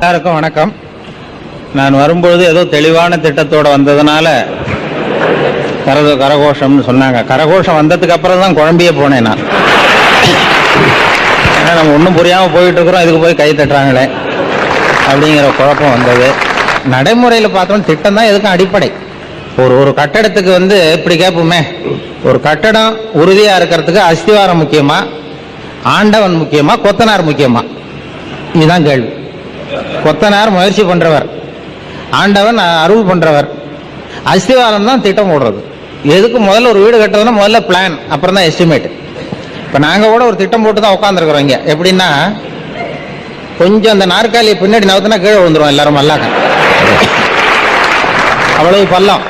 எல்லாருக்கும் வணக்கம். நான் வரும்பொழுது ஏதோ தெளிவான திட்டத்தோடு வந்ததுனால கரகோஷம்னு சொன்னாங்க. கரகோஷம் வந்ததுக்கு அப்புறம் தான் குழம்பியே போனேன் நான். ஏன்னா நம்ம ஒன்றும் புரியாமல் போயிட்டு இருக்கிறோம், இதுக்கு போய் கை தட்டுறாங்களே அப்படிங்கிற குழப்பம் வந்தது. நடைமுறையில் பார்த்தோம், திட்டம் தான் எதுக்கும் அடிப்படை. ஒரு கட்டடத்துக்கு இப்படி கேட்போமே, ஒரு கட்டடம் உறுதியாக இருக்கிறதுக்கு அஸ்திவாரம் முக்கியமா, ஆண்டவன் முக்கியமா, கொத்தனார் முக்கியமா? இதுதான் கேள்வி. கொத்தனார் முயற்சி பண்றவர், ஆண்டவன் அருள் பண்றவர், அஸ்திவாரம் தான் திட்டம் போடுறது. எதுக்கு முதல்ல ஒரு வீடு கட்டுறதுன்னா முதல்ல பிளான், அப்புறம் தான் எஸ்டிமேட். இப்போ நாங்கள் கூட ஒரு திட்டம் போட்டு தான் உட்காந்துருக்குறோம் இங்கே. எப்படின்னா, கொஞ்சம் அந்த நாற்காலியை பின்னாடி நகர்த்தினா கீழே விழுந்துரும் எல்லாரும் மல்லாக்க, அவ்வளவு பள்ளம்.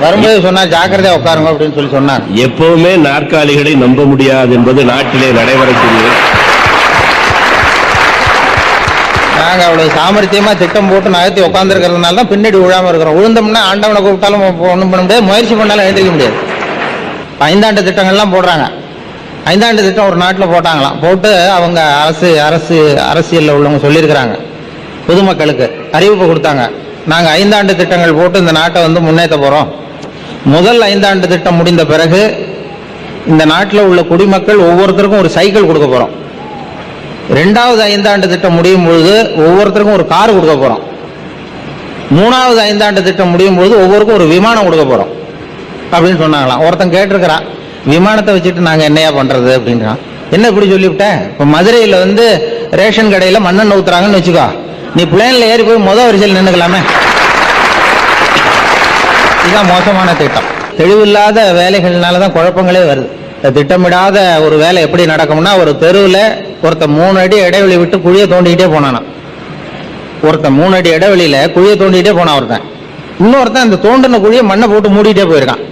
வரும்போது சொன்னார் ஜாக்கிரதையா உட்காருங்க அப்படின்னு சொல்லி சொன்னார். எப்பவுமே நாற்காலிகளை நம்ப முடியாது என்பது நாட்டிலே நடைபெறக்கூடியது. நாங்கள் அவ்வளவு சாமர்த்தியமா திட்டம் போட்டு நகர்த்தி உட்காந்துருக்கிறதுனால தான் பின்னாடி விழாம இருக்கிறோம். விழுந்தோம்னா ஆண்டவனை கூப்பிட்டாலும் ஒன்றும் பண்ண முடியாது, முயற்சி பண்ணாலும் எழுந்திரிக்க முடியாது. 5 ஆண்டு திட்டங்கள்லாம் போடுறாங்க. 5 ஆண்டு திட்டம் ஒரு நாட்டில் போட்டாங்களாம். போட்டு அவங்க அரசியலில் உள்ளவங்க சொல்லியிருக்கிறாங்க, பொதுமக்களுக்கு அறிவிப்பு கொடுத்தாங்க. நாங்கள் 5 ஆண்டு திட்டங்கள் போட்டு இந்த நாட்டை முன்னேற்ற போகிறோம். முதல் 5 ஆண்டு திட்டம் முடிந்த பிறகு இந்த நாட்டில் உள்ள குடிமக்கள் ஒவ்வொருத்தருக்கும் ஒரு சைக்கிள் கொடுக்க போகிறோம். 2வது 5 ஆண்டு திட்டம் முடியும் பொழுது ஒவ்வொருத்தருக்கும் ஒரு கார் கொடுக்க போகிறோம். 3வது 5 ஆண்டு திட்டம் முடியும் பொழுது ஒவ்வொருக்கும் ஒரு விமானம் கொடுக்க போகிறோம் அப்படின்னு சொன்னாங்களாம். ஒருத்தன் கேட்டிருக்கிறான், விமானத்தை வச்சுட்டு நாங்கள் என்னையா பண்ணுறது அப்படின்றான். என்ன இப்படி சொல்லிவிட்டேன்? இப்போ மதுரையில் ரேஷன் கடையில் மண்ணெண்ணெய் ஊற்றுறாங்கன்னு வச்சுக்கோ, நீ பிளேனில் ஏறி போய் முதல் வரிசையில் நின்றுக்கலாமே. இதுதான் மோசமான திட்டம். தெளிவில்லாத வேலைகள்னால தான் குழப்பங்களே வருது. திட்டமிடாத ஒரு வேலை எப்படி நடக்கும்னா, ஒரு தெருவில் ஒருத்தன் 3 அடி இடைவெளி விட்டு குழியை தோண்டிக்கிட்டே போனானா. ஒருத்தன் 3 அடி இடைவெளியில குழியை தோண்டிக்கிட்டே போனான் ஒருத்தன். இன்னொருத்தன் அந்த தோண்டின குழியை மண்ணை போட்டு மூடிட்டே போயிருக்கான்.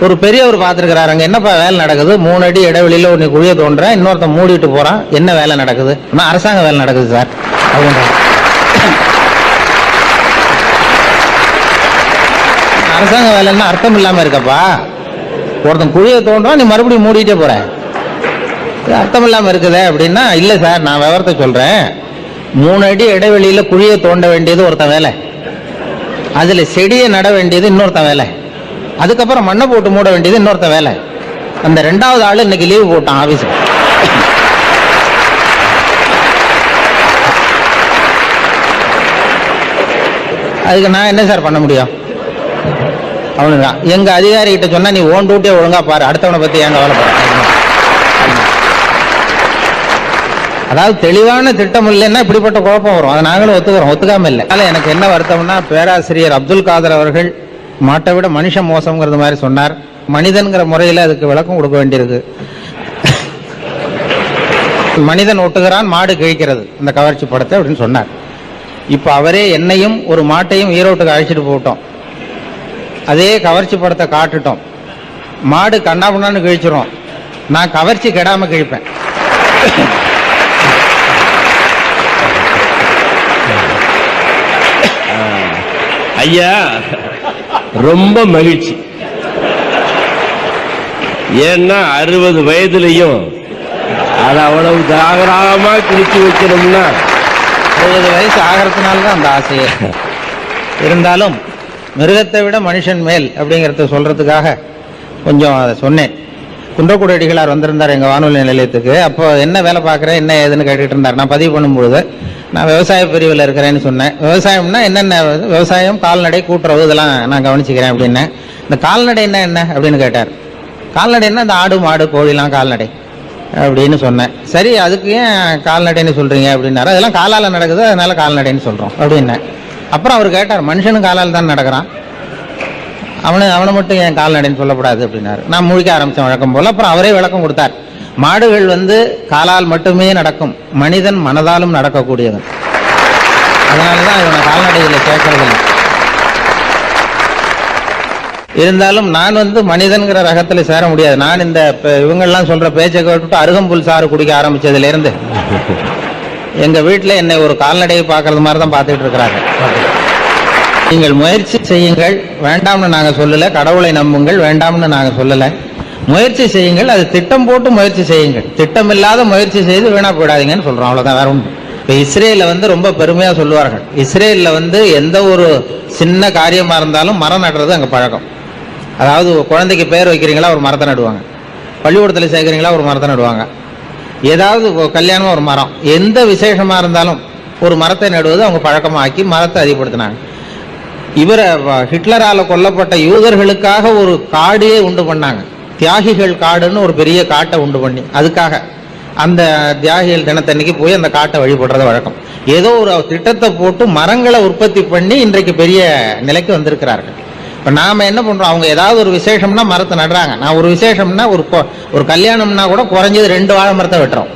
ஒரு பெரியவர் பார்த்துருக்கிறாரு, அங்கே என்னப்பா வேலை நடக்குது? 3 அடி இடைவெளியில ஒரு குழியை தோன்ற, இன்னொருத்தன் மூடிட்டு போறான், என்ன வேலை நடக்குது? ஆனால் அரசாங்க வேலை நடக்குது சார் அப்படின்ற. அரசாங்க வேலைன்னா அர்த்தம் இல்லாம இருக்கப்பா. ஒருத்தன் குழியை தோன்றான், நீ மறுபடியும் மூடிட்டே போற, அர்த்தம் இல்லாம இருக்குதே அப்படின்னா. இல்ல சார், நான் விவரத்தை சொல்றேன். 3 அடி இடைவெளியில குழியை தோண்ட வேண்டியது ஒருத்தன் வேலை, அதுல செடியை நட வேண்டியது இன்னொருத்தன் வேலை, அதுக்கப்புறம் மண்ணை போட்டு மூட வேண்டியது இன்னொருத்தன் வேலை. அந்த 2வது ஆளு இன்னைக்கு லீவு போட்டான் ஆபீஸுக்கு. அதுக்கு நான் என்ன சார் பண்ண முடியும்? அவனுதான் எங்க அதிகாரி கிட்ட சொன்னா, நீ ஓன் டூட்டியே ஒழுங்கா பாரு, அடுத்தவனை பத்தி எங்க வேலை பாரு. அதாவது தெளிவான திட்டம் இல்லைன்னா இப்படிப்பட்ட குழப்பம் வரும். அதை நாங்களும் ஒத்துக்கிறோம், ஒத்துக்காம இல்லை. அதனால எனக்கு என்ன வருத்தம்னா, பேராசிரியர் அப்துல் காதர் அவர்கள் மாட்டை விட மனுஷன் மோசம்ங்கிறது மாதிரி சொன்னார். மனிதன்கிற முறையில் அதுக்கு விளக்கம் கொடுக்க வேண்டியிருக்கு. மனிதன் ஒட்டுகிறான், மாடு கிழிக்கிறது இந்த கவர்ச்சி படத்தை அப்படின்னு சொன்னார். இப்ப அவரே என்னையும் ஒரு மாட்டையும் ஈரோட்டுக்கு அழைச்சிட்டு போட்டோம். அதே கவர்ச்சி படத்தை காட்டுட்டோம். மாடு கண்ணாபுண்ணான்னு கிழிச்சிரும், நான் கவர்ச்சி கெடாம கிழிப்பேன். ஐயா ரொம்ப மகிழ்ச்சி. ஏன்னா 60 வயதுலையும் அது அவ்வளவு ஜாகரமா கிழிச்சு வைக்கணும்னா, 60 வயசு ஆகிறதுனாலதான் அந்த ஆசையே. இருந்தாலும் மிருகத்தை விட மனுஷன் மேல் அப்படிங்கிறத சொல்றதுக்காக கொஞ்சம் அதை சொன்னேன். குன்றக்குடி அடிகளார் வந்திருந்தார் எங்கள் வானொலி நிலையத்துக்கு. அப்போ என்ன வேலை பார்க்குறேன் என்ன ஏதுன்னு கேட்டுட்டு இருந்தார். நான் பதிவு பண்ணும்பொழுது நான் விவசாய பிரிவில் இருக்கிறேன்னு சொன்னேன். விவசாயம்னா என்னென்ன, விவசாயம், கால்நடை, கூட்டுறவு, இதெல்லாம் நான் கவனிச்சுக்கிறேன் அப்படின்னேன். இந்த கால்நடைன்னா என்ன அப்படின்னு கேட்டார். கால்நடைன்னா இந்த ஆடு மாடு கோழிலாம் கால்நடை அப்படின்னு சொன்னேன். சரி, அதுக்கு ஏன் கால்நடைன்னு சொல்றீங்க அப்படின்னாரு. அதெல்லாம் காலால் நடக்குது, அதனால கால்நடைன்னு சொல்கிறோம் அப்படின்னேன். அப்புறம் அவர் கேட்டார், மனுஷனும் காலால் தான் நடக்கிறான், அவனை மட்டும் ஏன் கால்நடைன்னு சொல்லக்கூடாது அப்படின்னாரு. நான் முழிக்க ஆரம்பித்தேன் வழக்கம் போல். அப்புறம் அவரே விளக்கம் கொடுத்தார். மாடுகள் காலால் மட்டுமே நடக்கும், மனிதன் மனதாலும் நடக்கக்கூடியவன், அதனால தான் இவனை கால்நடையில் சேர்க்கறதில்லை. இருந்தாலும் நான் மனிதன்கிற ரகத்தில் சேர முடியாது. நான் இந்த இவங்கெல்லாம் சொல்ற பேச்சை கேட்டுட்டு அருகம்புல் சாறு குடிக்க ஆரம்பிச்சதுலேருந்து எங்க வீட்டில் என்னை ஒரு கால்நடையை பார்க்கறது மாதிரி தான் பார்த்துட்டு இருக்கிறாங்க. நீங்கள் முயற்சி செய்யுங்கள், வேண்டாம்னு நாங்கள் சொல்லலை. கடவுளை நம்புங்கள், வேண்டாம்னு நாங்கள் சொல்லலை. முயற்சி செய்யுங்கள், அது திட்டம் போட்டு முயற்சி செய்யுங்கள். திட்டம் இல்லாத முயற்சி செய்து வீணா போயிடாதீங்கன்னு சொல்றோம், அவ்வளவுதான், வேற ஒன்று. இப்போ இஸ்ரேலில் வந்து ரொம்ப பெருமையாக சொல்லுவார்கள். இஸ்ரேலில் வந்து எந்த ஒரு சின்ன காரியமாக இருந்தாலும் மரம் நடுறது அங்கே பழக்கம். அதாவது குழந்தைக்கு பேர் வைக்கிறீங்களா ஒரு மரத்தை நடுவாங்க, பள்ளிக்கூடத்தில் சேர்க்குறீங்களா ஒரு மரத்தை நடுவாங்க, ஏதாவது கல்யாணம் ஒரு மரம், எந்த விசேஷமாக இருந்தாலும் ஒரு மரத்தை நடுவது அவங்க பழக்கமாக ஆக்கி மரத்தை அதிகப்படுத்தினாங்க. இவரை ஹிட்லரால் கொல்லப்பட்ட யூதர்களுக்காக ஒரு காடையே உண்டு பண்ணாங்க. தியாகிகள் காடுன்னு ஒரு பெரிய காட்டை உண்டு பண்ணி அதுக்காக அந்த தியாகிகள் தினத்தன்னைக்கு போய் அந்த காட்டை வழிபடுறத வழக்கம். ஏதோ ஒரு திட்டத்தை போட்டு மரங்களை உற்பத்தி பண்ணி இன்றைக்கு பெரிய நிலைக்கு வந்திருக்கிறார்கள். இப்போ நாம் என்ன பண்ணுறோம், அவங்க ஏதாவது ஒரு விசேஷம்னா மரத்தை நடுறாங்க. நான் ஒரு விசேஷம்னா ஒரு கல்யாணம்னா கூட குறைஞ்சது 2 வாழை மரத்தை வெட்டுறோம்.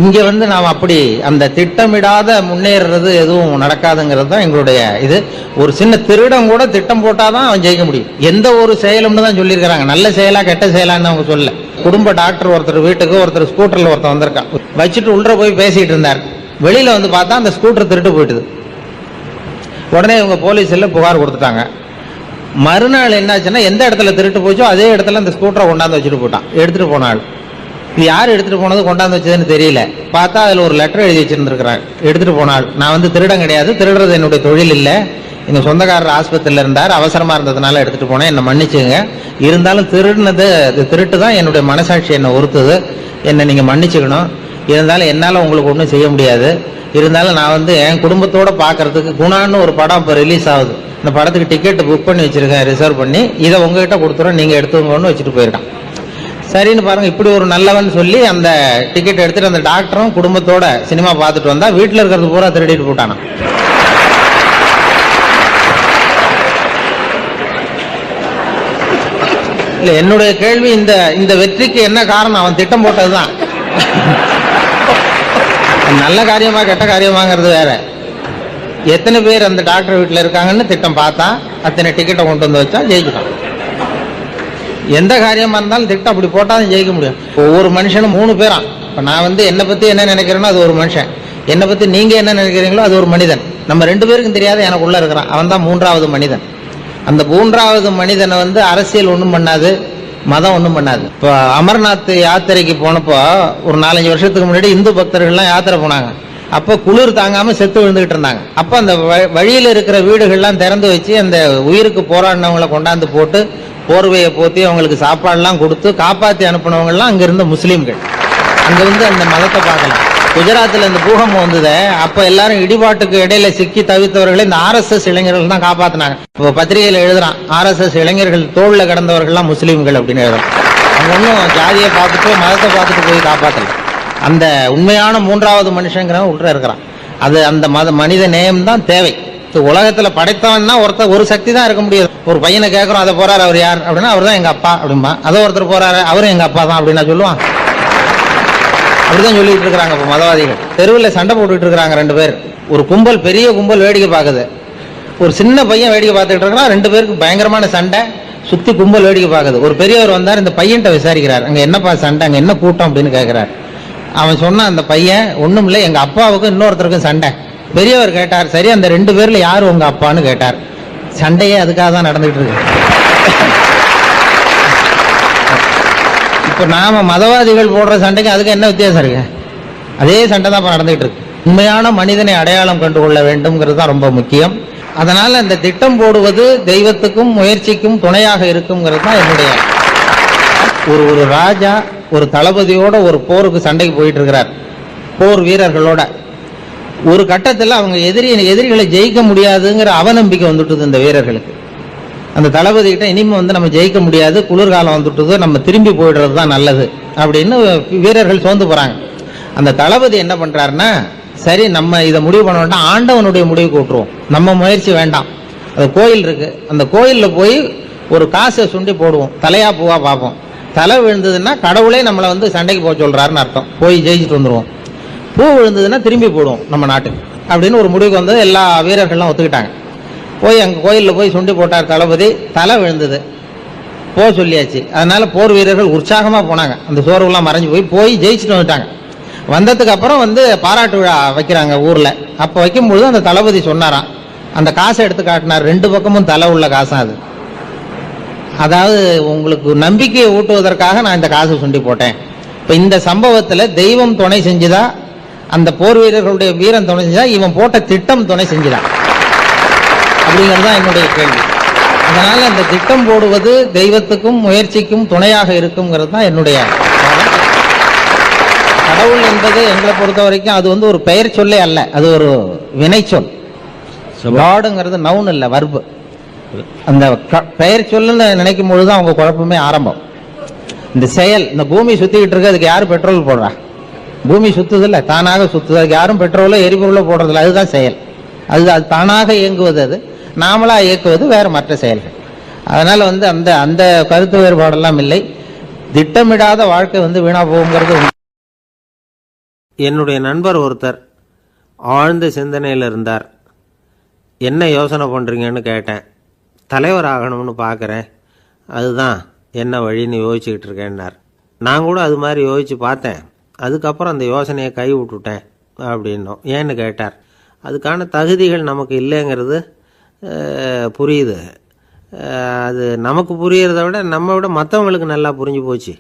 இங்கே வந்து நாம் அப்படி அந்த திட்டமிடாத முன்னேறது எதுவும் நடக்காதுங்கிறது தான் எங்களுடைய இது. ஒரு சின்ன திருடம் கூட திட்டம் போட்டால் தான் அவன் ஜெயிக்க முடியும். எந்த ஒரு செயலும்னு தான் சொல்லியிருக்கிறாங்க, நல்ல செயலா கெட்ட செயலான்னு அவங்க சொல்ல. குடும்ப டாக்டர் ஒருத்தர் வீட்டுக்கு ஒருத்தர் ஸ்கூட்டரில் ஒருத்தர் வந்திருக்கான், வச்சுட்டு உள்ள போய் பேசிகிட்டு இருந்தார். வெளியில் வந்து பார்த்தா அந்த ஸ்கூட்டர் திருட்டு போயிட்டுது. உடனே இவங்க போலீஸில் புகார் கொடுத்துட்டாங்க. மறுநாள் என்னாச்சுன்னா எந்த இடத்துல திருட்டு போச்சோ அதே இடத்துல அந்த ஸ்கூட்டரை கொண்டாந்து வச்சுட்டு போட்டான். எடுத்துகிட்டு போனாள். இது யார் எடுத்துகிட்டு போனது கொண்டாந்து வச்சதுன்னு தெரியல. பார்த்தா அதில் ஒரு லெட்டர் எழுதி வச்சுருந்துருக்கிறாங்க. எடுத்துகிட்டு போனாள், நான் வந்து திருடம் கிடையாது, திருடுறது என்னுடைய தொழில் இல்லை, எங்கள் சொந்தக்காரர் ஆஸ்பத்திரியில் இருந்தார், அவசரமாக இருந்ததுனால எடுத்துகிட்டு போனேன், என்னை மன்னிச்சுங்க, இருந்தாலும் திருடுனது திருட்டு தான், என்னுடைய மனசாட்சி என்னை உறுத்துது, என்னை நீங்கள் மன்னிச்சுக்கணும், இருந்தாலும் என்னால் உங்களுக்கு ஒன்றும் செய்ய முடியாது, இருந்தாலும் நான் வந்து என் குடும்பத்தோடு பார்க்கறதுக்கு குணான்னு ஒரு படம் இப்போ ரிலீஸ் ஆகுது, இந்த படத்துக்கு டிக்கெட் புக் பண்ணி வச்சுருக்கேன், ரிசர்வ் பண்ணி, இதை உங்ககிட்ட கொடுத்துறோம், நீங்கள் எடுத்துங்கன்னு வச்சுட்டு போயிருக்கான். சரின்னு பாருங்க, இப்படி ஒரு நல்லவன் சொல்லி அந்த டிக்கெட் எடுத்துட்டு அந்த டாக்டரும் குடும்பத்தோட சினிமா பார்த்துட்டு வந்தா வீட்டில் இருக்கிறது பூரா திருடிட்டு போட்டானா. இல்ல, என்னுடைய கேள்வி இந்த வெற்றிக்கு என்ன காரணம்? அவன் திட்டம் போட்டதுதான். நல்ல காரியமா கெட்ட காரியமாங்கிறது வேற. எத்தனை பேர் அந்த டாக்டர் வீட்டில் இருக்காங்கன்னு திட்டம் பார்த்தா அத்தனை டிக்கெட்டை கொண்டு வந்து வச்சா ஜெயிச்சுட்டான். எந்த காரியமா இருந்தாலும் திட்டம் அப்படி போட்டாலும் ஜெயிக்க முடியும். ஒவ்வொரு மனுஷனும் 3 பேராம். இப்போ நான் வந்து என்னை பற்றி என்ன நினைக்கிறேனோ அது ஒரு மனுஷன், என்னை பற்றி நீங்கள் என்ன நினைக்கிறீங்களோ அது ஒரு மனிதன். நம்ம 2 பேருக்கும் தெரியாத எனக்குள்ளே இருக்கிறான், அவன் தான் 3வது மனிதன். அந்த 3வது மனிதனை வந்து அரசியல் ஒன்றும் பண்ணாது, மதம் ஒன்றும் பண்ணாது. இப்போ அமர்நாத் யாத்திரைக்கு போனப்போ ஒரு 4-5 வருஷத்துக்கு முன்னாடி இந்து பக்தர்கள்லாம் யாத்திரை போனாங்க. அப்போ குளிர் தாங்காமல் செத்து விழுந்துகிட்டு இருந்தாங்க. அப்போ அந்த வழியில் இருக்கிற வீடுகள்லாம் திறந்து வச்சு அந்த உயிருக்கு போராடினவங்களை கொண்டாந்து போட்டு போர்வையை போத்தி அவங்களுக்கு சாப்பாடுலாம் கொடுத்து காப்பாற்றி அனுப்பினவங்கலாம் அங்கே இருந்த முஸ்லீம்கள். அங்கே வந்து அந்த மதத்தை பார்க்கலாம். குஜராத்தில் இந்த பூகம்பம் வந்தது, அப்போ எல்லாரும் இடிபாட்டுக்கு இடையில சிக்கி தவித்தவர்களை இந்த RSS இளைஞர்கள் தான் காப்பாற்றினாங்க. இப்போ பத்திரிகையில் எழுதுறான், RSS இளைஞர்கள் தோளில் கிடந்தவர்கள்லாம் முஸ்லீம்கள் அப்படின்னு எழுதுறான். அவங்க ஒன்றும் ஜாதியை பார்த்துட்டு மதத்தை பார்த்துட்டு போய் காப்பாற்றல. அந்த உண்மையான 3வது மனுஷங்கிறவன் உள்ள இருக்கிறான். அது அந்த மனித நேயம் தான் தேவை. உலகத்துல படைத்தவன்னா ஒரு சக்தி தான் இருக்க முடியாது. ஒரு பையனை கேட்கறோம், அதை போறாரு, அவர் யார் அப்படின்னா அவர் தான் எங்க அப்பா அப்படின்பா. அதை ஒருத்தர் போறாரு, அவரும் எங்க அப்பா தான் அப்படின்னா சொல்லுவான். அப்படிதான் சொல்லிட்டு இருக்கிறாங்க. இப்போ மதவாதிகள் தெருவில் சண்டை போட்டுட்டு இருக்கிறாங்க 2 பேர். ஒரு கும்பல், பெரிய கும்பல் வேடிக்கை பார்க்குது. ஒரு சின்ன பையன் வேடிக்கை பார்த்துட்டு இருக்கிறான். 2 பேருக்கு பயங்கரமான சண்டை, சுத்தி கும்பல் வேடிக்கை பார்க்குது. ஒரு பெரியவர் வந்தார், இந்த பையன்கிட்ட விசாரிக்கிறார், அங்க என்னப்பா சண்டை, அங்க என்ன கூட்டம் அப்படின்னு கேட்கிறார். அவன் சொன்னான், அந்த பையன் ஒண்ணும் இல்லை, எங்க அப்பாவுக்கும் இன்னொருத்தருக்கும் சண்டை. பெரியவர் கேட்டார், சரி அந்த 2 பேர்ல யாரு உங்க அப்பான்னு கேட்டார். சண்டையே அதுக்காக தான் நடந்துகிட்டு இருக்கு. இப்ப நாம மதவாதிகள் போடுற சண்டைக்கு அதுக்கு என்ன வித்தியாசம் இருக்கு? அதே சண்டை தான் இப்ப நடந்துகிட்டு இருக்கு. உண்மையான மனிதனை அடையாளம் கண்டுகொள்ள வேண்டும்ங்கிறது தான் ரொம்ப முக்கியம். அதனால அந்த திட்டம் போடுவது தெய்வத்துக்கும் முயற்சிக்கும் துணையாக இருக்குங்கிறது தான் என்னுடைய. ஒரு ராஜா ஒரு தளபதியோட ஒரு போருக்கு சண்டைக்கு போயிட்டு இருக்கிறார், போர் வீரர்களோட. ஒரு கட்டத்தில் அவங்க எதிரிகளை ஜெயிக்க முடியாதுங்கிற அவநம்பிக்கை வந்துட்டுது இந்த வீரர்களுக்கு. அந்த தளபதி கிட்ட இனிமே வந்து நம்ம ஜெயிக்க முடியாது, குளிர்காலம் வந்துட்டுது, நம்ம திரும்பி போயிடுறது தான் நல்லது அப்படின்னு வீரர்கள் சோர்ந்து போறாங்க. அந்த தளபதி என்ன பண்றாருன்னா, சரி நம்ம இதை முடிவு பண்ண வேண்டாம், ஆண்டவனுடைய முடிவுக்கு விட்டுருவோம், நம்ம முயற்சி வேண்டாம். அது கோயில் இருக்கு, அந்த கோயிலில் போய் ஒரு காசை சுண்டி போடுவோம், தலையா பூவா பார்ப்போம். தலை விழுந்ததுன்னா கடவுளே நம்மளை வந்து சண்டைக்கு போக சொல்றாருன்னு அர்த்தம், போய் ஜெயிச்சுட்டு வந்துடுவோம். பூ விழுந்ததுன்னா திரும்பி போடுவோம் நம்ம நாட்டுக்கு அப்படின்னு ஒரு முடிவுக்கு வந்தது. எல்லா வீரர்கள்லாம் ஒத்துக்கிட்டாங்க. போய் அங்கே கோயிலில் போய் சுண்டி போட்டார் தளபதி, தலை விழுந்தது, போக சொல்லியாச்சு. அதனால போர் வீரர்கள் உற்சாகமாக போனாங்க, அந்த சோர்வுலாம் மறைஞ்சு போய் ஜெயிச்சுட்டு வந்துட்டாங்க. வந்ததுக்கு அப்புறம் வந்து பாராட்டு விழா வைக்கிறாங்க ஊரில். அப்போ வைக்கும்பொழுது அந்த தளபதி சொன்னாராம், அந்த காசை எடுத்து காட்டினார், 2 பக்கமும் தலை உள்ள காசாக அது. அதாவது உங்களுக்கு நம்பிக்கையை ஊட்டுவதற்காக நான் இந்த காசை சுண்டி போட்டேன். இப்போ இந்த சம்பவத்தில் தெய்வம் துணை செஞ்சுதா அந்த போர் வீரர்களுடைய வீரம் துணை செஞ்சா இவன் போட்ட திட்டம் துணை செஞ்சுதான் அப்படிங்கிறது தான் என்னுடைய கேள்வி. அதனால அந்த திட்டம் போடுவது தெய்வத்துக்கும் முயற்சிக்கும் துணையாக இருக்குங்கிறது தான் என்னுடைய கடவுள் என்பது எங்களை பொறுத்த வரைக்கும் அது வந்து ஒரு பெயர் சொல்லே அல்ல, அது ஒரு வினை சொல். காடுங்கிறது நவுன் இல்ல, வர்பு. அந்த பெயர் சொல்லுன்னு நினைக்கும் பொழுதுதான் அவங்க குழப்பமே ஆரம்பம். இந்த செயல், இந்த பூமி சுத்திக்கிட்டு இருக்கு, அதுக்கு யாரும் பெட்ரோல் போடுறா? பூமி சுத்துது இல்ல, தானாக சுத்துது, அதுக்கு யாரும் பெட்ரோலோ எரிபொருளோ போடுறதில்ல. அதுதான் செயல். அது தானாக இயங்குவது, அது நாமளா இயக்குவது வேற மற்ற செயல்கள். அதனால வந்து அந்த அந்த கருத்து வேறுபாடெல்லாம் இல்லை. திட்டமிடாத வாழ்க்கை வந்து வீணா போகுங்கிறது. என்னுடைய நண்பர் ஒருத்தர் ஆழ்ந்த சிந்தனையில் இருந்தார். என்ன யோசனை பண்ணுறீங்கன்னு கேட்டேன். தலைவர் ஆகணும்னு பார்க்குறேன், அதுதான் என்ன வழின்னு யோசிச்சுக்கிட்டு இருக்கேன்னார். நான் கூட அது மாதிரி யோசித்து பார்த்தேன். அதுக்கப்புறம் அந்த யோசனையை கை விட்டுட்டேன் அப்படின்னோம். ஏன்னு கேட்டார். அதுக்கான தகுதிகள் நமக்கு இல்லைங்கிறது புரியுது. அது நமக்கு புரியறத விட நம்ம விட மற்றவங்களுக்கு நல்லா புரிஞ்சு போச்சு.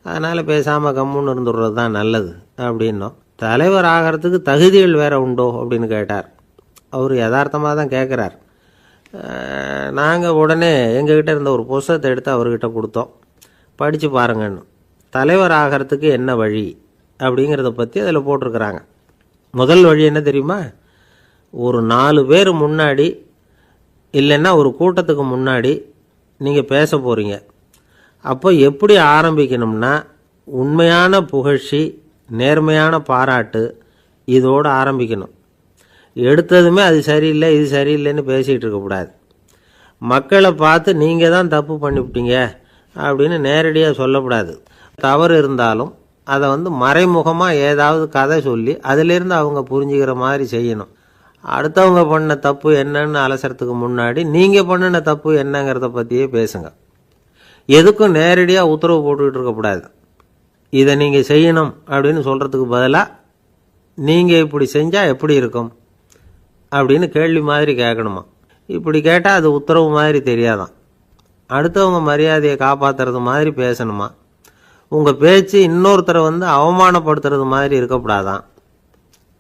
அதனால் பேசாமல் கம்முன்னு இருந்துடுறது தான் நல்லது அப்படின்னோம். தலைவர் ஆகிறதுக்கு தகுதிகள் வேற உண்டோ அப்படின்னு கேட்டார். அவர் யதார்த்தமாக தான் கேட்குறார். நாங்கள் உடனே எங்ககிட்ட இருந்த ஒரு புஸ்தகத்தை எடுத்து அவர்கிட்ட கொடுத்தோம். படித்து பாருங்கன்னு. தலைவர் ஆகிறதுக்கு என்ன வழி அப்படிங்கிறத பற்றி அதில் போட்டிருக்கிறாங்க. முதல் வழி என்ன தெரியுமா? ஒரு 4 பேர் முன்னாடி இல்லைன்னா ஒரு கூட்டத்துக்கு முன்னாடி நீங்கள் பேச போகிறீங்க. அப்போ எப்படி ஆரம்பிக்கணும்னா, உண்மையான புகழ்ச்சி, நேர்மையான பாராட்டு, இதோடு ஆரம்பிக்கணும். எடுத்ததுமே அது சரியில்லை இது சரியில்லைன்னு பேசிகிட்டு இருக்கக்கூடாது. மக்களை பார்த்து நீங்கள் தான் தப்பு பண்ணிவிட்டீங்க அப்படின்னு நேரடியாக சொல்லக்கூடாது. தவறு இருந்தாலும் அதை வந்து மறைமுகமாக ஏதாவது கதை சொல்லி அதிலிருந்து அவங்க புரிஞ்சுக்கிற மாதிரி செய்யணும். அடுத்தவங்க பண்ண தப்பு என்னன்னு அலசறதுக்கு முன்னாடி நீங்கள் பண்ணின தப்பு என்னங்கிறத பற்றியே பேசுங்க. எதுக்கும் நேரடியாக உத்தரவு போட்டுக்கிட்டு இருக்கக்கூடாது. இதை நீங்கள் செய்யணும் அப்படின்னு சொல்கிறதுக்கு பதிலாக நீங்கள் இப்படி செஞ்சால் எப்படி இருக்கும் அப்படின்னு கேள்வி மாதிரி கேட்கணுமா. இப்படி கேட்டால் அது உத்தரவு மாதிரி தெரியாதான். அடுத்தவங்க மரியாதையை காப்பாற்றுறது மாதிரி பேசணுமா. உங்கள் பேச்சு இன்னொருத்தரை வந்து அவமானப்படுத்துறது மாதிரி இருக்கக்கூடாதான்.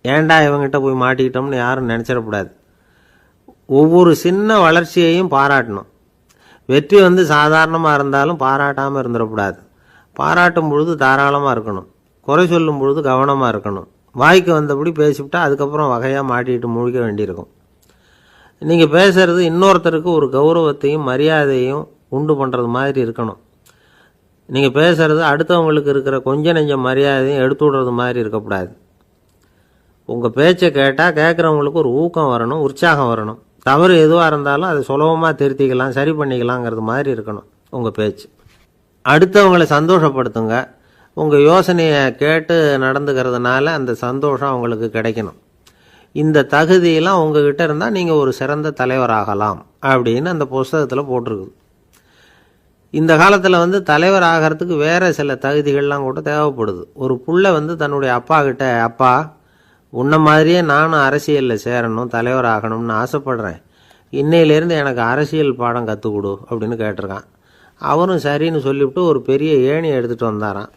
ஏண்டா இவங்கிட்ட போய் மாட்டிக்கிட்டோம்னு யாரும் நினச்சிடக்கூடாது. ஒவ்வொரு சின்ன வளர்ச்சியையும் பாராட்டணும். வெற்றி வந்து சாதாரணமாக இருந்தாலும் பாராட்டாமல் இருந்துடக்கூடாது. பாராட்டும் பொழுது தாராளமாக இருக்கணும். குறை சொல்லும் பொழுது கவனமாக இருக்கணும். வாய்க்கு வந்தபடி பேசிவிட்டா அதுக்கப்புறம் வகையாக மாட்டிக்கிட்டு முழிக்க வேண்டியிருக்கும். நீங்கள் பேசுகிறது இன்னொருத்தருக்கு ஒரு கௌரவத்தையும் மரியாதையும் உண்டு பண்ணுறது மாதிரி இருக்கணும். நீங்கள் பேசுகிறது அடுத்தவங்களுக்கு இருக்கிற கொஞ்ச நெஞ்ச மரியாதையும் எடுத்து விடுறது மாதிரி இருக்கக்கூடாது. உங்கள் பேச்சை கேட்டால் கேட்குறவங்களுக்கு ஒரு ஊக்கம் வரணும், உற்சாகம் வரணும். தவறு எதுவாக இருந்தாலும் அதை சுலபமாக திருத்திக்கலாம், சரி பண்ணிக்கலாங்கிறது மாதிரி இருக்கணும் உங்கள் பேச்சு. அடுத்தவங்களை சந்தோஷப்படுத்துங்க. உங்கள் யோசனையை கேட்டு நடந்துக்கிறதுனால அந்த சந்தோஷம் அவங்களுக்கு கிடைக்கணும். இந்த தகுதியெல்லாம் உங்ககிட்ட இருந்தால் நீங்கள் ஒரு சிறந்த தலைவராகலாம் அப்படின்னு அந்த புஸ்தகத்தில் போட்டிருக்குது. இந்த காலத்தில் வந்து தலைவர் ஆகிறதுக்கு வேறு சில தகுதிகள்லாம் கூட தேவைப்படுது. ஒரு புள்ள வந்து தன்னுடைய அப்பா கிட்ட, அப்பா உன்ன மாதிரியே நானும் அரசியலில் சேரணும், தலைவர் ஆகணும்னு ஆசைப்படுறேன், இன்னையிலேருந்து எனக்கு அரசியல் பாடம் கற்றுக் கொடு அப்படின்னு கேட்டிருக்கான். அவரும் சரின்னு சொல்லிவிட்டு ஒரு பெரிய ஏணியை எடுத்துகிட்டு வந்தாராம்.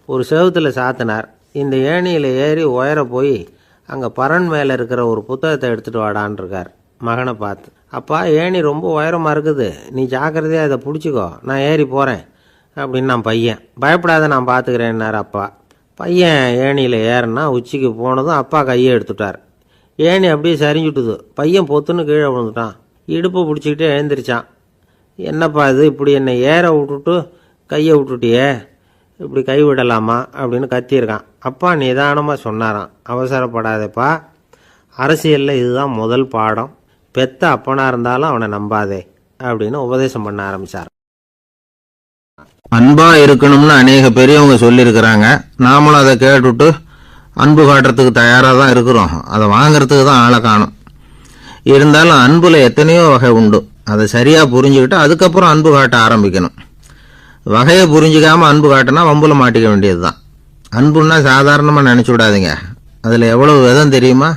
ஒரு செவுத்தில் சாத்தினார். இந்த ஏணியில் ஏறி உயர போய் அங்கே பரன் மேலே இருக்கிற ஒரு புத்தகத்தை எடுத்துகிட்டு வாடான் இருக்கார். மகனை பார்த்து, அப்பா ஏணி ரொம்ப உயரமாக இருக்குது, நீ ஜாக்கிரதையாக இதை பிடிச்சிக்கோ, நான் ஏறி போகிறேன் அப்படின்னு நான் பையன். பயப்படாத, நான் பார்த்துக்கிறேன்னார் அப்பா. பையன் ஏணியில் ஏறினா உச்சிக்கு போனதும் அப்பா கையை எடுத்துட்டார். ஏணி அப்படியே சரிஞ்சுட்டுது. பையன் பொத்துன்னு கீழே விழுந்துட்டான். இடுப்பை பிடிச்சிக்கிட்டே எழுந்திரிச்சான். என்னப்பா இது, இப்படி என்னை ஏற விட்டுட்டு கையை விட்டுட்டியே, இப்படி கை விடலாமா அப்படின்னு கத்தியிருக்கான். அப்பா நிதானமாக சொன்னாராம், அவசரப்படாதேப்பா, அரசியலில் இதுதான் முதல் பாடம், பெத்த அப்பனாக இருந்தாலும் அவனை நம்பாதே அப்படின்னு உபதேசம் பண்ண ஆரம்பித்தார். அன்பா இருக்கணும்னு அநேக பெரியவங்க சொல்லியிருக்கிறாங்க. நாமளும் அதை கேட்டுட்டு அன்பு காட்டுறதுக்கு தயாராக தான் இருக்கிறோம். அதை வாங்கிறதுக்கு தான் ஆளை காணும். இருந்தாலும் அன்புல எத்தனையோ வகை உண்டு. அதை சரியாக புரிஞ்சுக்கிட்டு அதுக்கப்புறம் அன்பு காட்ட ஆரம்பிக்கணும். வகையை புரிஞ்சிக்காமல் அன்பு காட்டினா வம்புல மாட்டிக்க வேண்டியது தான். அன்புன்னா சாதாரணமாக நினச்சி விடாதீங்க. அதில் எவ்வளவு விதம் தெரியுமா?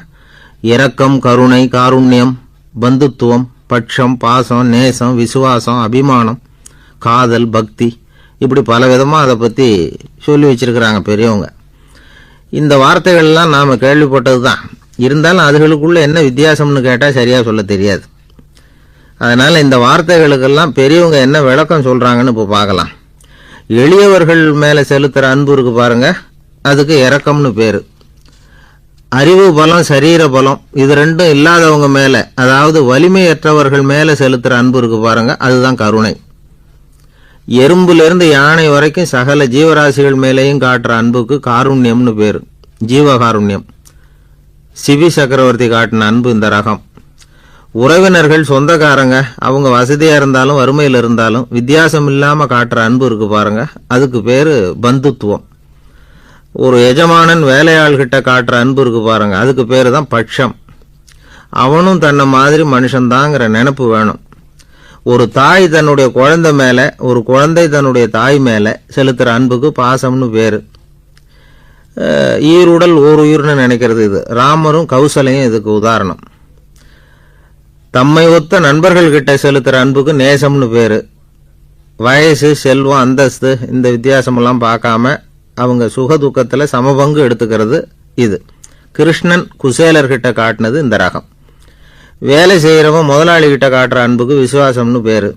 இரக்கம், கருணை, காருண்யம், பந்துத்துவம், பட்சம், பாசம், நேசம், விசுவாசம், அபிமானம், காதல், பக்தி, இப்படி பல விதமாக அதை பற்றி சொல்லி வச்சிருக்கிறாங்க பெரியவங்க. இந்த வார்த்தைகள்லாம் நாம் கேள்விப்பட்டது தான். இருந்தாலும் அதுகளுக்குள்ள என்ன வித்தியாசம்னு கேட்டால் சரியாக சொல்ல தெரியாது. அதனால் இந்த வார்த்தைகளுக்கெல்லாம் பெரியவங்க என்ன விளக்கம் சொல்கிறாங்கன்னு இப்போ பார்க்கலாம். எளியவர்கள் மேலே செலுத்துகிற அன்பு இருக்கு பாருங்க, அதுக்கு இரக்கம்னு பேர். அறிவு பலம், சரீர பலம், இது ரெண்டும் இல்லாதவங்க மேலே, அதாவது வலிமையற்றவர்கள் மேலே செலுத்துகிற அன்பு இருக்கு பாருங்க, அதுதான் கருணை. எறும்புலேருந்து யானை வரைக்கும் சகல ஜீவராசிகள் மேலேயும் காட்டுற அன்புக்கு காருண்யம்னு பேர், ஜீவகாருண்யம். சிவி சக்கரவர்த்தி காட்டின அன்பு இந்த ரகம். உறவினர்கள், சொந்தக்காரங்க, அவங்க வசதியாக இருந்தாலும் வறுமையில் இருந்தாலும் வித்தியாசம் இல்லாமல் காட்டுற அன்பு இருக்கு பாருங்க, அதுக்கு பேர் பந்துத்துவம். ஒரு எஜமானன் வேலையாள்கிட்ட காட்டுற அன்பு இருக்கு பாருங்க, அதுக்கு பேர் தான் பட்சம். அவனும் தன்னை மாதிரி மனுஷன்தாங்கிற நினைப்பு வேணும். ஒரு தாய் தன்னுடைய குழந்தை மேலே, ஒரு குழந்தை தன்னுடைய தாய் மேலே செலுத்துகிற அன்புக்கு பாசம்னு பேர். ஈருடல் ஓர் உயிர்னு நினைக்கிறது இது. ராமரும் கௌசலையும் இதுக்கு உதாரணம். தம்மை ஒத்த நண்பர்கள்கிட்ட செலுத்துகிற அன்புக்கு நேசம்னு பேர். வயசு, செல்வம், அந்தஸ்து இந்த வித்தியாசமெல்லாம் பார்க்காம அவங்க சுக துக்கத்தில் சமபங்கு எடுத்துக்கிறது இது. கிருஷ்ணன் குசேலர்கிட்ட காட்டினது இந்த ரகம். வேலை செய்கிறவன் முதலாளிகிட்ட காட்டுற அன்புக்கு விசுவாசம்னு பேர்.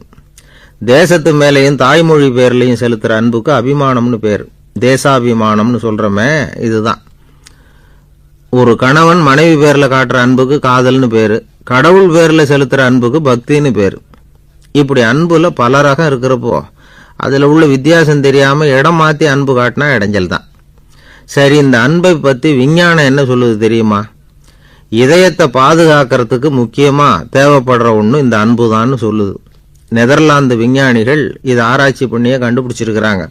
தேசத்து மேலேயும் தாய்மொழி பேர்லையும் செலுத்துகிற அன்புக்கு அபிமானம்னு பேர். தேசாபிமானம்னு சொல்கிறோமே இதுதான். ஒரு கணவன் மனைவி பேரில் காட்டுற அன்புக்கு காதல்னு பேர். கடவுள் பேரில் செலுத்துகிற அன்புக்கு பக்தின்னு பேர். இப்படி அன்புல பல ரகம் இருக்கிறப்போ அதில் உள்ள வித்தியாசம் தெரியாமல் இடம் மாற்றி அன்பு காட்டினா இடைஞ்சல் தான். சரி, இந்த அன்பை பற்றி விஞ்ஞானம் என்ன சொல்லுது தெரியுமா? இதயத்தை பாதுகாக்கிறதுக்கு முக்கியமாக தேவைப்படுற ஒன்று இந்த அன்பு தான்னு சொல்லுது. நெதர்லாந்து விஞ்ஞானிகள் இதை ஆராய்ச்சி பண்ணியே கண்டுபிடிச்சிருக்கிறாங்க.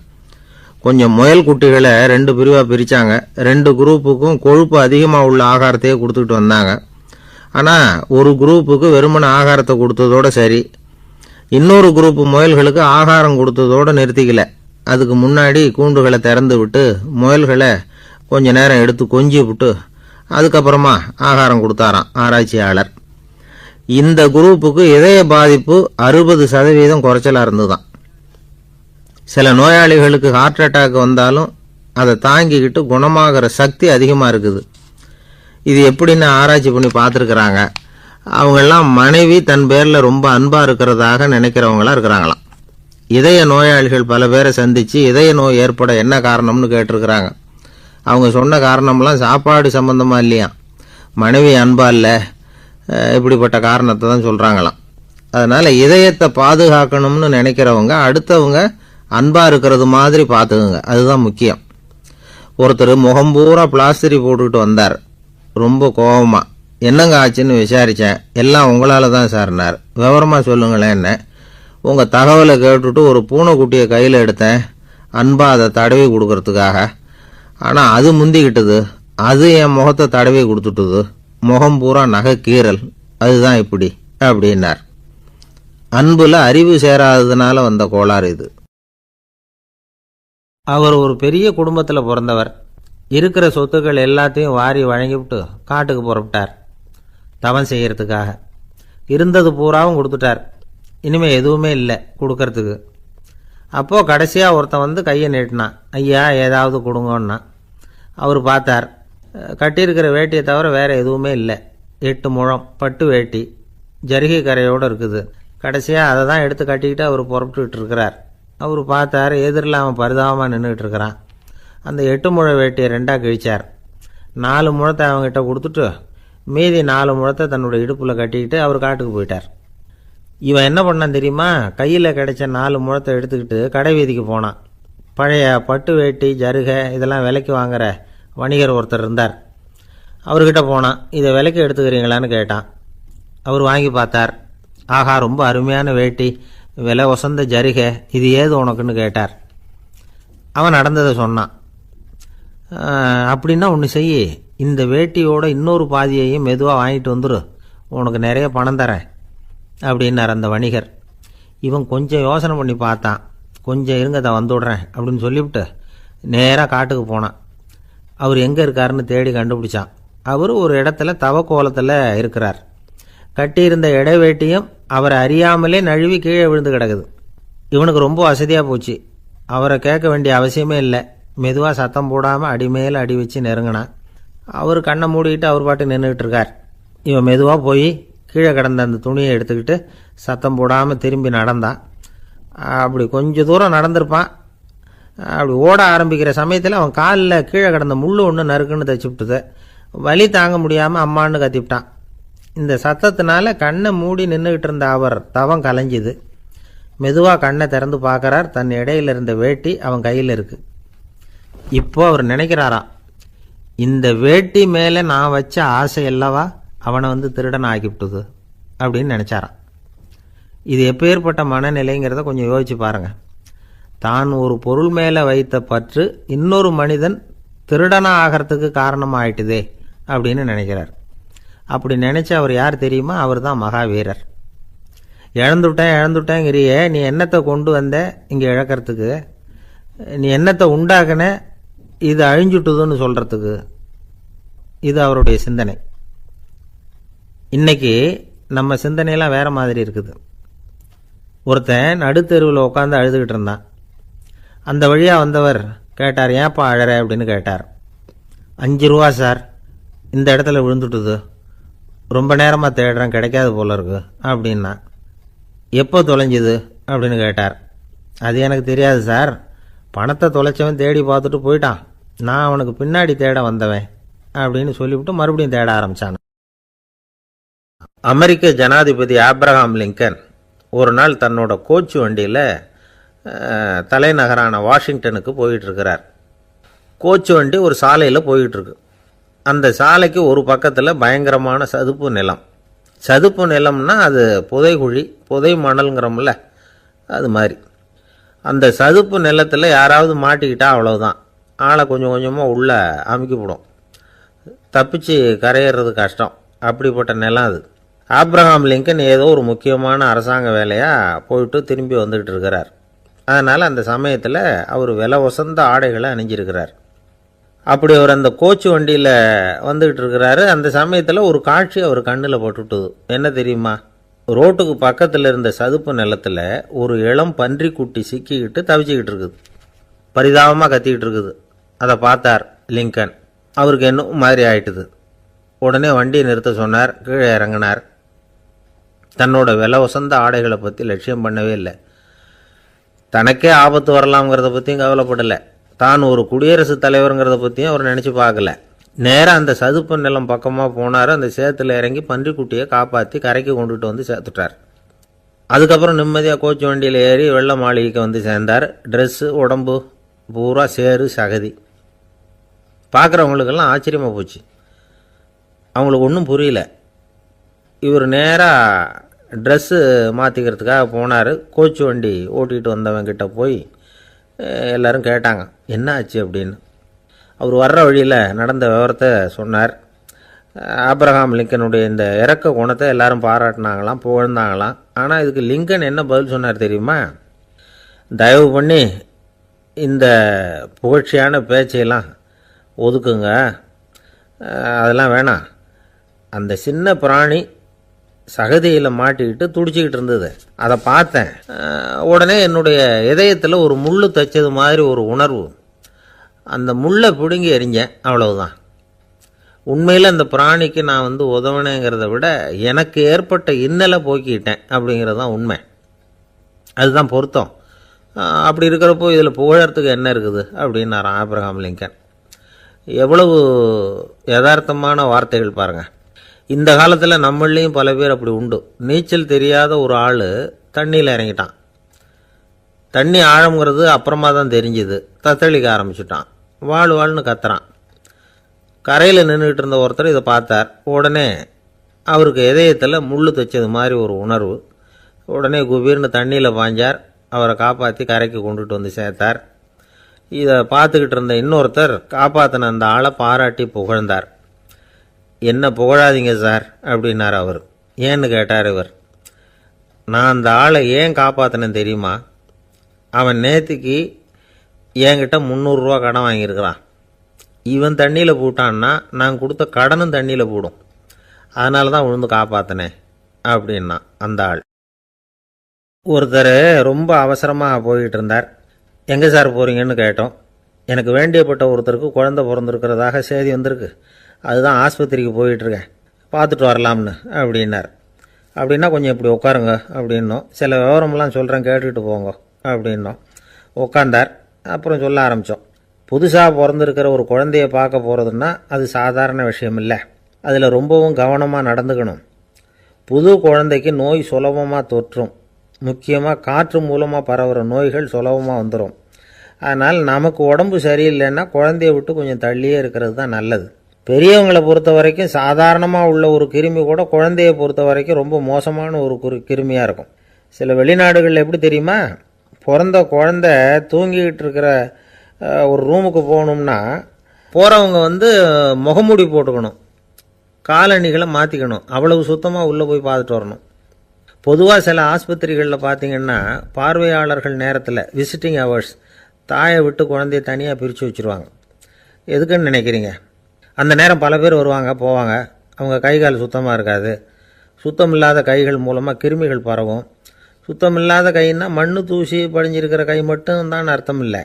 கொஞ்சம் முயல் குட்டிகளை 2 பிரிவாக பிரித்தாங்க. 2 குரூப்புக்கும் கொழுப்பு அதிகமாக உள்ள ஆகாரத்தையே கொடுத்துக்கிட்டு வந்தாங்க. ஆனால் ஒரு குரூப்புக்கு வெறுமன ஆகாரத்தை கொடுத்ததோட சரி, இன்னொரு குரூப்பு முயல்களுக்கு ஆகாரம் கொடுத்ததோடு நிறுத்திக்கல. அதுக்கு முன்னாடி கூண்டுகளை திறந்து விட்டு முயல்களை கொஞ்ச நேரம் எடுத்து கொஞ்சி விட்டு அதுக்கப்புறமா ஆகாரம் கொடுத்தாராம் ஆராய்ச்சியாளர். இந்த குரூப்புக்கு இதய பாதிப்பு 60% குறைச்சலாக இருந்துதான். சில நோயாளிகளுக்கு ஹார்ட் அட்டாக் வந்தாலும் அதை தாங்கிக்கிட்டு குணமாகிற சக்தி அதிகமாக இருக்குது. இது எப்படின்னு ஆராய்ச்சி பண்ணி பார்த்துருக்குறாங்க. அவங்கெல்லாம் மனைவி தன் பேரில் ரொம்ப அன்பாக இருக்கிறதாக நினைக்கிறவங்களாம் இருக்கிறாங்களாம். இதய நோயாளிகள் பல பேரை சந்தித்து இதய நோய் ஏற்பட என்ன காரணம்னு கேட்டிருக்கிறாங்க. அவங்க சொன்ன காரணம்லாம் சாப்பாடு சம்பந்தமாக இல்லையா, மனைவி அன்பா இல்லை, இப்படிப்பட்ட காரணத்தை தான் சொல்கிறாங்களாம். அதனால் இதயத்தை பாதுகாக்கணும்னு நினைக்கிறவங்க அடுத்தவங்க அன்பாக இருக்கிறது மாதிரி பார்த்துக்குங்க, அதுதான் முக்கியம். ஒருத்தர் முகம் பூரா பிளாஸ்டரி போட்டுக்கிட்டு வந்தார். ரொம்ப கோபமாக, என்னங்க ஆச்சுன்னு விசாரித்தேன். எல்லாம் உங்களால் தான் சார்னார். விவரமாக சொல்லுங்களேன். என்ன உங்கள் தகவலை கேட்டுட்டு ஒரு பூனைக்குட்டியை கையில் எடுத்தேன், அன்பாக அதை தடவி கொடுக்கறதுக்காக. ஆனால் அது முந்திக்கிட்டது, அது என் முகத்தை தடவி கொடுத்துட்டுது, முகம் பூரா நகை கீறல், அதுதான் இப்படி அப்படின்னார். அன்புல அறிவு சேராததுனால வந்த கோளாறு இது. அவர் ஒரு பெரிய குடும்பத்தில் பிறந்தவர். இருக்கிற சொத்துக்கள் எல்லாத்தையும் வாரி வழங்கிவிட்டு காட்டுக்கு புறப்பட்டார் தவம் செய்யறதுக்காக. இருந்தது பூராவும் கொடுத்துட்டார். இனிமேல் எதுவுமே இல்லை கொடுக்கறதுக்கு. அப்போது கடைசியாக ஒருத்தன் வந்து கையை நீட்டினான். ஐயா ஏதாவது கொடுங்கன்னா. அவர் பார்த்தார். கட்டியிருக்கிற வேட்டியை தவிர வேறு எதுவுமே இல்லை. 8 முழம் பட்டு வேட்டி, ஜரிகை கரையோடு இருக்குது. கடைசியாக அதை தான் எடுத்து கட்டிக்கிட்டு அவர் புறப்பட்டுக்கிட்டு இருக்கிறார். அவர் பார்த்தார், எதிரில் அவன் பரிதாபமாக நின்றுக்கிட்டு இருக்கிறான். அந்த 8 முழ வேட்டியை 2ஆக கிழிச்சார். 4 முழத்தை அவங்ககிட்ட கொடுத்துட்டு மீதி 4 முழத்தை தன்னுடைய இடுப்பில் கட்டிக்கிட்டு அவர் காட்டுக்கு போயிட்டார். இவன் என்ன பண்ணான் தெரியுமா? கையில் கிடைச்ச 4 முழத்தை எடுத்துக்கிட்டு கடை வீதிக்கு போனான். பழைய பட்டு வேட்டி, ஜருகை இதெல்லாம் விலைக்கு வாங்குற வணிகர் ஒருத்தர் இருந்தார். அவர்கிட்ட போனான். இதை விலைக்கு எடுத்துக்கிறீங்களான்னு கேட்டான். அவர் வாங்கி பார்த்தார். ஆஹா, ரொம்ப அருமையான வேட்டி, விலை ஒசந்த ஜருகை, இது ஏது உனக்குன்னு கேட்டார். அவன் நடந்ததை சொன்னான். அப்படின்னா ஒன்று செய், இந்த வேட்டியோட இன்னொரு பாதியையும் மெதுவாக வாங்கிட்டு வந்துரு, உனக்கு நிறைய பணம் தரேன் அப்படின்னார் அந்த வணிகர். இவன் கொஞ்சம் யோசனை பண்ணி பார்த்தான். கொஞ்சம் இருங்க, அதை வந்துவிடுறேன் அப்படின்னு சொல்லிவிட்டு நேராக காட்டுக்கு போனான். அவர் எங்கே இருக்காருன்னு தேடி கண்டுபிடிச்சான். அவர் ஒரு இடத்துல தவக்கோலத்தில் இருக்கிறார். கட்டியிருந்த இடைவேட்டியும் அவரை அறியாமலே நழுவி கீழே விழுந்து கிடக்குது. இவனுக்கு ரொம்ப வசதியாக போச்சு. அவரை கேட்க வேண்டிய அவசியமே இல்லை. மெதுவாக சத்தம் போடாமல் அடி மேலே அடி வச்சு நெருங்கினான். அவர் கண்ணை மூடிக்கிட்டு அவர் பாட்டு நின்றுக்கிட்டு இருக்கார். இவன் மெதுவாக போய் கீழே கிடந்த அந்த துணியை எடுத்துக்கிட்டு சத்தம் போடாமல் திரும்பி நடந்தான். அப்படி கொஞ்சம் தூரம் நடந்திருப்பான். அப்படி ஓட ஆரம்பிக்கிற சமயத்தில் அவன் காலில் கீழே கிடந்த முள் ஒன்று நறுக்குன்னு தைச்சிவிட்டுது. வலி தாங்க முடியாமல் அம்மான்னு கத்திவிட்டான். இந்த சத்தத்தினால கண்ணை மூடி நின்றுக்கிட்டு இருந்த அவர் தவம் கலைஞ்சிது. மெதுவாக கண்ணை திறந்து பார்க்குறார். தன் இடையில இருந்த வேட்டி அவன் கையில் இருக்கு. இப்போ அவர் நினைக்கிறாராம், இந்த வேட்டி மேலே நான் வச்ச ஆசை அல்லவா அவனை திருடன் ஆக்கிவிட்டுது அப்படின்னு நினச்சாரான். இது எப்பேற்பட்ட மனநிலைங்கிறத கொஞ்சம் யோசிச்சு பாருங்க. தான் ஒரு பொருள் மேலே வைத்த பற்று இன்னொரு மனிதன் திருடனாக ஆகிறதுக்கு காரணமாயிட்டுதே அப்படின்னு நினைக்கிறார். அப்படி நினைச்ச அவர் யார் தெரியுமா? அவர் தான் மகாவீரர். இழந்துட்டேங்கிறியே, நீ என்னத்தை கொண்டு வந்த இங்கே இழக்கிறதுக்கு? நீ என்னத்தை உண்டாக்குன இது அழிஞ்சுட்டுதுன்னு சொல்கிறதுக்கு? இது அவருடைய சிந்தனை. இன்னைக்கு நம்ம சிந்தனையெல்லாம் வேற மாதிரி இருக்குது. ஒருத்தன் நடுத்தெருவில் உட்காந்து அழுதுகிட்டு இருந்தான். அந்த வழியாக வந்தவர் கேட்டார், ஏன்ப்பா அழற அப்படின்னு கேட்டார். 5 ரூபா சார், இந்த இடத்துல விழுந்துட்டுது, ரொம்ப நேரமாக தேடுறேன், கிடைக்காது போல இருக்கு அப்படின்னா. எப்போ தொலைஞ்சுது அப்படின்னு கேட்டார். அது எனக்கு தெரியாது சார், பணத்தை தொலைச்சவன் தேடி பார்த்துட்டு போயிட்டான், நான் அவனுக்கு பின்னாடி தேட வந்தவன் அப்படின்னு சொல்லிவிட்டு மறுபடியும் தேட ஆரம்பித்தான். அமெரிக்க ஜனாதிபதி ஆப்ரஹாம் லிங்கன் ஒரு நாள் தன்னோட கோச்சு வண்டியில் தலைநகரான வாஷிங்டனுக்கு போயிட்டுருக்கிறார். கோச்சு வண்டி ஒரு சாலையில் போயிட்டுருக்கு. அந்த சாலைக்கு ஒரு பக்கத்தில் பயங்கரமான சதுப்பு நிலம். சதுப்பு நிலம்னா அது புதைகுழி, புதை மணல்ங்கிறோம்ல, அது மாதிரி. அந்த சதுப்பு நிலத்தில் யாராவது மாட்டிக்கிட்டா அவ்வளவுதான், ஆளை கொஞ்சம் கொஞ்சமாக உள்ளே அமுக்கிவிடும், தப்பிச்சு கரையேறது கஷ்டம். அப்படிப்பட்ட நிலம் அது. ஆப்ரஹாம் லிங்கன் ஏதோ ஒரு முக்கியமான அரசாங்க வேலையாக போயிட்டு திரும்பி வந்துக்கிட்டு இருக்கிறார். அதனால் அந்த சமயத்தில் அவர் விலை உசந்த ஆடைகளை அணிஞ்சிருக்கிறார். அப்படி அவர் அந்த கோச்சு வண்டியில் வந்துக்கிட்டு இருக்கிறாரு. அந்த சமயத்தில் ஒரு காட்சி அவர் கண்ணில் பட்டுட்டுது. என்ன தெரியுமா? ரோட்டுக்கு பக்கத்தில் இருந்த சதுப்பு நிலத்தில் ஒரு இளம் பன்றி குட்டி சிக்கிக்கிட்டு தவிச்சிக்கிட்டு இருக்குது. பரிதாபமாக கத்திக்கிட்டு இருக்குது. அதை பார்த்தார் லிங்கன். அவருக்கு என்ன மாதிரி ஆயிட்டுது. உடனே வண்டியை நிறுத்த சொன்னார். கீழே இறங்கினார். தன்னோட விலை உசந்த ஆடைகளை பற்றி லட்சியம் பண்ணவே இல்லை. தனக்கே ஆபத்து வரலாம்ங்கிறத பற்றியும் கவலைப்படலை. தான் ஒரு குடியரசுத் தலைவருங்கிறத பற்றியும் அவர் நினச்சி பார்க்கல. நேராக அந்த சதுப்பு நிலம் பக்கமாக போனார். அந்த சேத்துல இறங்கி பன்றிக்குட்டியை காப்பாற்றி கரைக்கு கொண்டுட்டு வந்து சேர்த்துட்டார். அதுக்கப்புறம் நிம்மதியாக கோச்சு வண்டியில் ஏறி வெள்ள மாளிகைக்கு வந்து சேர்ந்தார். ட்ரெஸ்ஸு, உடம்பு பூரா சேறு சகதி. பார்க்குறவங்களுக்கெல்லாம் ஆச்சரியமாக போச்சு. அவங்களுக்கு ஒன்றும் புரியல. இவர் நேராக ட்ரெஸ்ஸு மாற்றிக்கிறதுக்காக போனார். கோச்சு வண்டி ஓட்டிகிட்டு வந்தவங்கிட்ட போய் எல்லோரும் கேட்டாங்க, என்ன ஆச்சு அப்படின்னு. அவர் வர்ற வழியில் நடந்த விவரத்தை சொன்னார். ஆப்ரஹாம் லிங்கனுடைய இந்த இறக்க குணத்தை எல்லாரும் பாராட்டினாங்களாம், புகழ்ந்தாங்களாம். ஆனால் இதுக்கு லிங்கன் என்ன பதில் சொன்னார் தெரியுமா? தயவு பண்ணி இந்த புகழ்ச்சியான பேச்சையெல்லாம் ஒதுக்குங்க, அதெல்லாம் வேணாம். அந்த சின்ன பிராணி சகதியில் மாட்டிக்கிட்டு துடிச்சிக்கிட்டு இருந்தது, அதை பார்த்தேன். உடனே என்னுடைய இதயத்தில் ஒரு முள் தைச்சது மாதிரி ஒரு உணர்வு. அந்த முள்ளை பிடுங்கி எறிஞ்சேன், அவ்வளவுதான். உண்மையில் அந்த பிராணிக்கு நான் உதவினேங்கிறத விட எனக்கு ஏற்பட்ட இன்னலை போக்கிட்டேன் அப்படிங்கிறது தான் உண்மை. அதுதான் பொருத்தம். அப்படி இருக்கிறப்போ இதில் புகழறதுக்கு என்ன இருக்குது அப்படின்னார் ஆப்ரஹாம் லிங்கன். எவ்வளவு யதார்த்தமான வார்த்தைகள் பாருங்கள். இந்த காலத்தில் நம்மளையும் பல பேர் அப்படி உண்டு. நீச்சல் தெரியாத ஒரு ஆள் தண்ணியில் இறங்கிட்டான். தண்ணி ஆழங்கிறது அப்புறமா தான் தெரிஞ்சுது. தத்தளிக்க ஆரம்பிச்சுட்டான். வாழ்னு கத்துறான். கரையில் நின்றுக்கிட்டு இருந்த ஒருத்தர் இதை பார்த்தார். உடனே அவருக்கு இதயத்தில் முள் தைச்சது மாதிரி ஒரு உணர்வு. உடனே குபீர்னு தண்ணியில் பாய்ஞ்சார். அவரை காப்பாற்றி கரைக்கு கொண்டுட்டு வந்து சேர்த்தார். இதை பார்த்துக்கிட்டு இருந்த இன்னொருத்தர் காப்பாற்றின அந்த ஆளை பாராட்டி புகழ்ந்தார். என்ன புகழாதீங்க சார் அப்படின்னார் அவர். ஏன்னு கேட்டார் இவர். நான் அந்த ஆளை ஏன் காப்பாற்றினேன் தெரியுமா? அவன் நேற்றுக்கு என்கிட்ட 300 ரூபா கடன் வாங்கியிருக்கிறான். இவன் தண்ணியில் போட்டான்னா நான் கொடுத்த கடனும் தண்ணியில் போடும். அதனால தான் விழுந்து காப்பாற்றினேன் அப்படின்னா அந்த ஆள். ஒருத்தர் ரொம்ப அவசரமாக போய்கிட்டு இருந்தார். எங்கே சார் போகிறீங்கன்னு கேட்டோம். எனக்கு வேண்டியப்பட்ட ஒருத்தருக்கு குழந்தை பிறந்திருக்கிறதாக செய்தி வந்திருக்கு, அதுதான் ஆஸ்பத்திரிக்கு போயிட்டுருக்கேன், பார்த்துட்டு வரலாம்னு அப்படின்னார். அப்படின்னா கொஞ்சம் இப்படி உட்காருங்க அப்படின்னோம். சில விவரமெல்லாம் சொல்கிறேன் கேட்டுக்கிட்டு போங்க அப்படின்னோம். உட்காந்தார். அப்புறம் சொல்ல ஆரம்பித்தோம். புதுசாக பிறந்திருக்கிற ஒரு குழந்தைய பார்க்க போகிறதுன்னா அது சாதாரண விஷயம் இல்லை. அதில் ரொம்பவும் கவனமாக நடந்துக்கணும். புது குழந்தைக்கு நோய் சுலபமாக தொற்றும். முக்கியமாக காற்று மூலமாக பரவுகிற நோய்கள் சுலபமாக வந்துடும். அதனால் நமக்கு உடம்பு சரியில்லைன்னா குழந்தைய விட்டு கொஞ்சம் தள்ளியே இருக்கிறது தான் நல்லது. பெரியவங்களை பொறுத்த வரைக்கும் சாதாரணமாக உள்ள ஒரு கிருமி கூட குழந்தைய பொறுத்த வரைக்கும் ரொம்ப மோசமான ஒரு கிருமியாக இருக்கும். சில வெளிநாடுகளில் எப்படி தெரியுமா, பிறந்த குழந்தை தூங்கிக்கிட்டு இருக்கிற ஒரு ரூமுக்கு போகணும்னா போகிறவங்க முகமூடி போட்டுக்கணும், காலணிகளை மாற்றிக்கணும், அவ்வளவு சுத்தமாக உள்ளே போய் பார்த்துட்டு வரணும். பொதுவாக சில ஆஸ்பத்திரிகளில் பார்த்திங்கன்னா பார்வையாளர்கள் நேரத்தில் விசிட்டிங் ஹவர்ஸ் தாயை விட்டு குழந்தைய தனியாக பிரித்து வச்சுருவாங்க. எதுக்குன்னு நினைக்கிறீங்க? அந்த நேரம் பல பேர் வருவாங்க போவாங்க, அவங்க கை கால் சுத்தமாக இருக்காது. சுத்தம் இல்லாத கைகள் மூலமாக கிருமிகள் பரவும். சுத்தம் இல்லாத கைன்னா மண் தூசி படிஞ்சிருக்கிற கை மட்டும் தான் அர்த்தம் இல்லை.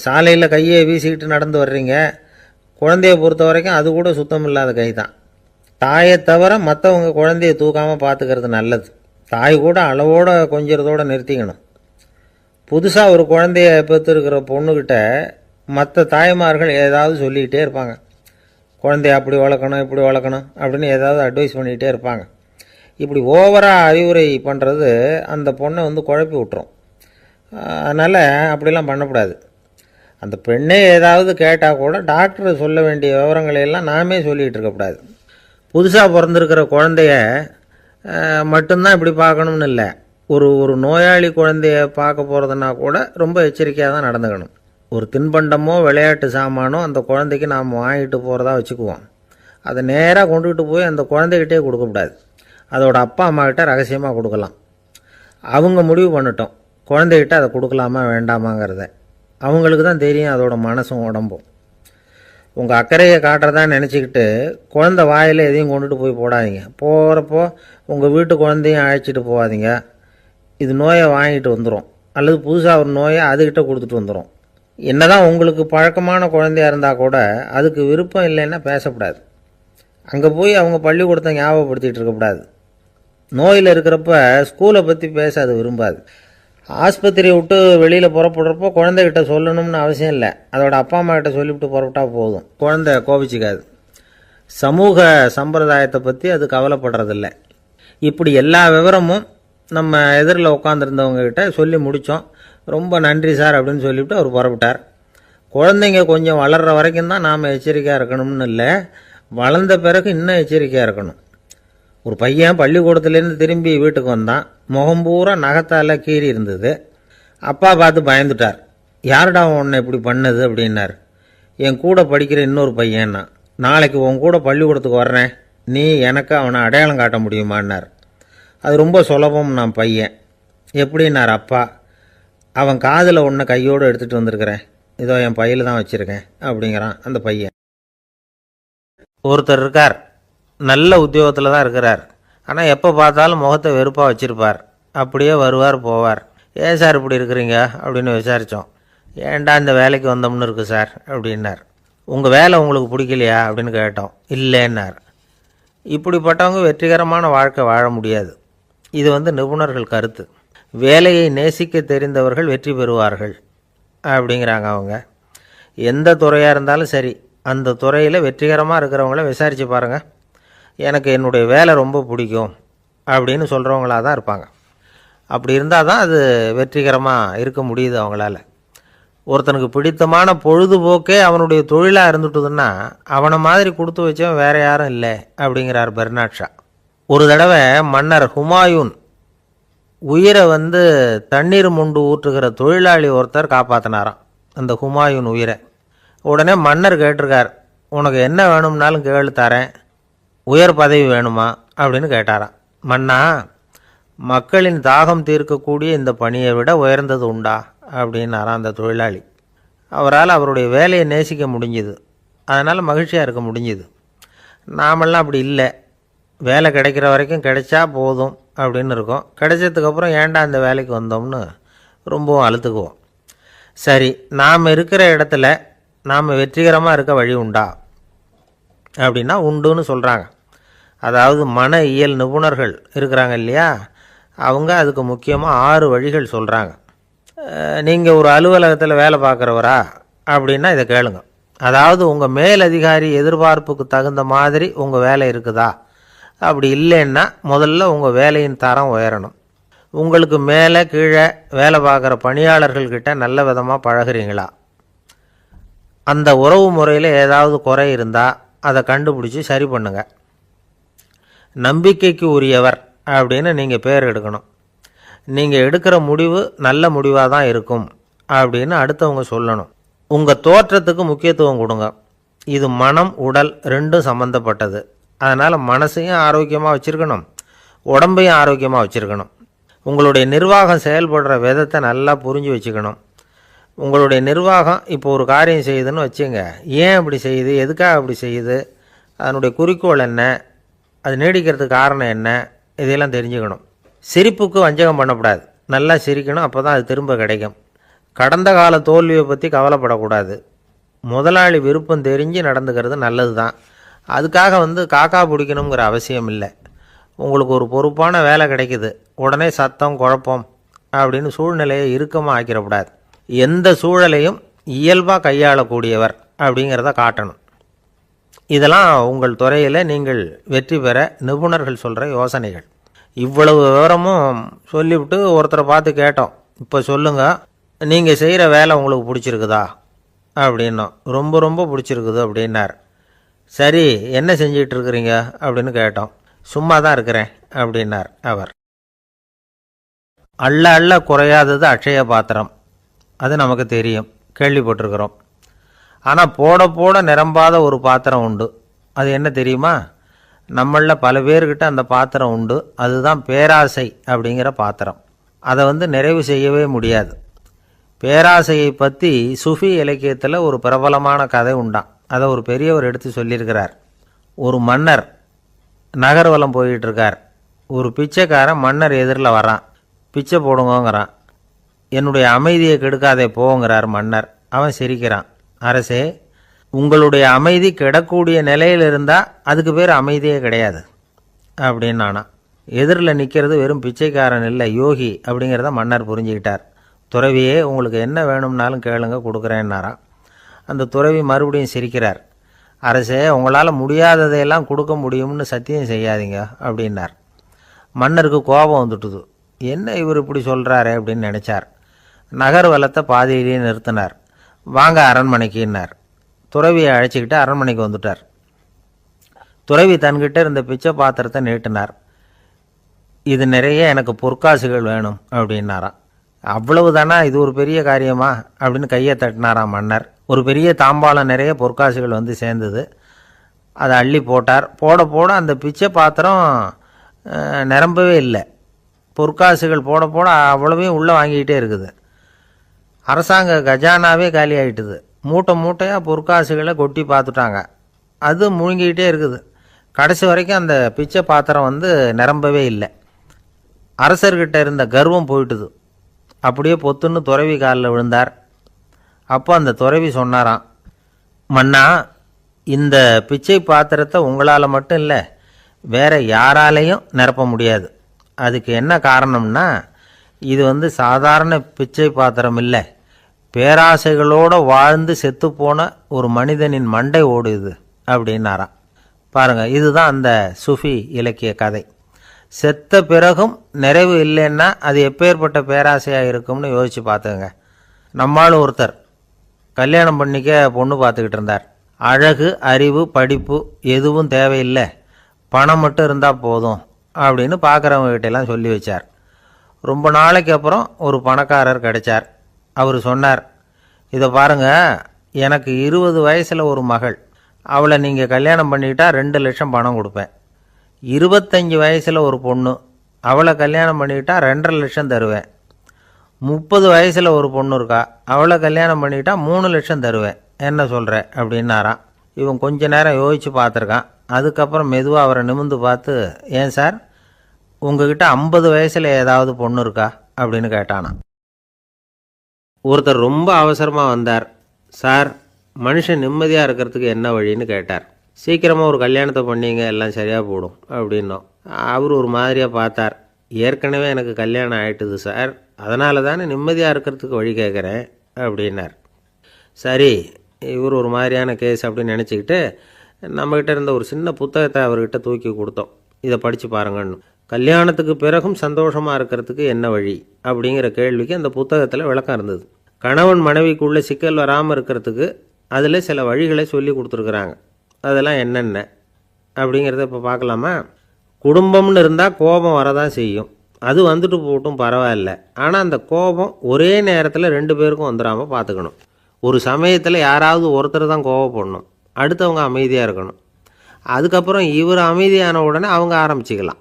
சாலையில் கையை வீசிக்கிட்டு நடந்து வர்றீங்க, குழந்தைய பொறுத்த வரைக்கும் அது கூட சுத்தம் இல்லாத கை தான். தாயை தவிர மற்றவங்க குழந்தைய தூக்காமல் பார்த்துக்கிறது நல்லது. தாய் கூட அளவோடு கொஞ்சிறதோடு நிறுத்திக்கணும். புதுசாக ஒரு குழந்தைய பெற்றுருக்கிற பொண்ணுக்கிட்ட மற்ற தாய்மார்கள் ஏதாவது சொல்லிக்கிட்டே இருப்பாங்க. குழந்தைய அப்படி வளர்க்கணும் இப்படி வளர்க்கணும் அப்படின்னு ஏதாவது அட்வைஸ் பண்ணிக்கிட்டே இருப்பாங்க. இப்படி ஓவராக அறிவுரை பண்ணுறது அந்த பொண்ணை குழப்பி விட்டுரும். அதனால் அப்படிலாம் பண்ணக்கூடாது. அந்த பெண்ணே ஏதாவது கேட்டால் கூட டாக்டர் சொல்ல வேண்டிய விவரங்களையெல்லாம் நாமே சொல்லிகிட்டு இருக்கக்கூடாது. புதுசாக பிறந்திருக்கிற குழந்தைய மட்டும்தான் இப்படி பார்க்கணும்னு இல்லை. ஒரு நோயாளி குழந்தைய பார்க்க போகிறதுனா கூட ரொம்ப எச்சரிக்கையாக தான் நடந்துக்கணும். ஒரு தின்பண்டமோ விளையாட்டு சாமானோ அந்த குழந்தைக்கு நாம் வாங்கிட்டு போகிறதா வச்சுக்குவோம். அதை நேராக கொண்டுகிட்டு போய் அந்த குழந்தைகிட்டே கொடுக்கக்கூடாது. அதோட அப்பா அம்மாக்கிட்ட ரகசியமாக கொடுக்கலாம். அவங்க முடிவு பண்ணட்டும் குழந்தைகிட்ட அதை கொடுக்கலாமா வேண்டாமாங்கிறத. அவங்களுக்கு தான் தெரியும் அதோட மனசும் உடம்பும். உங்கள் அக்கறையை காட்டுறதா நினச்சிக்கிட்டு குழந்தை வாயில் எதையும் கொண்டுட்டு போய் போடாதீங்க. போகிறப்போ உங்கள் வீட்டு குழந்தையும் அழைச்சிட்டு போகாதீங்க. இது நோயை வாங்கிட்டு வந்துடும், அல்லது புதுசாக ஒரு நோயை அதுக்கிட்ட கொடுத்துட்டு வந்துடும். என்னதான் உங்களுக்கு பழக்கமான குழந்தையாக இருந்தால் கூட அதுக்கு விருப்பம் இல்லைன்னா பேசக்கூடாது. அங்கே போய் அவங்க பள்ளிக்கூடத்தை ஞாபகப்படுத்திகிட்டு இருக்கக்கூடாது. நோயில் இருக்கிறப்ப ஸ்கூலை பற்றி பேச அது விரும்பாது. ஆஸ்பத்திரியை விட்டு வெளியில் புறப்படுறப்போ குழந்தைகிட்ட சொல்லணும்னு அவசியம் இல்லை. அதோட அப்பா அம்மா கிட்ட சொல்லிவிட்டு புறப்பட்டா போதும், குழந்தை கோபிச்சிக்காது. சமூக சம்பிரதாயத்தை பற்றி அது கவலைப்படுறதில்ல. இப்படி எல்லா விவரமும் நம்ம எதிரில் உட்காந்துருந்தவங்ககிட்ட சொல்லி முடித்தோம். ரொம்ப நன்றி சார் அப்படின்னு சொல்லிவிட்டு அவர் புறப்பட்டார். குழந்தைங்க கொஞ்சம் வளர்கிற வரைக்கும் தான் நாம் எச்சரிக்கையாக இருக்கணும்னு இல்லை, வளர்ந்த பிறகு இன்னும் எச்சரிக்கையாக இருக்கணும். ஒரு பையன் பள்ளிக்கூடத்துலேருந்து திரும்பி வீட்டுக்கு வந்தான். முகம் பூரா நகத்தால் கீறி இருந்தது. அப்பா பார்த்து பயந்துட்டார். யாருடா உன்னை இப்படி பண்ணது அப்படின்னார். என் கூட படிக்கிற இன்னொரு பையன்னா. நாளைக்கு உன் கூட பள்ளிக்கூடத்துக்கு வர்றேன், நீ எனக்கு அவனை அடையாளம் காட்ட முடியுமான்னார். அது ரொம்ப சுலபம் நான் பையன். எப்படின்னார் அப்பா. அவன் காதில் ஒன்று கையோடு எடுத்துகிட்டு வந்திருக்கிறேன், இதோ என் பையில் தான் வச்சுருக்கேன் அப்படிங்கிறான் அந்த பையன். ஒருத்தர் இருக்கார், நல்ல உத்தியோகத்தில் தான் இருக்கிறார். ஆனால் எப்போ பார்த்தாலும் முகத்தை வெறுப்பாக வச்சுருப்பார். அப்படியே வருவார் போவார். ஏன் சார் இப்படி இருக்கிறீங்க அப்படின்னு விசாரித்தோம். ஏன்டா இந்த வேலைக்கு வந்தோம்னு இருக்குது சார் அப்படின்னார். உங்கள் வேலை உங்களுக்கு பிடிக்கலையா அப்படின்னு கேட்டோம். இல்லைன்னார். இப்படிப்பட்டவங்க வெற்றிகரமான வாழ்க்கை வாழ முடியாது. இது நிபுணர்கள் கருத்து. வேலையை நேசிக்க தெரிந்தவர்கள் வெற்றி பெறுவார்கள் அப்படிங்கிறாங்க அவங்க. எந்த துறையாக இருந்தாலும் சரி, அந்த துறையில் வெற்றிகரமாக இருக்கிறவங்கள விசாரித்து பாருங்கள். எனக்கு என்னுடைய வேலை ரொம்ப பிடிக்கும் அப்படின்னு சொல்கிறவங்களாக தான் இருப்பாங்க. அப்படி இருந்தால் தான் அது வெற்றிகரமாக இருக்க முடியுது அவங்களால. ஒருத்தனுக்கு பிடித்தமான பொழுதுபோக்கே அவனுடைய தொழிலாக இருந்துட்டுதுன்னா அவனை மாதிரி கொடுத்து வச்சவன் வேறு யாரும் இல்லை அப்படிங்கிறார் பெர்னாட் ஷா. ஒரு தடவை மன்னர் ஹுமாயூன் உயிரை தண்ணீர் மொண்டு ஊற்றுகிற தொழிலாளி ஒருத்தர் காப்பாற்றினாராம் அந்த ஹுமாயூன் உயிரை. உடனே மன்னர் கேட்டிருக்கார், உனக்கு என்ன வேணும்னாலும் கேளு தரேன், உயர் பதவி வேணுமா அப்படின்னு கேட்டாராம். மன்னா, மக்களின் தாகம் தீர்க்கக்கூடிய இந்த பணியை விட உயர்ந்தது உண்டா அப்படின்னாராம் அந்த தொழிலாளி. அவரால் அவருடைய வேலையை நேசிக்க முடிஞ்சுது, அதனால் மகிழ்ச்சியாக இருக்க முடிஞ்சுது. நாமெல்லாம் அப்படி இல்லை. வேலை கிடைக்கிற வரைக்கும் கிடைச்சா போதும் அப்படின்னு இருக்கோம். கிடைச்சதுக்கப்புறம் ஏன்டா இந்த வேலைக்கு வந்தோம்னு ரொம்பவும் அழுத்துக்குவோம். சரி, நாம் இருக்கிற இடத்துல நாம் வெற்றிகரமாக இருக்க வழி உண்டா அப்படின்னா உண்டுன்னு சொல்கிறாங்க. அதாவது மன இயல் நிபுணர்கள் இருக்கிறாங்க இல்லையா, அவங்க அதுக்கு முக்கியமாக 6 வழிகள் சொல்கிறாங்க. நீங்கள் ஒரு அலுவலகத்தில் வேலை பார்க்குறவரா அப்படின்னா இதை கேளுங்க. அதாவது உங்கள் மேலதிகாரி எதிர்பார்ப்புக்கு தகுந்த மாதிரி உங்கள் வேலை இருக்குதா? அப்படி இல்லைன்னா முதல்ல உங்கள் வேலையின் தரம் உயரணும். உங்களுக்கு மேலே கீழே வேலை பார்க்குற பணியாளர்கள்கிட்ட நல்ல விதமாக பழகுறீங்களா? அந்த உறவு முறையில் ஏதாவது குறை இருந்தால் அதை கண்டுபிடிச்சி சரி பண்ணுங்க. நம்பிக்கைக்கு உரியவர் அப்படின்னு நீங்கள் பேர் எடுக்கணும். நீங்கள் எடுக்கிற முடிவு நல்ல முடிவாக தான் இருக்கும் அப்படின்னு அடுத்தவங்க சொல்லணும். உங்கள் தோற்றத்துக்கு முக்கியத்துவம் கொடுங்க. இது மனம் உடல் ரெண்டும் சம்மந்தப்பட்டது. அதனால் மனசையும் ஆரோக்கியமாக வச்சுருக்கணும், உடம்பையும் ஆரோக்கியமாக வச்சுருக்கணும். உங்களுடைய நிர்வாகம் செயல்படுற விதத்தை நல்லா புரிஞ்சு வச்சுக்கணும். உங்களுடைய நிர்வாகம் இப்போ ஒரு காரியம் செய்யுதுன்னு வச்சுங்க, ஏன் அப்படி செய்யுது, எதுக்காக அப்படி செய்யுது, அதனுடைய குறிக்கோள் என்ன, அது நீடிக்கிறதுக்கு காரணம் என்ன, இதையெல்லாம் தெரிஞ்சுக்கணும். சிரிப்புக்கு வஞ்சகம் பண்ணக்கூடாது. நல்லா சிரிக்கணும், அப்போ தான் அது திரும்ப கிடைக்கும். கடந்த கால தோல்வியை பற்றி கவலைப்படக்கூடாது. முதலாளி விருப்பம் தெரிஞ்சு நடந்துக்கிறது நல்லது தான். அதுக்காக காக்கா பிடிக்கணுங்கிற அவசியம் இல்லை. உங்களுக்கு ஒரு பொறுப்பான வேலை கிடைக்குது, உடனே சத்தம் குழப்பம் அப்படின்னு சூழ்நிலையை இறுக்கமாக ஆக்கிடக்கூடாது. எந்த சூழலையும் இயல்பாக கையாளக்கூடியவர் அப்படிங்கிறத காட்டணும். இதெல்லாம் உங்கள் துறையில் நீங்கள் வெற்றி பெற நிபுணர்கள் சொல்கிற யோசனைகள். இவ்வளவு விவரமும் சொல்லிவிட்டு ஒருத்தரை பார்த்து கேட்டோம், இப்போ சொல்லுங்கள், நீங்கள் செய்கிற வேலை உங்களுக்கு பிடிச்சிருக்குதா அப்படின்னோம். ரொம்ப ரொம்ப பிடிச்சிருக்குது அப்படின்னார். சரி, என்ன செஞ்சிட்டு இருக்கிறீங்க அப்படின்னு கேட்டோம். சும்மா தான் இருக்கிறேன் அப்படின்னார் அவர். அள்ள அள்ள குறையாதது அட்சய பாத்திரம், அது நமக்கு தெரியும், கேள்விப்பட்டிருக்கிறோம். ஆனால் போட போட நிரம்பாத ஒரு பாத்திரம் உண்டு. அது என்ன தெரியுமா? நம்மளில் பல பேர்கிட்ட அந்த பாத்திரம் உண்டு. அதுதான் பேராசை அப்படிங்கிற பாத்திரம். அதை நிறைவு செய்யவே முடியாது. பேராசையை பற்றி சுஃபி இலக்கியத்தில் ஒரு பிரபலமான கதை உண்டாம். அதை ஒரு பெரியவர் எடுத்து சொல்லியிருக்கிறார். ஒரு மன்னர் நகர்வலம் போயிட்டுருக்கார். ஒரு பிச்சைக்காரன் மன்னர் எதிரில் வரான். பிச்சை போடுங்கோங்கிறான். என்னுடைய அமைதியை கெடுக்காதே போங்கிறார் மன்னர். அவன் சிரிக்கிறான். அரசே, உங்களுடைய அமைதி கெடக்கூடிய நிலையில் இருந்தால் அதுக்கு பேர் அமைதியே கிடையாது அப்படின்னு நானா. எதிரில் நிற்கிறது வெறும் பிச்சைக்காரன் இல்லை, யோகி அப்படிங்கிறத மன்னர் புரிஞ்சுக்கிட்டார். துறவியே, உங்களுக்கு என்ன வேணும்னாலும் கேளுங்க, கொடுக்குறேன்னாராம். அந்த துறவி மறுபடியும் சிரிக்கிறார். அரசே, உங்களால் முடியாததையெல்லாம் கொடுக்க முடியும்னு சத்தியம் செய்யாதீங்க அப்படின்னார். மன்னருக்கு கோபம் வந்துட்டுது. என்ன இவர் இப்படி சொல்கிறாரே அப்படின்னு நினச்சார். நகர்வலத்தை பாதியிலேயே நிறுத்தினார். வாங்க அரண்மனைக்குன்னார். துறவியை அழைச்சிக்கிட்டு அரண்மனைக்கு வந்துட்டார். துறவி தன்கிட்ட இருந்த பிச்சை பாத்திரத்தை நீட்டினார். இது நிறைய எனக்கு பொற்காசுகள் வேணும் அப்படின்னாராம். அவ்வளவு தானா, இது ஒரு பெரிய காரியமா அப்படின்னு கையை தட்டினாராம் மன்னர். ஒரு பெரிய தாம்பாளம் நிறைய பொற்காசுகள் சேர்ந்தது. அதை அள்ளி போட்டார். போட போட அந்த பிச்சை பாத்திரம் நிரம்பவே இல்லை. பொற்காசுகள் போட போட அவ்வளவையும் உள்ளே வாங்கிக்கிட்டே இருக்குது. அரசாங்க கஜானாவே காலி ஆகிட்டுது. மூட்டை மூட்டையாக பொற்காசுகளை கொட்டி பார்த்துட்டாங்க. அது முழுங்கிக்கிட்டே இருக்குது. கடைசி வரைக்கும் அந்த பிச்சை பாத்திரம் நிரம்பவே இல்லை. அரசர்கிட்ட இருந்த கர்வம் போயிட்டுது. அப்படியே பொத்துன்னு துறவி காலில் விழுந்தார். அப்போ அந்த துறவி சொன்னாராம், மன்னா, இந்த பிச்சை பாத்திரத்தை உங்களால் மட்டும் இல்லை, வேற யாராலையும் நிரப்ப முடியாது. அதுக்கு என்ன காரணம்னா, இது சாதாரண பிச்சை பாத்திரம் இல்லை, பேராசைகளோடு வாழ்ந்து செத்துப்போன ஒரு மனிதனின் மண்டை ஓடுது அப்படின்னாராம். பாருங்கள், இதுதான் அந்த சுஃபி இலக்கிய கதை. செத்த பிறகும் நிறைவு இல்லைன்னா அது எப்பேற்பட்ட பேராசையாக இருக்கும்னு யோசித்து பார்த்துங்க. நம்மால் ஒருத்தர் கல்யாணம் பண்ணிக்க பொண்ணு பார்த்துக்கிட்டு இருந்தார். அழகு, அறிவு, படிப்பு எதுவும் தேவையில்லை, பணம் மட்டும் இருந்தால் போதும் அப்படின்னு பார்க்குறவங்ககிட்டெல்லாம் சொல்லி வச்சார். ரொம்ப நாளைக்கு அப்புறம் ஒரு பணக்காரர் கிடைச்சார். அவர் சொன்னார், இதை பாருங்கள், எனக்கு 20 வயசில் ஒரு மகள், அவளை நீங்கள் கல்யாணம் பண்ணிக்கிட்டா 2 லட்சம் பணம் கொடுப்பேன். 25 வயசில் ஒரு பொண்ணு, அவளை கல்யாணம் பண்ணிக்கிட்டா 2.5 லட்சம் தருவேன். 30 வயசில் ஒரு பொண்ணு இருக்கா, அவளை கல்யாணம் பண்ணிக்கிட்டா 3 லட்சம் தருவேன். என்ன சொல்கிற அப்படின்னாராம். இவன் கொஞ்ச நேரம் யோசித்து பார்த்துருக்கான். அதுக்கப்புறம் மெதுவாக அவரை நிமிர்ந்து பார்த்து, ஏன் சார், உங்ககிட்ட 50 வயசில் ஏதாவது பொண்ணு இருக்கா அப்படின்னு கேட்டானா. ஒருத்தர் ரொம்ப அவசரமாக வந்தார். சார், மனுஷன் நிம்மதியாக இருக்கிறதுக்கு என்ன வழின்னு கேட்டார். சீக்கிரமாக ஒரு கல்யாணத்தை பண்ணிங்க, எல்லாம் சரியாக போடும் அப்படின்னோம். அவர் ஒரு மாதிரியாக பார்த்தார். ஏற்கனவே எனக்கு கல்யாணம் ஆகிட்டுது சார், அதனால தானே நிம்மதியாக இருக்கிறதுக்கு வழி கேட்குறேன் அப்படின்னார். சரி, இவர் ஒரு மாதிரியான கேஸ் அப்படின்னு நினச்சிக்கிட்டு நம்மக்கிட்ட இருந்த ஒரு சின்ன புத்தகத்தை அவர்கிட்ட தூக்கி கொடுத்தோம். இதை படித்து பாருங்கன்னு. கல்யாணத்துக்கு பிறகும் சந்தோஷமாக இருக்கிறதுக்கு என்ன வழி அப்படிங்கிற கேள்விக்கு அந்த புத்தகத்தில் விளக்கம் இருந்தது. கணவன் மனைவிக்குள்ளே சிக்கல் வராமல் இருக்கிறதுக்கு அதில் சில வழிகளை சொல்லி கொடுத்துருக்குறாங்க. அதெல்லாம் என்னென்ன அப்படிங்கிறத இப்போ பார்க்கலாமா? குடும்பம்னு இருந்தால் கோபம் வரதான் செய்யும். அது வந்துட்டு போட்டும் பரவாயில்ல. ஆனால் அந்த கோபம் ஒரே நேரத்தில் 2 பேருக்கும் வந்துடாமல் பார்த்துக்கணும். ஒரு சமயத்தில் யாராவது ஒருத்தர் தான் கோபப்படணும், அடுத்தவங்க அமைதியாக இருக்கணும். அதுக்கப்புறம் இவர் அமைதியான உடனே அவங்க ஆரம்பிச்சிக்கலாம்.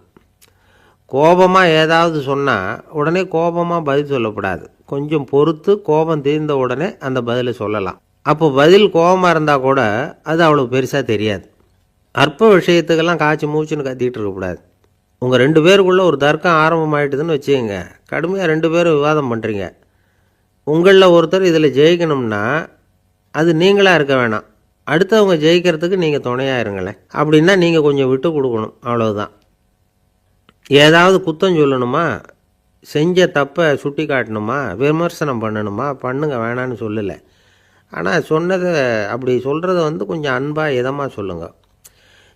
கோபமாக ஏதாவது சொன்னால் உடனே கோபமாக பதில் சொல்லக்கூடாது. கொஞ்சம் பொறுத்து கோபம் தீர்ந்த உடனே அந்த பதிலை சொல்லலாம். அப்போ பதில் கோபமாக இருந்தால் கூட அது அவ்வளோ பெருசாக தெரியாது. அற்ப விஷயத்துக்கெல்லாம் காய்ச்சி மூச்சுன்னு கத்திக்கிட்டு இருக்கக்கூடாது. உங்கள் 2 பேருக்குள்ளே ஒரு தர்க்கம் ஆரம்பமாயிட்டுதுன்னு வச்சுக்கோங்க. கடுமையாக 2 பேரும் விவாதம் பண்ணுறீங்க. உங்களில் ஒருத்தர் இதில் ஜெயிக்கணும்னா அது நீங்களாக இருக்க வேணாம், அடுத்தவங்க ஜெயிக்கிறதுக்கு நீங்கள் துணையாக இருங்களேன். அப்படின்னா நீங்கள் கொஞ்சம் விட்டு கொடுக்கணும், அவ்வளவுதான். ஏதாவது குத்தம் சொல்லணுமா, செஞ்ச தப்பை சுட்டி காட்டணுமா, விமர்சனம் பண்ணணுமா, பண்ணுங்க, வேணான்னு சொல்லலை. ஆனால் சொன்னதை அப்படி சொல்கிறத கொஞ்சம் அன்பாக இதமாக சொல்லுங்கள்.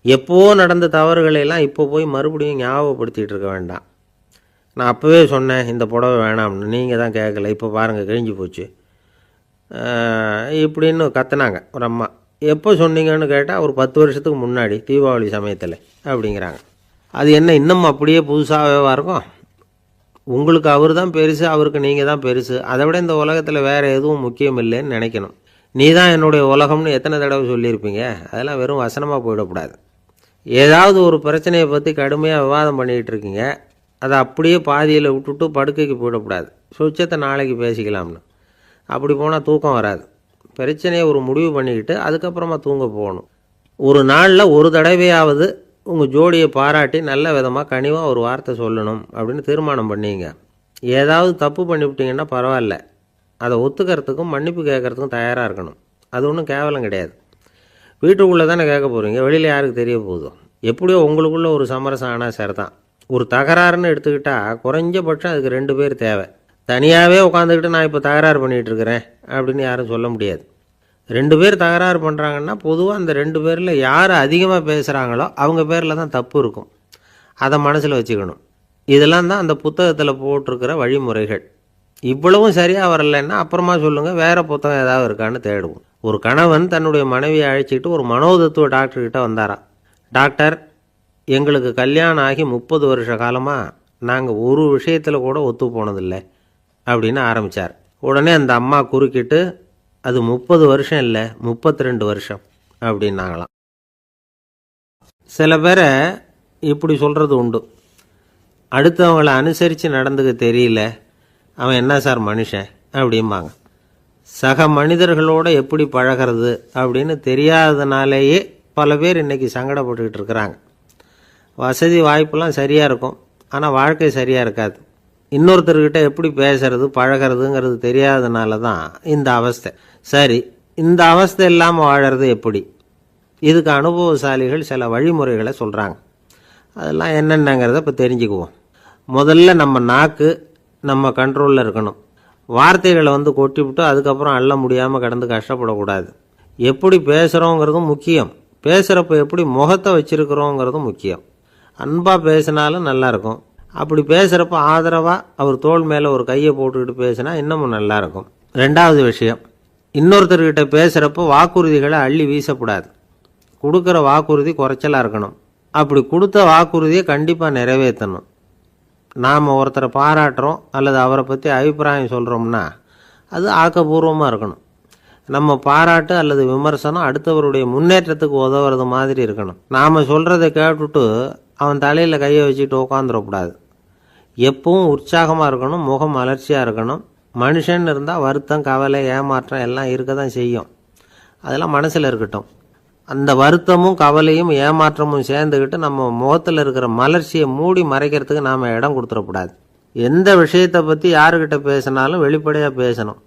எப்போ நடந்த தவறுகளையெல்லாம் இப்போ போய் மறுபடியும் ஞாபகப்படுத்திகிட்டு இருக்க வேண்டாம். நான் அப்போவே சொன்னேன் இந்த புடவை வேணாம்னு, நீங்கள் தான் கேட்கல, இப்போ பாருங்கள் கிழிஞ்சு போச்சு இப்படின்னு கத்துனாங்க ஒரு அம்மா. எப்போ சொன்னீங்கன்னு கேட்டால் ஒரு 10 வருஷத்துக்கு முன்னாடி தீபாவளி சமயத்தில் அப்படிங்கிறாங்க. அது என்ன இன்னும் அப்படியே புதுசாகவே இருக்கும்? உங்களுக்கு அவர் தான் பெருசு, அவருக்கு நீங்கள் தான் பெருசு. அதை விட இந்த உலகத்தில் வேறு எதுவும் முக்கியம் இல்லைன்னு நினைக்கணும். நீ தான் என்னுடைய உலகம்னு எத்தனை தடவை சொல்லியிருப்பீங்க? அதெல்லாம் வெறும் வசனமாக போயிடக்கூடாது. ஏதாவது ஒரு பிரச்சனையை பற்றி கடுமையாக விவாதம் பண்ணிக்கிட்டு இருக்கீங்க, அதை அப்படியே பாதியில் விட்டுட்டு படுக்கைக்கு போயிடக்கூடாது. சொச்சத்தை நாளைக்கு பேசிக்கலாம்னு. அப்படி போனால் தூக்கம் வராது. பிரச்சனையை ஒரு முடிவு பண்ணிக்கிட்டு அதுக்கப்புறமா தூங்க போகணும். ஒரு நாளில் ஒரு தடவையாவது உங்கள் ஜோடியை பாராட்டி நல்ல விதமாக கனிவாக ஒரு வார்த்தை சொல்லணும் அப்படின்னு தீர்மானம் பண்ணிங்க. ஏதாவது தப்பு பண்ணிவிட்டீங்கன்னா பரவாயில்ல, அதை ஒத்துக்கிறதுக்கும் மன்னிப்பு கேட்குறதுக்கும் தயாராக இருக்கணும். அது ஒன்றும் கேவலம் கிடையாது. வீட்டுக்குள்ளே தானே கேட்க போகிறீங்க, வெளியில் யாருக்கு தெரிய போகுதோ? எப்படியோ உங்களுக்குள்ளே ஒரு சமரசம் ஆனால் சரி தான். ஒரு தகராறுன்னு எடுத்துக்கிட்டால் குறைஞ்சபட்சம் அதுக்கு 2 பேர் தேவை. தனியாகவே உட்காந்துக்கிட்டு நான் இப்போ தகராறு பண்ணிகிட்டு இருக்கிறேன் அப்படின்னு யாரும் சொல்ல முடியாது. 2 பேர் தகராறு பண்ணுறாங்கன்னா பொதுவாக அந்த 2 பேரில் யார் அதிகமாக பேசுகிறாங்களோ அவங்க பேரில் தான் தப்பு இருக்கும். அதை மனசில் வச்சுக்கணும். இதெல்லாம் தான் அந்த புத்தகத்தில் போட்டிருக்கிற வழிமுறைகள். இவ்வளவும் சரியாக வரலைன்னா அப்புறமா சொல்லுங்கள், வேறு புத்தகம் ஏதாவது இருக்கான்னு தேடுவோம். ஒரு கணவன் தன்னுடைய மனைவியை அழைச்சிக்கிட்டு ஒரு மனோதத்துவ டாக்டர்கிட்ட வந்தாராம். டாக்டர், எங்களுக்கு கல்யாணம் ஆகி 30 வருஷ காலமாக நாங்கள் ஒரு விஷயத்தில் கூட ஒத்து போனதில்லை அப்படின்னு ஆரம்பித்தார். உடனே அந்த அம்மா குறுக்கிட்டு, அது 30 வருஷம் இல்லை 32 வருஷம் அப்படின்னாங்களாம். சில பேரை இப்படி சொல்கிறது உண்டு. அடுத்தவங்களை அனுசரித்து நடந்துக்க தெரியல, அவன் என்ன சார் மனுஷன் அப்படிம்பாங்க. சக மனிதர்களோடு எப்படி பழகிறது அப்படின்னு தெரியாததுனாலேயே பல பேர் இன்றைக்கி சங்கடப்பட்டுக்கிட்டு இருக்கிறாங்க. வசதி வாய்ப்பெல்லாம் சரியாக இருக்கும், ஆனால் வாழ்க்கை சரியாக இருக்காது. இன்னொருத்தர்கிட்ட எப்படி பேசுறது பழகிறதுங்கிறது தெரியாததுனால தான் இந்த அவஸ்தை. சரி, இந்த அவஸ்தை இல்லாமல் வாழறது எப்படி? இதுக்கு அனுபவசாலிகள் சில வழிமுறைகளை சொல்கிறாங்க. அதெல்லாம் என்னென்னங்கிறத இப்போ தெரிஞ்சுக்குவோம். முதல்ல நம்ம நாக்கு நம்ம கண்ட்ரோலில் இருக்கணும். வார்த்தைகளை கொட்டிவிட்டு அதுக்கப்புறம் அள்ள முடியாமல் கடந்து கஷ்டப்படக்கூடாது. எப்படி பேசுகிறோங்கிறதும் முக்கியம், பேசுகிறப்ப எப்படி முகத்தை வச்சுருக்கிறோங்கிறதும் முக்கியம். அன்பாக பேசினாலும் நல்லாயிருக்கும். அப்படி பேசுகிறப்ப ஆதரவாக அவர் தோள் மேலே ஒரு கையை போட்டுக்கிட்டு பேசினா இன்னமும் நல்லாயிருக்கும். 2வது விஷயம், இன்னொருத்தர்கிட்ட பேசுகிறப்ப வாக்குறுதிகளை அள்ளி வீசக்கூடாது. கொடுக்குற வாக்குறுதி குறைச்சலாக இருக்கணும். அப்படி கொடுத்த வாக்குறுதியை கண்டிப்பாக நிறைவேற்றணும். நாம் ஒருத்தரை பாராட்டுறோம் அல்லது அவரை பற்றி அபிப்பிராயம் சொல்கிறோம்னா அது ஆக்கப்பூர்வமாக இருக்கணும். நம்ம பாராட்டு அல்லது விமர்சனம் அடுத்தவருடைய முன்னேற்றத்துக்கு உதவுறது மாதிரி இருக்கணும். நாம் சொல்கிறத கேட்டுட்டு அவன் தலையில் கையை வச்சுட்டு உட்காந்துடக்கூடாது. எப்பவும் உற்சாகமாக இருக்கணும், முகம் மலர்ச்சியாக இருக்கணும். மனுஷன் இருந்தால் வருத்தம், கவலை, ஏமாற்றம் எல்லாம் இருக்க தான் செய்யும். அதெல்லாம் மனசில் இருக்கட்டும். அந்த வருத்தமும் கவலையும் ஏமாற்றமும் சேர்ந்துக்கிட்டு நம்ம முகத்தில் இருக்கிற மலர்ச்சியை மூடி மறைக்கிறதுக்கு நாம் இடம் கொடுத்துடக்கூடாது. எந்த விஷயத்தை பற்றி யாருக்கிட்ட பேசினாலும் வெளிப்படையாக பேசணும்.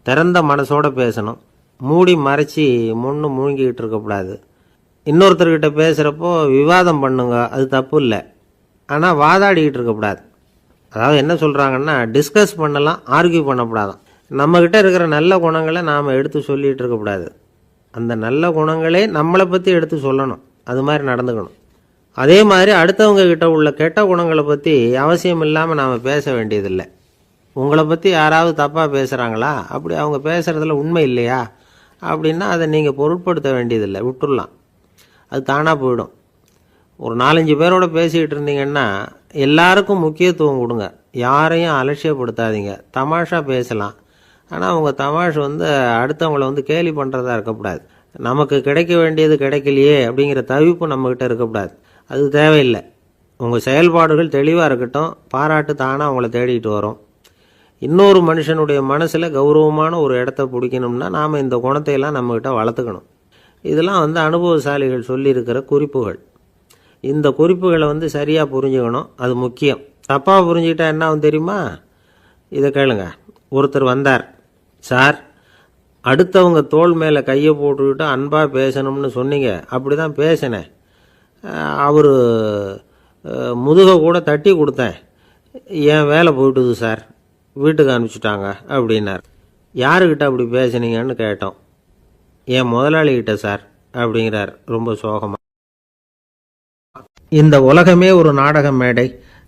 திறந்த மனசோட பேசணும். மூடி மறைச்சி முன்னு மூழ்கிக்கிட்டு இருக்கக்கூடாது. இன்னொருத்தர்கிட்ட பேசுகிறப்போ விவாதம் பண்ணுங்க, அது தப்பு இல்லை. ஆனால் வாதாடிக்கிட்டு இருக்கக்கூடாது. அதாவது என்ன சொல்கிறாங்கன்னா, டிஸ்கஸ் பண்ணலாம், ஆர்கியூ பண்ணக்கூடாதான். நம்மக்கிட்ட இருக்கிற நல்ல குணங்களை நாம் எடுத்து சொல்லிகிட்டு இருக்கக்கூடாது. அந்த நல்ல குணங்களே நம்மளை பற்றி எடுத்து சொல்லணும். அது மாதிரி நடந்துக்கணும். அதே மாதிரி அடுத்தவங்க கிட்ட உள்ள கெட்ட குணங்களை பற்றி அவசியம் இல்லாமல் நாம் பேச வேண்டியதில்லை. உங்களை பற்றி யாராவது தப்பாக பேசுகிறாங்களா, அப்படி அவங்க பேசுகிறதுல உண்மை இல்லையா அப்படின்னா அதை நீங்கள் பொருட்படுத்த வேண்டியதில்லை, விட்டுடலாம். அது தானாக போயிடும். ஒரு 4-5 பேரோட பேசிக்கிட்டு இருந்தீங்கன்னா எல்லாருக்கும் முக்கியத்துவம் கொடுங்க. யாரையும் அலட்சியப்படுத்தாதீங்க. தமாஷா பேசலாம். ஆனால் அவங்க தமாஷ் அடுத்தவங்கள கேலி பண்ணுறதா இருக்கக்கூடாது. நமக்கு கிடைக்க வேண்டியது கிடைக்கலையே அப்படிங்கிற தவிப்பு நம்மக்கிட்ட இருக்கக்கூடாது. அது தேவையில்லை. உங்கள் செயல்பாடுகள் தெளிவாக இருக்கட்டும். பாராட்டு தானாக அவங்கள தேடிட்டு வரும். இன்னொரு மனுஷனுடைய மனசில் கௌரவமான ஒரு இடத்த பிடிக்கணும்னா நாம் இந்த குணத்தையெல்லாம் நம்மக்கிட்ட வளர்த்துக்கணும். இதெல்லாம் அனுபவசாலிகள் சொல்லியிருக்கிற குறிப்புகள். இந்த குறிப்புகளை சரியாக புரிஞ்சுக்கணும். அது முக்கியம். தப்பாக புரிஞ்சுக்கிட்டா என்ன ஆகும் தெரியுமா? இதை கேளுங்க. ஒருத்தர் வந்தார். சார், அடுத்தவங்க தோள் மேலே கையை போட்டுக்கிட்டு அன்பாக பேசணும்னு சொன்னீங்க. அப்படி தான் பேசினேன். அவர் முதுகை கூட தட்டி கொடுத்தேன். என் வேலை போயிட்டுது சார், வீட்டுக்கு அனுப்பிச்சிட்டாங்க அப்படின்னார். யாருக்கிட்ட அப்படி பேசுனீங்கன்னு கேட்டோம். என் முதலாளிகிட்ட சார் அப்படிங்கிறார் ரொம்ப சோகமாக. இந்த உலகமே ஒரு நாடக மேடை.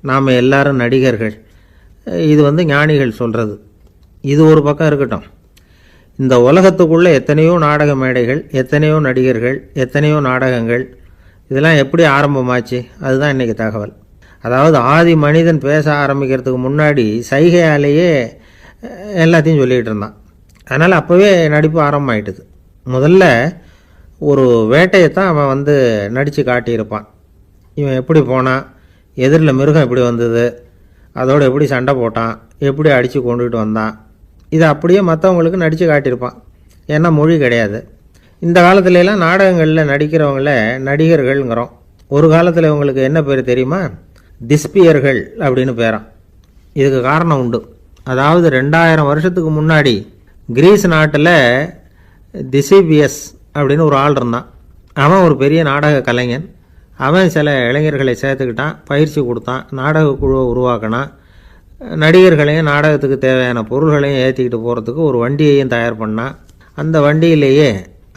நாம் எல்லாரும் நடிகர்கள். இது ஞானிகள் சொல்கிறது. இது ஒரு பக்கம் இருக்கட்டும். இந்த உலகத்துக்குள்ளே எத்தனையோ நாடக மேடைகள், எத்தனையோ நடிகர்கள், எத்தனையோ நாடகங்கள். இதெல்லாம் எப்படி ஆரம்பமாச்சு? அதுதான் இன்றைக்கி தகவல். அதாவது ஆதி மனிதன் பேச ஆரம்பிக்கிறதுக்கு முன்னாடி சைகையாலேயே எல்லாத்தையும் சொல்லிகிட்டு இருந்தான். அதனால் அப்போவே நடிப்பு ஆரம்பமாயிட்டுது. முதல்ல ஒரு வேட்டையைத்தான் அவன் நடித்து காட்டியிருப்பான். இவன் எப்படி போனான், எதிரில் மிருகம் எப்படி வந்தது, அதோடு எப்படி சண்டை போட்டான், எப்படி அடித்து கொண்டுகிட்டு வந்தான். இதை அப்படியே மற்றவங்களுக்கு நடித்து காட்டியிருப்பான். ஏன்னா மொழி கிடையாது. இந்த காலத்துலலாம் நாடகங்களில் நடிக்கிறவங்கள நடிகர்கள்ங்கிறோம். ஒரு காலத்தில் இவங்களுக்கு என்ன பேர் தெரியுமா? திஸ்பியர்கள் அப்படின்னு பேரான். இதுக்கு காரணம் உண்டு. அதாவது 2000 வருஷத்துக்கு முன்னாடி கிரீஸ் நாட்டில் திசிபியஸ் அப்படின்னு ஒரு ஆள் இருந்தான். அவன் ஒரு பெரிய நாடக கலைஞன். அவன் சில இளைஞர்களை சேர்த்துக்கிட்டான், பயிற்சி கொடுத்தான், நாடக குழுவை உருவாக்கினான். நடிகர்களையும் நாடகத்துக்கு தேவையான பொருள்களையும் ஏற்றிக்கிட்டு போகிறதுக்கு ஒரு வண்டியையும் தயார் பண்ணான். அந்த வண்டியிலேயே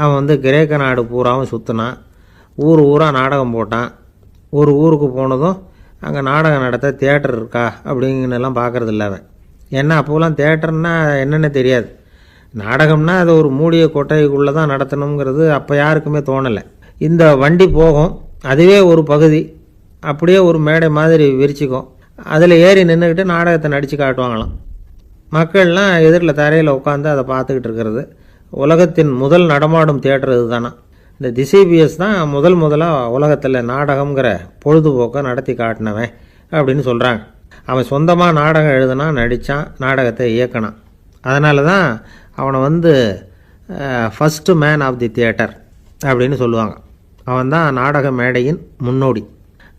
அவன் கிரேக்க நாடு பூராவும் சுற்றினான். ஊர் ஊராக நாடகம் போட்டான். ஒரு ஊருக்கு போனதும் அங்கே நாடகம் நடத்த தியேட்டர் இருக்கா அப்படிங்கலாம் பார்க்குறது இல்லை அவன். ஏன்னா அப்போலாம் தியேட்டர்னா என்னென்ன தெரியாது. நாடகம்னா அது ஒரு மூடிய கொட்டைக்குள்ளே தான் நடத்தணுங்கிறது அப்போ யாருக்குமே தோணலை. இந்த வண்டி போகும், அதுவே ஒரு பகுதி அப்படியே ஒரு மேடை மாதிரி விரிச்சிக்கும். அதில் ஏறி நின்றுக்கிட்டு நாடகத்தை நடித்து காட்டுவாங்களாம். மக்கள்லாம் எதிரில் தரையில் உட்காந்து அதை பார்த்துக்கிட்டு இருக்கிறது. உலகத்தின் முதல் நடமாடும் தியேட்டர் இது தானா. இந்த திசிபியஸ் தான் முதலாக உலகத்தில் நாடகங்கிற பொழுதுபோக்கை நடத்தி காட்டினவன் அப்படின்னு சொல்கிறாங்க. அவன் சொந்தமாக நாடகம் எழுதுனா, நடித்தான், நாடகத்தை இயக்கினான். அதனால தான் அவனை first man of the theatre அப்படின்னு சொல்லுவாங்க. அவன் தான் நாடக மேடையின் முன்னோடி.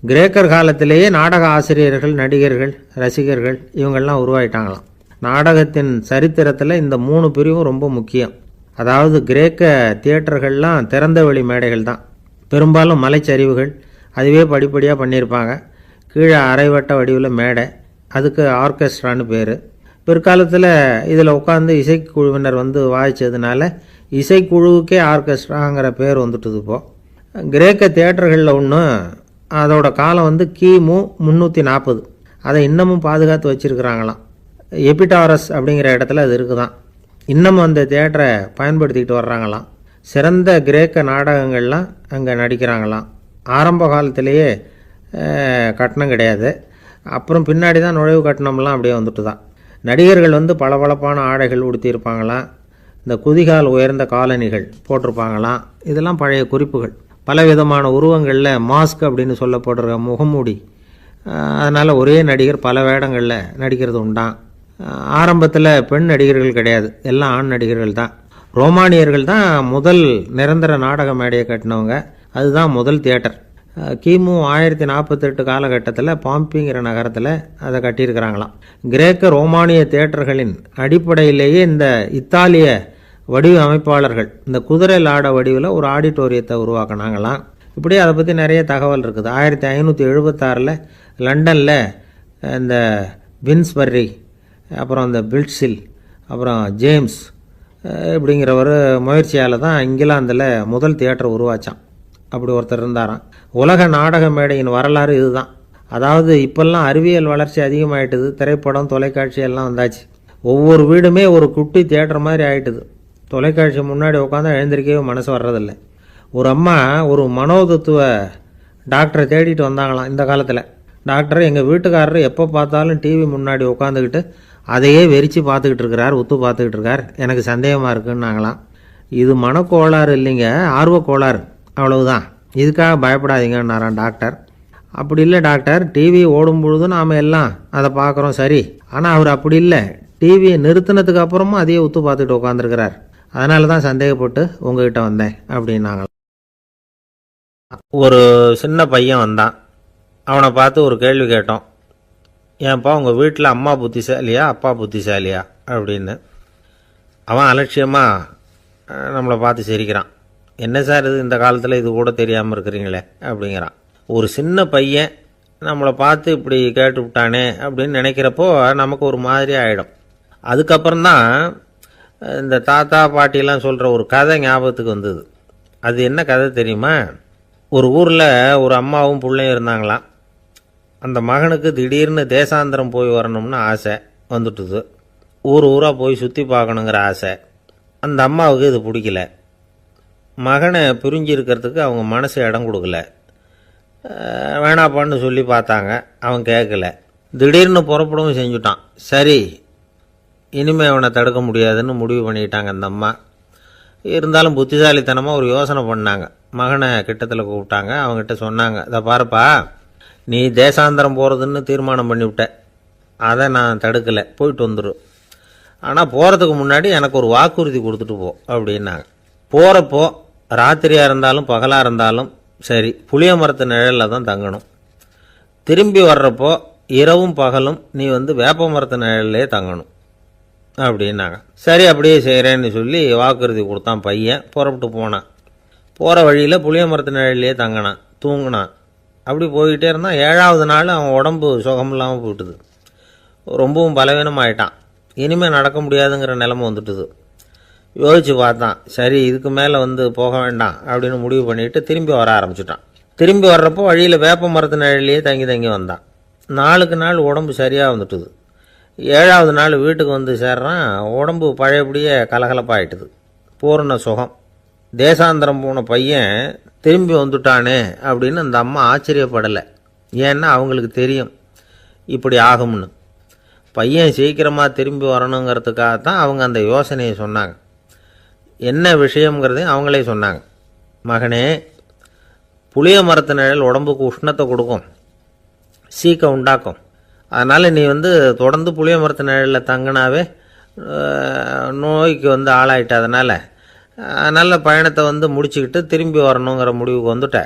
கிரேக்கர் காலத்திலேயே நாடக ஆசிரியர்கள், நடிகர்கள், ரசிகர்கள் இவங்கெல்லாம் உருவாயிட்டாங்களாம். நாடகத்தின் சரித்திரத்தில் இந்த 3 பிரிவும் ரொம்ப முக்கியம். அதாவது கிரேக்க தியேட்டர்கள்லாம் திறந்த வெளி மேடைகள் தான். பெரும்பாலும் மலைச்சரிவுகள். அதுவே படிப்படியாக பண்ணியிருப்பாங்க. கீழே அரைவட்ட வடிவில் மேடை, அதுக்கு ஆர்கெஸ்ட்ரான்னு பேர். பிற்காலத்தில் இதில் உட்காந்து இசைக்குழுவினர் வாய்ச்சதுனால இசைக்குழுவுக்கே ஆர்கெஸ்ட்ராங்கிற பேர் வந்துட்டுது. இப்போது கிரேக்க தியேட்டர்களில் ஒன்று, அதோட காலம் கிமு 340. அதை இன்னமும் பாதுகாத்து வச்சுருக்கிறாங்களாம். எபிடாரஸ் அப்படிங்கிற இடத்துல அது இருக்குதான். இன்னமும் அந்த தியேட்டரை பயன்படுத்திக்கிட்டு வர்றாங்களாம். சிறந்த கிரேக்க நாடகங்கள்லாம் அங்கே நடிக்கிறாங்களாம். ஆரம்ப காலத்திலேயே கட்டணம் கிடையாது. அப்புறம் பின்னாடி தான் நுழைவு கட்டணம்லாம் அப்படியே வந்துட்டு தான். நடிகர்கள் பளபளப்பான ஆடைகள் உடுத்தியிருப்பாங்களாம். இந்த குதிகால் உயர்ந்த காலணிகள் போட்டிருப்பாங்களாம். இதெல்லாம் பழைய குறிப்புகள். பலவிதமான உருவங்களில் மாஸ்க் அப்படின்னு சொல்லப்படுற முகமூடி. அதனால் ஒரே நடிகர் பல வேடங்களில் நடிக்கிறது உண்டான். ஆரம்பத்தில் பெண் நடிகர்கள் கிடையாது, எல்லாம் ஆண் நடிகர்கள் தான். ரோமானியர்கள் தான் முதல் நிரந்தர நாடக மேடையை கட்டினவங்க. அதுதான் முதல் தியேட்டர். கிமு 1048 காலகட்டத்தில் பாம்பிங்கிற நகரத்தில் அதை கட்டியிருக்கிறாங்களாம். கிரேக்க ரோமானிய தியேட்டர்களின் அடிப்படையிலேயே இந்த இத்தாலிய வடிவமைப்பாளர்கள் இந்த குதிரை லாட வடிவில் ஒரு ஆடிட்டோரியத்தை உருவாக்கினாங்களாம். இப்படி அதை பற்றி நிறைய தகவல் இருக்குது. 1576 லண்டனில் இந்த வின்ஸ்பர்ரி, அப்புறம் இந்த பில்ட்ஸில், அப்புறம் ஜேம்ஸ் இப்படிங்கிற ஒரு முயற்சியால் தான் இங்கிலாந்தில் முதல் தியேட்டர் உருவாச்சான். அப்படி ஒருத்தர் இருந்தாராம். உலக நாடக மேடையின் வரலாறு இதுதான். அதாவது இப்பெல்லாம் அறிவியல் வளர்ச்சி அதிகமாகிட்டுது, திரைப்படம் தொலைக்காட்சி எல்லாம் வந்தாச்சு. ஒவ்வொரு வீடுமே ஒரு குட்டி தியேட்டர் மாதிரி ஆகிட்டுது. தொலைக்காட்சி முன்னாடி உட்காந்தா எழுந்திருக்கவே மனசு வர்றதில்லை. ஒரு அம்மா ஒரு மனோதத்துவ டாக்டரை தேடிட்டு வந்தாங்களாம் இந்த காலத்தில். டாக்டர், எங்கள் வீட்டுக்காரர் எப்போ பார்த்தாலும் டிவி முன்னாடி உட்காந்துக்கிட்டு அதையே வெறிச்சு பார்த்துக்கிட்டு இருக்கிறார், உத்து பார்த்துக்கிட்டு இருக்கார், எனக்கு சந்தேகமாக இருக்குன்னாங்களாம். இது மனக்கோளாறு இல்லைங்க, ஆர்வக்கோளாறு, அவ்வளவுதான், இதுக்காக பயப்படாதீங்கன்னாரான் டாக்டர். அப்படி இல்லை டாக்டர், டிவி ஓடும் பொழுது நாம் எல்லாம் அதை பார்க்குறோம் சரி, ஆனால் அவர் அப்படி இல்லை, டிவியை நிறுத்தினதுக்கு அப்புறமும் அதையே உத்து பார்த்துட்டு உட்காந்துருக்கிறார், அதனால தான் சந்தேகப்பட்டு உங்ககிட்ட வந்தேன் அப்படின்னாங்களாம். ஒரு சின்ன பையன் வந்தான். அவனை பார்த்து ஒரு கேள்வி கேட்டோம். ஏன்ப்பா உங்கள் வீட்டில் அம்மா புத்திசாலியா அப்பா புத்திசாலியா அப்படின்னு. அவன் அலட்சியமாக நம்மளை பார்த்து சிரிக்கிறான். என்ன சார் இது, இந்த காலத்தில் இது கூட தெரியாமல் இருக்கிறீங்களே அப்படிங்கிறான். ஒரு சின்ன பையன் நம்மளை பார்த்து இப்படி கேட்டு விட்டானே அப்படின்னு நினைக்கிறப்போ நமக்கு ஒரு மாதிரி ஆகிடும். அதுக்கப்புறம்தான் இந்த தாத்தா பாட்டிலாம் சொல்கிற ஒரு கதை ஞாபகத்துக்கு வந்தது. அது என்ன கதை தெரியுமா? ஒரு ஊரில் ஒரு அம்மாவும் பிள்ளையும் இருந்தாங்களாம். அந்த மகனுக்கு திடீர்னு தேசாந்திரம் போய் வரணும்னு ஆசை வந்துட்டுது. ஊராக போய் சுற்றி பார்க்கணுங்கிற ஆசை. அந்த அம்மாவுக்கு இது பிடிக்கல. மகனை பிரிஞ்சு இருக்கிறதுக்கு அவங்க மனசு இடம் கொடுக்கல. வேணாப்பான்னு சொல்லி பார்த்தாங்க, அவன் கேட்கல. திடீர்னு புறப்படவும் செஞ்சுட்டான். சரி, இனிமேல் அவனை தடுக்க முடியாதுன்னு முடிவு பண்ணிட்டாங்க அந்த அம்மா. இருந்தாலும் புத்திசாலித்தனமாக ஒரு யோசனை பண்ணாங்க. மகனை கிட்டத்தில் கூப்பிட்டாங்க. அவங்ககிட்ட சொன்னாங்க, இதை பாருப்பா, நீ தேசாந்திரம் போகிறதுன்னு தீர்மானம் பண்ணிவிட்ட, அதை நான் தடுக்கலை, போயிட்டு வந்துடும். ஆனால் போகிறதுக்கு முன்னாடி எனக்கு ஒரு வாக்குறுதி கொடுத்துட்டு போ அப்படின்னாங்க. போகிறப்போ ராத்திரியாக இருந்தாலும் பகலாக இருந்தாலும் சரி, புளிய மரத்து நிழலில் தான் தங்கணும். திரும்பி வர்றப்போ இரவும் பகலும் நீ வேப்ப மரத்து நிழல்லே தங்கணும் அப்படின்னாங்க. சரி, அப்படியே செய்கிறேன்னு சொல்லி வாக்குறுதி கொடுத்தான் பையன். புறப்பட்டு போனான். போகிற வழியில் புளிய மரத்து நிழல்லையே தங்கினான், தூங்கினான். அப்படி போய்கிட்டே இருந்தான். 7வது நாள் அவன் உடம்பு சுகமில்லாமல் போயிட்டுது. ரொம்பவும் பலவீனமாயிட்டான். இனிமேல் நடக்க முடியாதுங்கிற நிலைமை வந்துட்டுது. யோசித்து பார்த்தான். சரி, இதுக்கு மேலே போக வேண்டாம் அப்படின்னு முடிவு பண்ணிவிட்டு திரும்பி வர ஆரம்பிச்சிட்டான். திரும்பி வர்றப்போ வழியில் வேப்ப மரத்து நிழல்லையே தங்கி தங்கி வந்தான். நாளுக்கு நாள் உடம்பு சரியாக வந்துட்டுது. 7வது நாள் வீட்டுக்கு சேர்றான். உடம்பு பழையபடியே கலகலப்பாயிட்டுது. பூர்ண சுகம். தேசாந்திரம் போன பையன் திரும்பி வந்துட்டானே அப்படின்னு அந்த அம்மா ஆச்சரியப்படலை. ஏன்னா அவங்களுக்கு தெரியும் இப்படி ஆகும்னு. பையன் சீக்கிரமாக திரும்பி வரணுங்கிறதுக்காகத்தான் அவங்க அந்த யோசனையை சொன்னாங்க. என்ன விஷயங்கிறதையும் அவங்களே சொன்னாங்க. மகனே, புளிய மரத்து நிழல் உடம்புக்கு உஷ்ணத்தை கொடுக்கும், சீக்கம் உண்டாக்கும். அதனால் நீ தொடர்ந்து புளிய மரத்து நிழலில் தங்கினாவே நோய்க்கு ஆளாயிட்ட. அதனால் பயணத்தை முடிச்சுக்கிட்டு திரும்பி வரணுங்கிற முடிவுக்கு வந்துட்ட.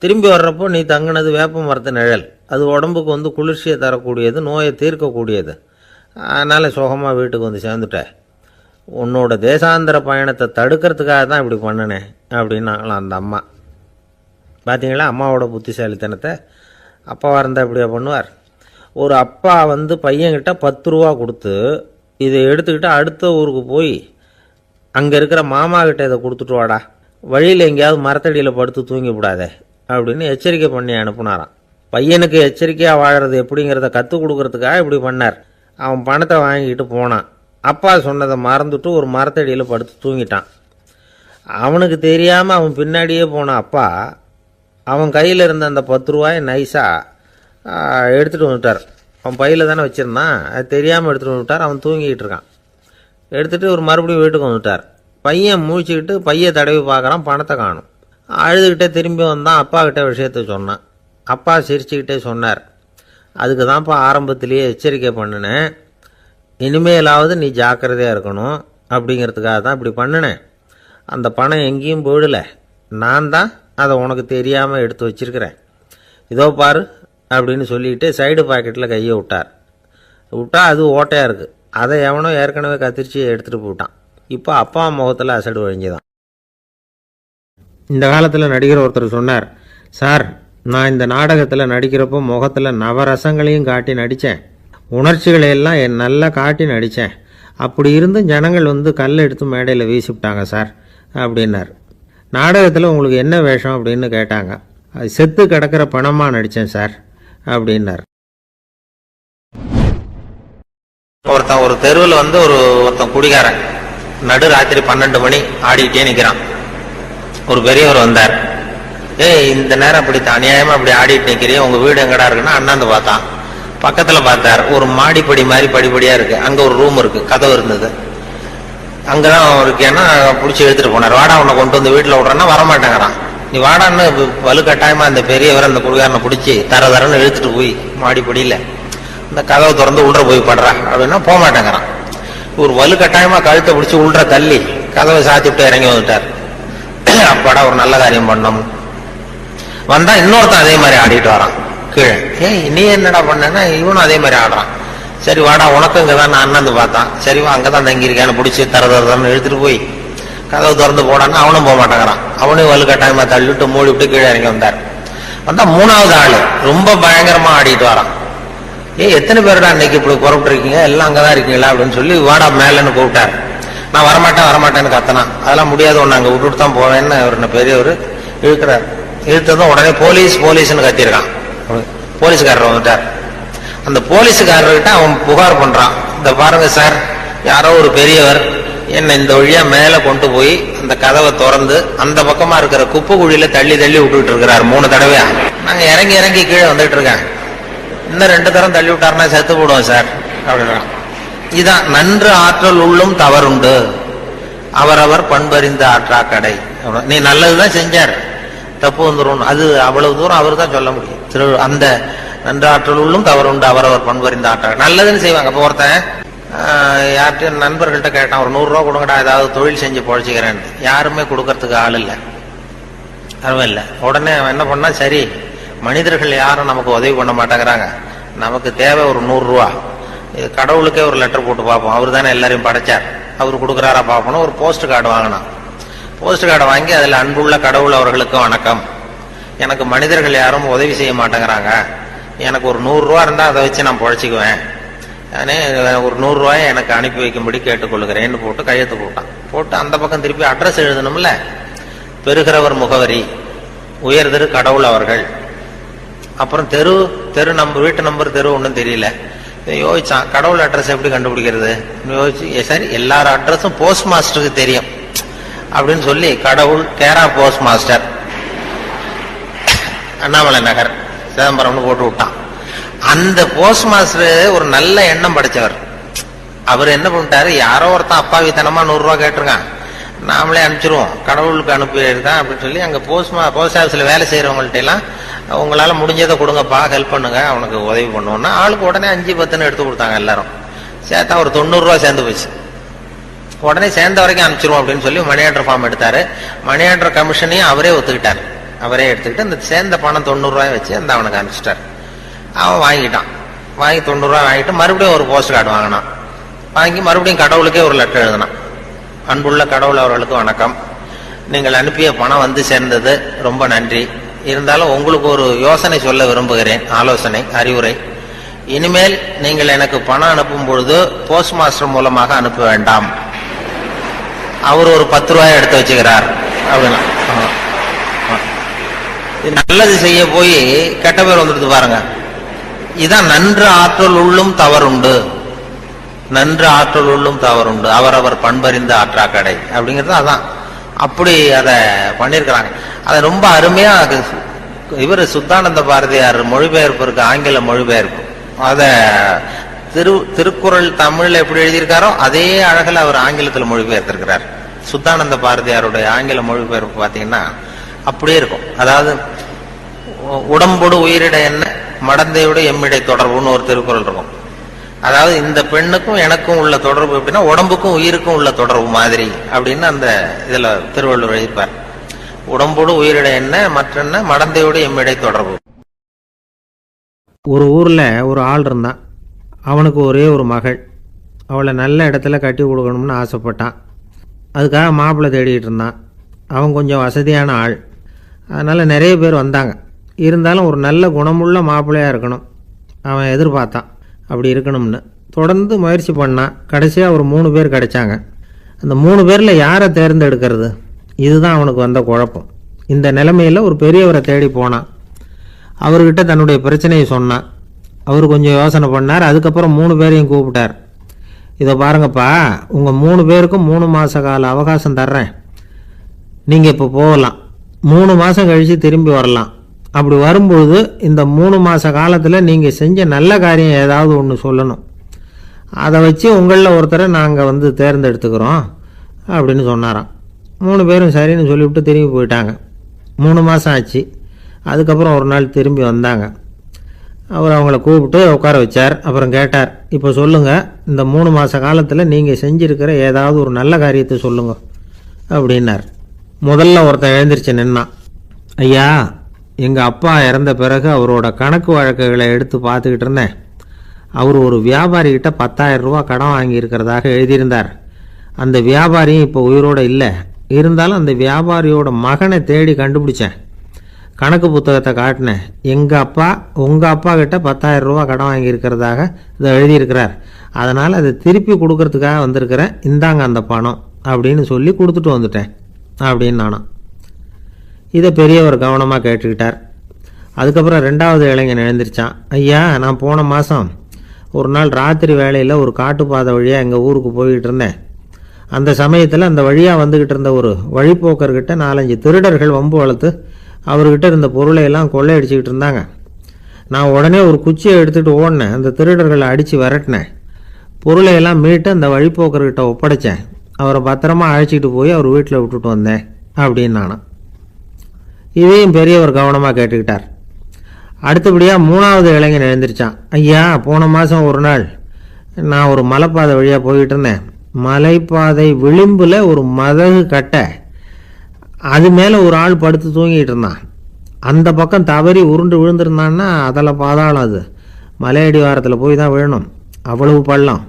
திரும்பி வர்றப்போ நீ தங்கினது வேப்ப மரத்து நிழல். அது உடம்புக்கு குளிர்ச்சியை தரக்கூடியது, நோயை தீர்க்கக்கூடியது. அதனால் சுகமாக வீட்டுக்கு சேர்ந்துட்ட. உன்னோட தேசாந்திர பயணத்தை தடுக்கிறதுக்காக தான் இப்படி பண்ணினேன் அப்படின்னாங்களாம் அந்த அம்மா. பார்த்தீங்களா அம்மாவோட புத்திசாலித்தனத்தை? அப்பாவாக இருந்தால் இப்படியா பண்ணுவார்? ஒரு அப்பா பையன்கிட்ட 10 ரூபா கொடுத்து இதை எடுத்துக்கிட்டு அடுத்த ஊருக்கு போய் அங்கே இருக்கிற மாமா கிட்ட இதை கொடுத்துட்டு வாடா, வழியில் எங்கேயாவது மரத்தடியில் படுத்து தூங்கி விடாதே அப்படின்னு எச்சரிக்கை பண்ணி அனுப்புனாராம். பையனுக்கு எச்சரிக்கையாக வாழறது எப்படிங்கிறத கற்றுக் கொடுக்கறதுக்காக இப்படி பண்ணார். அவன் பணத்தை வாங்கிக்கிட்டு போனான். அப்பா சொன்னதை மறந்துட்டு ஒரு மரத்தடியில் படுத்து தூங்கிட்டான். அவனுக்கு தெரியாமல் அவன் பின்னாடியே போன அப்பா அவன் கையில் இருந்த அந்த 10 ரூபாயை நைஸாக எடுத்துகிட்டு வந்துட்டார். அவன் பையில் தானே வச்சுருந்தான், அது தெரியாமல் எடுத்துகிட்டு வந்துட்டார். அவன் தூங்கிக்கிட்டு இருக்கான். எடுத்துகிட்டு ஒரு மறுபடியும் வீட்டுக்கு வந்துட்டார். பையன் மூழ்கிக்கிட்டு பையை தடவி பார்க்குறான், பணத்தை காணும். அழுதுகிட்டே திரும்பி வந்தான். அப்பா கிட்ட விஷயத்த சொன்னான். அப்பா சிரிச்சுக்கிட்டே சொன்னார், அதுக்கு தான்ப்பா ஆரம்பத்திலேயே எச்சரிக்கை பண்ணினேன், இனிமேலாவது நீ ஜாக்கிரதையாக இருக்கணும் அப்படிங்கிறதுக்காக தான் இப்படி பண்ணினேன். அந்த பணம் எங்கேயும் போயிடலை, நான் தான் அதை உனக்கு தெரியாமல் எடுத்து வச்சிருக்கிறேன். இதோ பாரு அப்படின்னு சொல்லிட்டு சைடு பாக்கெட்டில் கையை விட்டா அது ஓட்டையாக இருக்குது. அதை எவனோ ஏற்கனவே கத்திரிச்சு எடுத்துகிட்டு போட்டான். இப்போ அப்பா முகத்தில் அசடு வழிஞ்சுதான். இந்த காலத்தில் நடிகர் ஒருத்தர் சொன்னார், சார் நான் இந்த நாடகத்தில் நடிக்கிறப்போ முகத்தில் நவரசங்களையும் காட்டி நடித்தேன், உணர்ச்சிகளை எல்லாம் நல்லா காட்டி நடித்தேன். அப்படி இருந்தும் ஜனங்கள் கல்லை எடுத்து மேடையில் வீசிவிட்டாங்க சார் அப்படின்னார். நாடகத்தில் உங்களுக்கு என்ன வேஷம் அப்படின்னு கேட்டாங்க. அது செத்து கிடக்கிற பணமாக நடித்தேன் சார் அப்படின்னார். ஒரு தெருவில் ஒருத்தன் குடிகாரன் நடு ராத்திரி 12 மணி ஆடிக்கிட்டே நிற்கிறான். ஒரு பெரியவர் வந்தார். இந்த நேரம் அப்படி அநியாயமா அப்படி ஆடிட்டு நிற்கிறீங்க, உங்க வீடு எங்கடா இருக்குன்னா அண்ணாந்து பார்த்தான். பக்கத்துல பார்த்தார், ஒரு மாடிப்படி மாதிரி படிப்படியா இருக்கு, அங்க ஒரு ரூம் இருக்கு, கதவு இருந்தது. அங்கதான் இருக்கேன்னா பிடிச்சி எடுத்துட்டு போனார். வாடா உன்னை கொண்டு வந்து வீட்டுல விடுறேன்னா வரமாட்டேங்கிறான். நீ வாடான்னு வலுக்கட்டாயமா அந்த பெரியவர் அந்த குடிகாரனை பிடிச்சி தரன்னு இழுத்துட்டு போய் மாடிப்படியில இந்த கதவை திறந்து உள்ள போய் படுறா அப்படின்னா போக மாட்டேங்கிறான். ஒரு வலுக்கட்டாயமா கழுத்தை பிடிச்சி உள்ள தள்ளி கதவை சாத்தி விட்டு இறங்கி வந்துட்டார். அப்பாடா ஒரு நல்ல காரியம் பண்ணோம். வந்தா இன்னொருத்தன் அதே மாதிரி ஆடிட்டு வரான் கீழே. நீ என்னடா பண்ணேன்னா இவனும் அதே மாதிரி ஆடுறான். சரி வாடா உனக்கு இங்கதான் நான் அண்ணாந்து பார்த்தான். சரிவா அங்கதான் தங்கியிருக்கேன்னு பிடிச்சி தரன்னு இழுத்துட்டு போய் கதவு திறந்து போடான்னு அவனும் போக மாட்டேங்கிறான். அவனையும் வலுக்கட்டாயமா தள்ளிட்டு மூடி விட்டு கீழே இறங்கி வந்தார். வந்தா 3வது ஆளு ரொம்ப பயங்கரமா ஆடிட்டு வரான். எத்தனை பேருடா இன்னைக்கு இப்படி புறப்பட்டு இருக்கீங்க, எல்லாம் அங்கதான் இருக்கீங்களா அப்படின்னு சொல்லி வாடா மேலன்னு கூப்பிட்டார். நான் வரமாட்டேன்னு கத்தனான். அதெல்லாம் முடியாது, ஒன்னு அங்க விட்டுட்டு தான் போவேன்னு அவர் பெரியவர் இழுக்கிறார். இழுத்ததும் உடனே போலீஸ்னு கத்திருக்கான். போலீஸ்காரர் வந்துட்டார். அந்த போலீஸுக்காரர்கிட்ட அவன் புகார் பண்றான். இந்த பாருங்க சார், யாரோ ஒரு பெரியவர் என்ன இந்த வழியா மேல கொண்டு போய் அந்த கதவை திறந்து அந்த பக்கமா இருக்கிற குப்பை குழியில தள்ளி விட்டுட்டு இருக்கிறார் 3 தடவையா. நாங்க இறங்கி கீழே வந்துட்டு இருக்கேன். இன்னும் 2 தரம் தள்ளி விட்டாருன்னா செத்து போடுவோம் சார் அப்படின்னா. இதான் நன்று ஆற்றல் உள்ளும் தவறுண்டு, அவரவர் பண்பறிந்த ஆற்றா கடை. நீ நல்லதுதான் செஞ்சார், தப்பு வந்துடும், அது அவ்வளவு தூரம் அவர் தான் சொல்ல முடியும். அந்த நன்று ஆற்றல் உள்ளும் தவறுண்டு, அவரவர் பண்பறிந்த ஆற்றா. நல்லதுன்னு செய்வாங்க. அப்போ ஒருத்தன் யார்கிட்ட நண்பர்கள்ட்ட கேட்டான், ஒரு 100 ரூபா கொடுங்கடா, ஏதாவது தொழில் செஞ்சு பொழைச்சிக்கிறேன். யாருமே கொடுக்கறதுக்கு ஆள் இல்லை, யாருமே இல்லை. உடனே அவன் என்ன பண்ணா, சரி மனிதர்கள் யாரும் நமக்கு உதவி பண்ண மாட்டேங்கிறாங்க, நமக்கு தேவை ஒரு 100 ரூபா, கடவுளுக்கே ஒரு லெட்டர் போட்டு பார்ப்போம், அவர் தானே எல்லாரையும் படைச்சார், அவர் கொடுக்குறாரா பார்ப்போம். ஒரு போஸ்ட் கார்டு வாங்கினான். போஸ்ட் கார்டை வாங்கி அதில் அன்புள்ள கடவுள் அவர்களுக்கு வணக்கம், எனக்கு மனிதர்கள் யாரும் உதவி செய்ய மாட்டேங்கிறாங்க, எனக்கு ஒரு 100 ரூபா இருந்தால் அதை வச்சு நான் பொழைச்சிக்குவேன், ஒரு 100 ரூபாயை எனக்கு அனுப்பி வைக்கும்படி கேட்டுக்கொள்கிறேன்னு போட்டு கையெழுத்து போட்டான். போட்டு அந்த பக்கம் திருப்பி அட்ரஸ் எழுதணும்ல, பெறுகிறவர் முகவரி உயர் திரு கடவுள் அவர்கள், அப்புறம் தெரு நம்பர், வீட்டு நம்பர், தெரு ஒன்றும் தெரியல. யோசிச்சான், கடவுள் அட்ரஸ் எப்படி கண்டுபிடிக்கிறது யோசிச்சு, சரி எல்லார் அட்ரஸும் போஸ்ட் மாஸ்டருக்கு தெரியும் அப்படின்னு சொல்லி கடவுள் கேரா போஸ்ட் மாஸ்டர் அண்ணாமலை நகர் சிதம்பரம்னு போட்டு விட்டான். அந்த போஸ்ட் மாஸ்டர் ஒரு நல்ல எண்ணம் படைச்சவர். அவர் என்ன பண்ணிட்டாரு, யாரோ ஒருத்தன் அப்பாவித்தனமா 100 ரூபா கேட்டிருக்கான், நாமளே அனுப்பிச்சிருவோம், கடவுளுக்கு அனுப்பியிருக்கான் அப்படின்னு சொல்லி அங்க போஸ்ட் ஆஃபீஸ்ல வேலை செய்யறவங்கள்ட்ட எல்லாம் உங்களால முடிஞ்சதை கொடுங்கப்பா, ஹெல்ப் பண்ணுங்க, அவனுக்கு உதவி பண்ணுவோம்னா ஆளுக்கு உடனே 5-10 எடுத்து கொடுத்தாங்க. எல்லாரும் சேர்த்தா ஒரு 90 ரூபா சேர்ந்து போச்சு. உடனே சேர்ந்த வரைக்கும் அனுப்பிச்சிருவோம் அப்படின்னு சொல்லி மணி ஆர்டர் ஃபார்ம் எடுத்தாரு. மணி ஆர்டர் கமிஷனையும் அவரே ஒத்துக்கிட்டார். அவரே எடுத்துக்கிட்டு இந்த சேர்ந்த பணம் 90 ரூபாய் வச்சு அந்த அவனுக்கு அனுப்பிச்சிட்டார். அவன் வாங்கிட்டான். வாங்கி 90 ரூபாய் வாங்கிட்டு மறுபடியும் ஒரு போஸ்ட் கார்டு வாங்கினான். வாங்கி மறுபடியும் கடவுளுக்கே ஒரு லெட்டர் எழுதினான். அன்புள்ள கடவுள் அவர்களுக்கு வணக்கம், நீங்கள் அனுப்பிய பணம் வந்து சேர்ந்தது, ரொம்ப நன்றி. இருந்தாலும் உங்களுக்கு ஒரு யோசனை சொல்ல விரும்புகிறேன், ஆலோசனை, அறிவுரை. இனிமேல் நீங்கள் எனக்கு பணம் அனுப்பும் பொழுது போஸ்ட் மாஸ்டர் மூலமாக அனுப்ப வேண்டாம், அவர் ஒரு 10 ரூபாய் எடுத்து வச்சுக்கிறார் அப்படின்னா. நல்லது செய்ய போய் கெட்ட பேர் வந்துடுது பாருங்க. இதான் நன்று ஆற்றல் உள்ளும் தவறுண்டு, நன்று ஆற்றல் உள்ளும் தவறுண்டு, அவரவர் பண்பறிந்த ஆற்றா கடை அப்படிங்கிறது அதான். அப்படி அதை பண்ணியிருக்கிறாங்க. அதை ரொம்ப அருமையா இவர் சுத்தானந்த பாரதியார் மொழிபெயர்ப்பு இருக்கு, ஆங்கில மொழிபெயர்ப்பு. அத திருக்குறள் தமிழ்ல எப்படி எழுதியிருக்காரோ அதே அழகில் அவர் ஆங்கிலத்தில் மொழிபெயர்த்திருக்கிறார். சுத்தானந்த பாரதியாருடைய ஆங்கில மொழிபெயர்ப்பு பார்த்தீங்கன்னா அப்படியே இருக்கும். அதாவது உடம்போடு உயிரிட என்ன, மடந்தையோட எம்மிடை தொடர்புன்னு ஒரு திருக்குறள் இருக்கும். அதாவது இந்த பெண்ணுக்கும் எனக்கும் உள்ள தொடர்பு எப்படின்னா உடம்புக்கும் உயிருக்கும் உள்ள தொடர்பு மாதிரி அப்படின்னு அந்த இதுல திருவள்ளுவர் எழுதிப்பார். உடம்போடு உயிரிட என்ன, மற்றென்ன, மடந்தையோடு எம்மிடை தொடர்பு. ஒரு ஊரில் ஒரு ஆள் இருந்தான். அவனுக்கு ஒரே ஒரு மகள். அவளை நல்ல இடத்துல கட்டி கொடுக்கணும்னு ஆசைப்பட்டான். அதுக்காக மாப்பிள்ளை தேடிட்டு இருந்தான். அவன் கொஞ்சம் வசதியான ஆள். அதனால் நிறைய பேர் வந்தாங்க. இருந்தாலும் ஒரு நல்ல குணமுள்ள மாப்பிள்ளையாக இருக்கணும் அவன் எதிர்பார்த்தான். அப்படி இருக்கணும்னு தொடர்ந்து முயற்சி பண்ணான். கடைசியாக ஒரு 3 பேர் கிடைச்சாங்க. அந்த 3 பேரில் யாரை தேர்ந்தெடுக்கிறது, இதுதான் அவனுக்கு வந்த குழப்பம். இந்த நிலைமையில் ஒரு பெரியவரை தேடி போனான். அவர்கிட்ட தன்னுடைய பிரச்சனையை சொன்னான். அவர் கொஞ்சம் யோசனை பண்ணார். அதுக்கப்புறம் 3 பேரையும் கூப்பிட்டார். இதை பாருங்கப்பா, உங்கள் 3 பேருக்கும் 3 மாத கால அவகாசம் தர்றேன். நீங்கள் இப்போ போகலாம். 3 மாதம் கழித்து திரும்பி வரலாம். அப்படி வரும்பொழுது இந்த 3 மாத காலத்தில் நீங்கள் செஞ்ச நல்ல காரியம் ஏதாவது ஒன்று சொல்லணும். அதை வச்சு உங்களில் ஒருத்தரை நாங்கள் தேர்ந்தெடுத்துக்கிறோம் அப்படின்னு சொன்னாராம். 3 பேரும் சரின்னு சொல்லிவிட்டு திரும்பி போயிட்டாங்க. 3 மாதம் ஆச்சு. அதுக்கப்புறம் ஒரு நாள் திரும்பி வந்தாங்க. அவர் அவங்கள கூப்பிட்டு உட்கார வச்சார். அப்புறம் கேட்டார், இப்போ சொல்லுங்கள், இந்த 3 மாத காலத்தில் நீங்கள் செஞ்சுருக்கிற ஏதாவது ஒரு நல்ல காரியத்தை சொல்லுங்க அப்படின்னார். முதல்ல ஒருத்தன் எழுந்திரிச்சு நின்னான். ஐயா, எங்கள் அப்பா இறந்த பிறகு அவரோட கணக்கு வழக்குகளை எடுத்து பார்த்துக்கிட்டு இருந்தேன். அவர் ஒரு வியாபாரிகிட்ட 10,000 ரூபா கடன் வாங்கியிருக்கிறதாக எழுதியிருந்தார். அந்த வியாபாரியும் இப்போ உயிரோடு இல்லை. இருந்தாலும் அந்த வியாபாரியோட மகனை தேடி கண்டுபிடிச்சேன். கணக்கு புத்தகத்தை காட்டினேன். எங்கள் அப்பா உங்கள் அப்பா கிட்ட 10,000 ரூபா கடன் வாங்கியிருக்கிறதாக இதை எழுதியிருக்கிறார். அதனால் அதை திருப்பி கொடுக்கறதுக்காக வந்திருக்கிறேன். இந்தாங்க அந்த பணம் அப்படின்னு சொல்லி கொடுத்துட்டு வந்துட்டேன் அப்படின்னு நானும். இதை பெரியவர் கவனமாக கேட்டுக்கிட்டார். அதுக்கப்புறம் 2வது இளைஞன் எழுந்திரிச்சான். ஐயா, நான் போன மாதம் ஒரு நாள் ராத்திரி வேளையில் ஒரு காட்டுப்பாதை வழியாக எங்கள் ஊருக்கு போய்கிட்டு இருந்தேன். அந்த சமயத்தில் அந்த வழியாக வந்துக்கிட்டு இருந்த ஒரு வழிப்போக்கர்கிட்ட 4-5 திருடர்கள் வம்பு வளர்த்து அவர்கிட்ட இருந்த பொருளை எல்லாம் கொள்ளையடிச்சிக்கிட்டு இருந்தாங்க. நான் உடனே ஒரு குச்சியை எடுத்துகிட்டு ஓடினேன். அந்த திருடர்களை அடித்து விரட்டினேன். பொருளை எல்லாம் மீட்டு அந்த வழிப்போக்கர்கிட்ட ஒப்படைச்சேன். அவரை பத்திரமா அழைச்சிக்கிட்டு போய் அவர் வீட்டில் விட்டுட்டு வந்தேன் அப்படின்னு நானும். இதையும் பெரியவர் கவனமாக கேட்டுக்கிட்டார். அடுத்தபடியாக 3வது இளைஞன் எழுந்திரிச்சான். ஐயா, போன மாதம் ஒரு நாள் நான் ஒரு மலைப்பாதை வழியாக போய்கிட்டு இருந்தேன். மலைப்பாதை விளிம்பில் ஒரு மதகு கட்டை, அது மேலே ஒரு ஆள் படுத்து தூங்கிட்டு இருந்தான். அந்த பக்கம் தவறி உருண்டு விழுந்திருந்தான்னா அதில் பாதாளம். அது மலையடி வாரத்தில் போய் தான் விழணும். அவ்வளவு பள்ளம்.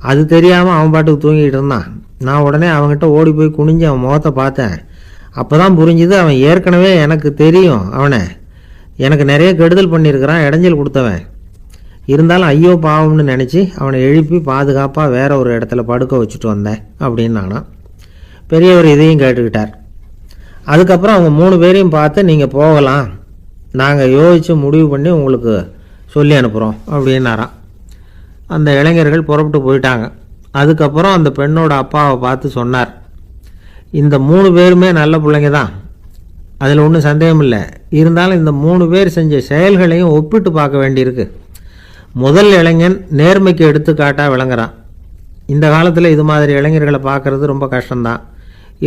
அது தெரியாமல் அவன் பாட்டுக்கு தூங்கிட்டு இருந்தான். நான் உடனே அவன்கிட்ட ஓடி போய் குனிஞ்சு அவன் முகத்தை பார்த்தேன். அப்போ தான் புரிஞ்சுது, அவன் ஏற்கனவே எனக்கு தெரியும். அவனை எனக்கு நிறைய கெடுதல் பண்ணியிருக்கிறான், இடைஞ்சல் கொடுத்தவன். இருந்தாலும் ஐயோ பாவம்னு நினச்சி அவனை எழுப்பி பாதுகாப்பாக வேற ஒரு இடத்துல படுக்க வச்சுட்டு வந்தேன் அப்படின்னு நானும். பெரியவர் இதையும் கேட்டுக்கிட்டார். அதுக்கப்புறம் அவங்க 3 பேரையும் பார்த்து, நீங்கள் போகலாம், நாங்கள் யோசித்து முடிவு பண்ணி உங்களுக்கு சொல்லி அனுப்புகிறோம் அப்படின்னாராம். அந்த இளைஞர்கள் புறப்பட்டு போயிட்டாங்க. அதுக்கப்புறம் அந்த பெண்ணோட அப்பாவை பார்த்து சொன்னார், இந்த 3 பேருமே நல்ல பிள்ளைங்க தான், அதில் ஒன்றும் சந்தேகம் இல்லை. இருந்தாலும் இந்த 3 பேர் செஞ்ச செயல்களையும் ஒப்பிட்டு பார்க்க வேண்டியிருக்கு. முதல் இளைஞன் நேர்மைக்கு எடுத்துக்காட்டாக விளங்குறான். இந்த காலத்தில் இது மாதிரி இளைஞர்களை பார்க்குறது ரொம்ப கஷ்டம்தான்.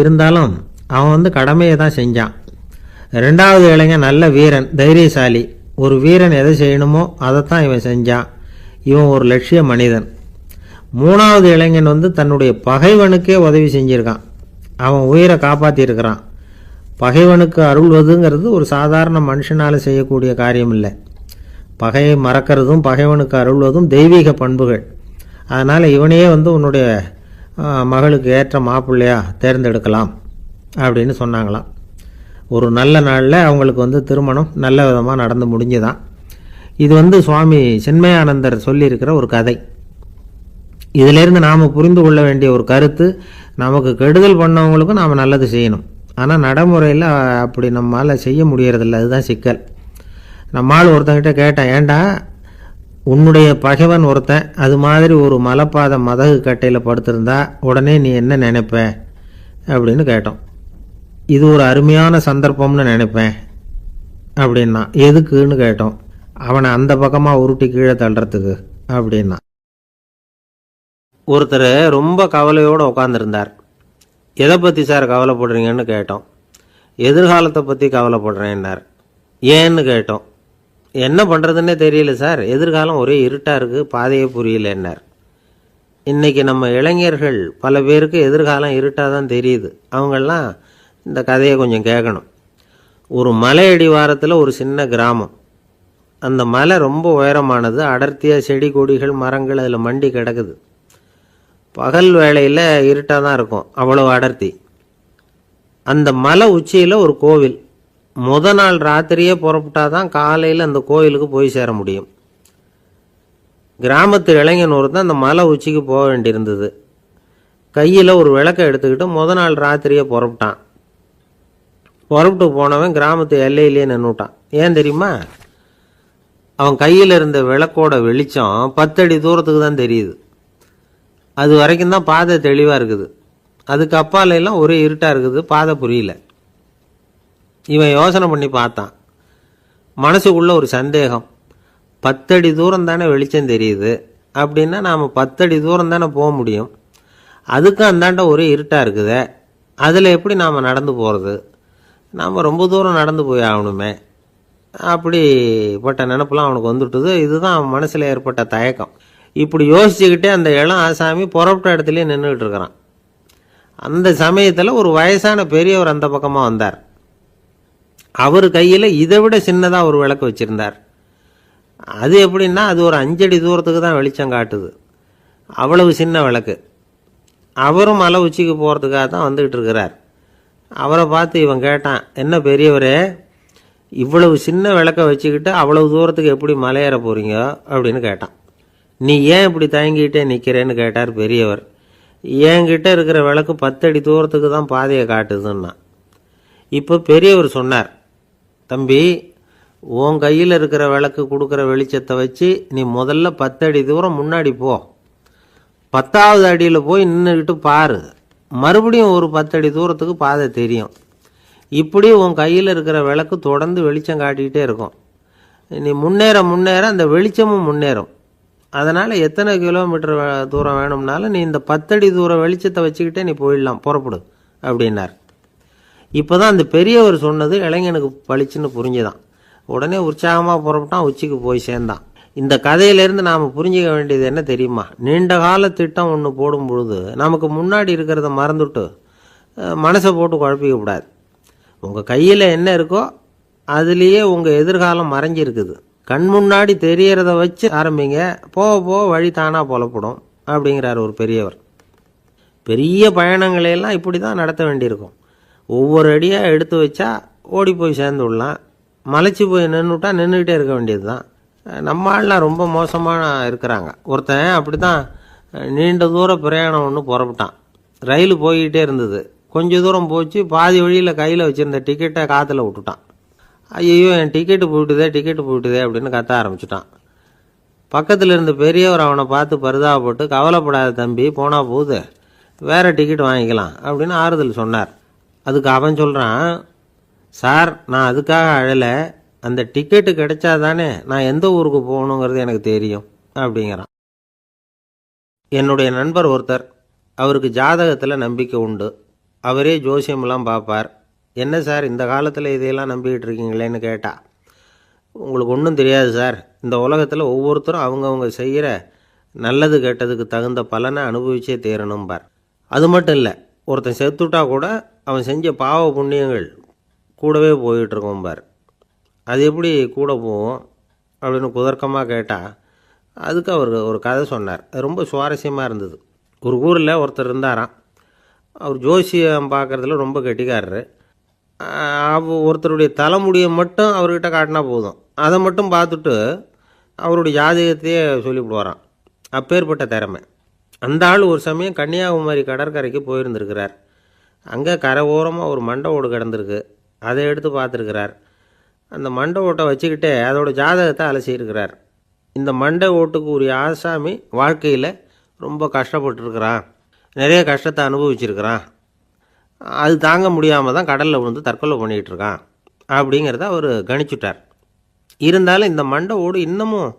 இருந்தாலும் அவன் கடமையை தான் செஞ்சான். 2வது இளைஞன் நல்ல வீரன், தைரியசாலி. ஒரு வீரன் எதை செய்யணுமோ அதைத்தான் இவன் செஞ்சான். இவன் ஒரு லட்சிய மனிதன். 3வது இளைஞன் தன்னுடைய பகைவனுக்கே உதவி செஞ்சிருக்கான். அவன் உயிரை காப்பாற்றியிருக்கிறான். பகைவனுக்கு அருள்வதுங்கிறது ஒரு சாதாரண மனுஷனால் செய்யக்கூடிய காரியம் இல்லை. பகையை மறக்கிறதும் பகைவனுக்கு அருள்வதும் தெய்வீக பண்புகள். அதனால் இவனையே உன்னுடைய மகளுக்கு ஏற்ற மாப்பிள்ளையா தேர்ந்தெடுக்கலாம் அப்படின்னு சொன்னாங்களாம். ஒரு நல்ல நாளில் அவங்களுக்கு திருமணம் நல்ல விதமாக நடந்து முடிஞ்சுதான். இது சுவாமி சின்மயானந்தர் சொல்லியிருக்கிற ஒரு கதை. இதிலேருந்து நாம் புரிந்து கொள்ள வேண்டிய ஒரு கருத்து, நமக்கு கெடுதல் பண்ணவங்களுக்கும் நாம் நல்லது செய்யணும். ஆனால் நடைமுறையில் அப்படி நம்மளால் செய்ய முடியறதில்ல. அதுதான் சிக்கல். நம்மால் ஒருத்தங்கிட்ட கேட்டேன், ஏண்டா உன்னுடைய பகைவன் ஒருத்தன் அது மாதிரி ஒரு மலைப்பாதை மதகு கட்டையில் படுத்திருந்தா உடனே நீ என்ன நினைப்ப அப்படின்னு கேட்டோம். இது ஒரு அருமையான சந்தர்ப்பம்னு நினைப்பேன் அப்படின்னா. எதுக்குன்னு கேட்டோம். அவனை அந்த பக்கமாக உருட்டி கீழே தள்ளுறதுக்கு அப்படின்னா. ஒருத்தர் ரொம்ப கவலையோடு உட்காந்துருந்தார். எதை பற்றி சார் கவலைப்படுறீங்கன்னு கேட்டோம். எதிர்காலத்தை பற்றி கவலைப்படுறேன்னார். ஏன்னு கேட்டோம். என்ன பண்ணுறதுன்னே தெரியல சார், எதிர்காலம் ஒரே இருட்டாக இருக்குது, பாதையே புரியலன்னார். இன்றைக்கி நம்ம இளைஞர்கள் பல பேருக்கு எதிர்காலம் இருட்டாக தான் தெரியுது. அவங்கெல்லாம் இந்த கதையை கொஞ்சம் கேட்கணும். ஒரு மலை அடிவாரத்தில் ஒரு சின்ன கிராமம். அந்த மலை ரொம்ப உயரமானது, அடர்த்தியாக செடி கொடிகள் மரங்கள் அதில் மண்டி கிடக்குது. பகல் வேளையில் இருட்டாக தான் இருக்கும், அவ்வளோ அடர்த்தி. அந்த மலை உச்சியில் ஒரு கோவில். நாள் ராத்திரியே புறப்பட்டாதான் காலையில் அந்த கோவிலுக்கு போய் சேர முடியும். கிராமத்து இளைஞன் ஒருத்தன் அந்த மலை உச்சிக்கு போக வேண்டியிருந்தது. கையில் ஒரு விளக்கை எடுத்துக்கிட்டு நாள் ராத்திரியே புறப்பட்டான். புறப்பட்டு போனவன் கிராமத்து எல்லையிலேயே நின்றுட்டான். ஏன் தெரியுமா? அவன் கையில் இருந்த விளக்கோட வெளிச்சம் 10 அடி தூரத்துக்கு தான் தெரியுது. அது வரைக்கும் தான் பாதை தெளிவாக இருக்குது. அதுக்கு அப்பாலெல்லாம் ஒரே இருட்டாக இருக்குது, பாதை புரியல. இவன் யோசனை பண்ணி பார்த்தான். மனசுக்குள்ள ஒரு சந்தேகம். 10 அடி தூரம் தானே வெளிச்சம் தெரியுது, அப்படின்னா நாம் 10 அடி தூரம் தானே போக முடியும். அதுக்கும் அந்தாண்ட ஒரே இருட்டாக இருக்குதே, அதில் எப்படி நாம் நடந்து போகிறது? நாம் ரொம்ப தூரம் நடந்து போய் ஆகணுமே. அப்படிப்பட்ட நினப்பெல்லாம் அவனுக்கு வந்துட்டுது. இதுதான் அவன் மனசில் ஏற்பட்ட தயக்கம். இப்படி யோசிச்சுக்கிட்டே அந்த இளம் ஆசாமி புறப்பட்ட இடத்துலையே நின்றுக்கிட்டு இருக்கிறான். அந்த சமயத்தில் ஒரு வயசான பெரியவர் அந்த பக்கமாக வந்தார். அவர் கையில் இதை விட சின்னதாக ஒரு விளக்கு வச்சுருந்தார். அது எப்படின்னா, அது ஒரு 5 அடி தூரத்துக்கு தான் வெளிச்சம் காட்டுது. அவ்வளவு சின்ன விளக்கு. அவரும் மலை உச்சிக்கு போகிறதுக்காக தான் வந்துக்கிட்டு இருக்கிறார். அவரை பார்த்து இவன் கேட்டான், என்ன பெரியவரே, இவ்வளவு சின்ன விளக்க வச்சுக்கிட்டு அவ்வளவு தூரத்துக்கு எப்படி மலையேற போகிறீங்க அப்படின்னு கேட்டான். நீ ஏன் இப்படி தயங்கிட்டே நிற்கிறேன்னு கேட்டார் பெரியவர். என்கிட்ட இருக்கிற விளக்கு 10 அடி தூரத்துக்கு தான் பாதையை காட்டுதுன்னா. இப்போ பெரியவர் சொன்னார், தம்பி, உன் கையில் இருக்கிற விளக்கு கொடுக்குற வெளிச்சத்தை வச்சு நீ முதல்ல 10 அடி தூரம் முன்னாடி போ. 10வது அடியில் போய் நின்றுக்கிட்டு பாரு, மறுபடியும் ஒரு 10 அடி தூரத்துக்கு பாதை தெரியும். இப்படி உன் கையில் இருக்கிற விளக்கு தொடர்ந்து வெளிச்சம் காட்டிக்கிட்டே இருக்கும். நீ முன்னேற முன்னேற அந்த வெளிச்சமும் முன்னேறும். அதனால் எத்தனை கிலோமீட்டர் தூரம் வேணும்னாலும் நீ இந்த 10 அடி தூரம் வெளிச்சத்தை வச்சுக்கிட்டே நீ போயிடலாம், புறப்படு அப்படின்னார். இப்போ தான் அந்த பெரியவர் சொன்னது இளைஞனுக்கு பளிச்சுன்னு புரிஞ்சுதான். உடனே உற்சாகமாக புறப்பட்டான், உச்சிக்கு போய் சேர்ந்தான். இந்த கதையிலேருந்து நாம் புரிஞ்சிக்க வேண்டியது என்ன தெரியுமா? நீண்ட கால திட்டம் ஒன்று போடும் பொழுது நமக்கு முன்னாடி இருக்கிறத மறந்துட்டு மனசை போட்டு குழப்பிக்க கூடாது. உங்கள் கையில் என்ன இருக்கோ அதுலேயே உங்கள் எதிர்காலம் மறைஞ்சிருக்குது. கண் முன்னாடி தெரியறத வச்சு ஆரம்பிங்க, போக போக வழி தானாக புலப்படும் அப்படிங்கிறார் ஒரு பெரியவர். பெரிய பயணங்களையெல்லாம் இப்படி தான் நடத்த வேண்டியிருக்கும். ஒவ்வொரு அடியாக எடுத்து வச்சா ஓடி போய் சேர்ந்து விடலாம். மலைச்சி போய் நின்றுட்டா நின்றுக்கிட்டே இருக்க வேண்டியது தான். நம்ம ஆள்லாம் ரொம்ப மோசமான இருக்கிறாங்க. ஒருத்தன் அப்படி தான் நீண்ட தூர பிரயாணம் ஒன்று புறப்பட்டான். ரயில் போய்கிட்டே இருந்தது. கொஞ்சம் தூரம் போச்சு, பாதி வழியில் கையில் வச்சுருந்த டிக்கெட்டை காற்றுல விட்டுட்டான். ஐயோ, என் டிக்கெட்டு போயிட்டுதே அப்படின்னு கத்த ஆரம்பிச்சுட்டான். பக்கத்தில் இருந்த பெரியவர் அவனை பார்த்து பரிதாபப்பட்டு, கவலைப்படாத தம்பி, போனால் போகுது, வேறு டிக்கெட் வாங்கிக்கலாம் அப்படின்னு ஆறுதல் சொன்னார். அதுக்கு அவன் சொல்கிறான், சார், நான் அதுக்காக அழலை, அந்த டிக்கெட்டு கிடைச்சா தானே நான் எந்த ஊருக்கு போகணுங்கிறது எனக்கு தெரியும் அப்படிங்கிறான். என்னுடைய நண்பர் ஒருத்தர், அவருக்கு ஜாதகத்தில் நம்பிக்கை உண்டு. அவரே ஜோசியமெல்லாம் பார்ப்பார். என்ன சார், இந்த காலத்தில் இதையெல்லாம் நம்பிக்கிட்டு இருக்கீங்களேன்னு கேட்டா, உங்களுக்கு ஒன்றும் தெரியாது சார், இந்த உலகத்தில் ஒவ்வொருத்தரும் அவங்கவுங்க செய்கிற நல்லது கெட்டதுக்கு தகுந்த பலனை அனுபவிச்சே தேரணும்பார். அது மட்டும் இல்லை, ஒருத்தன் செத்துட்டா கூட அவன் செஞ்ச பாவ புண்ணியங்கள் கூடவே போயிட்டுருக்கோம்பார். அது எப்படி கூட போவோம் அப்படின்னு குதர்க்கமாக கேட்டால், அதுக்கு அவர் ஒரு கதை சொன்னார். அது ரொம்ப சுவாரஸ்யமாக இருந்தது. ஒரு ஊரில் ஒருத்தர் இருந்தாராம். அவர் ஜோசியம் பார்க்குறதுல ரொம்ப கெட்டிக்காரரு. ஒருத்தருடைய தலைமுடியை மட்டும் அவர்கிட்ட காட்டினா போதும், அதை மட்டும் பார்த்துட்டு அவருடைய ஜாதகத்தையே சொல்லிவிடுவாராம். அப்பேற்பட்ட திறமை. அந்த ஆள் ஒரு சமயம் கன்னியாகுமரி கடற்கரைக்கு போயிருந்திருக்கிறார். அங்கே கரை ஓரமாக ஒரு மண்டை ஓடு கிடந்திருக்கு. அதை எடுத்து பார்த்துருக்கிறார். அந்த மண்டை ஓட்டை வச்சுக்கிட்டே அதோட ஜாதகத்தை அலசியிருக்கிறார். இந்த மண்டை ஓட்டுக்கு உரிய ஆசாமி வாழ்க்கையில் ரொம்ப கஷ்டப்பட்டுருக்கிறான், நிறைய கஷ்டத்தை அனுபவிச்சிருக்கிறான், அது தாங்க முடியாமல் தான் கடலில் விழுந்து தற்கொலை பண்ணிகிட்டு இருக்கான் அப்படிங்கிறத அவர் கணிச்சுட்டார். இருந்தாலும் இந்த மண்டை ஓடு இன்னமும்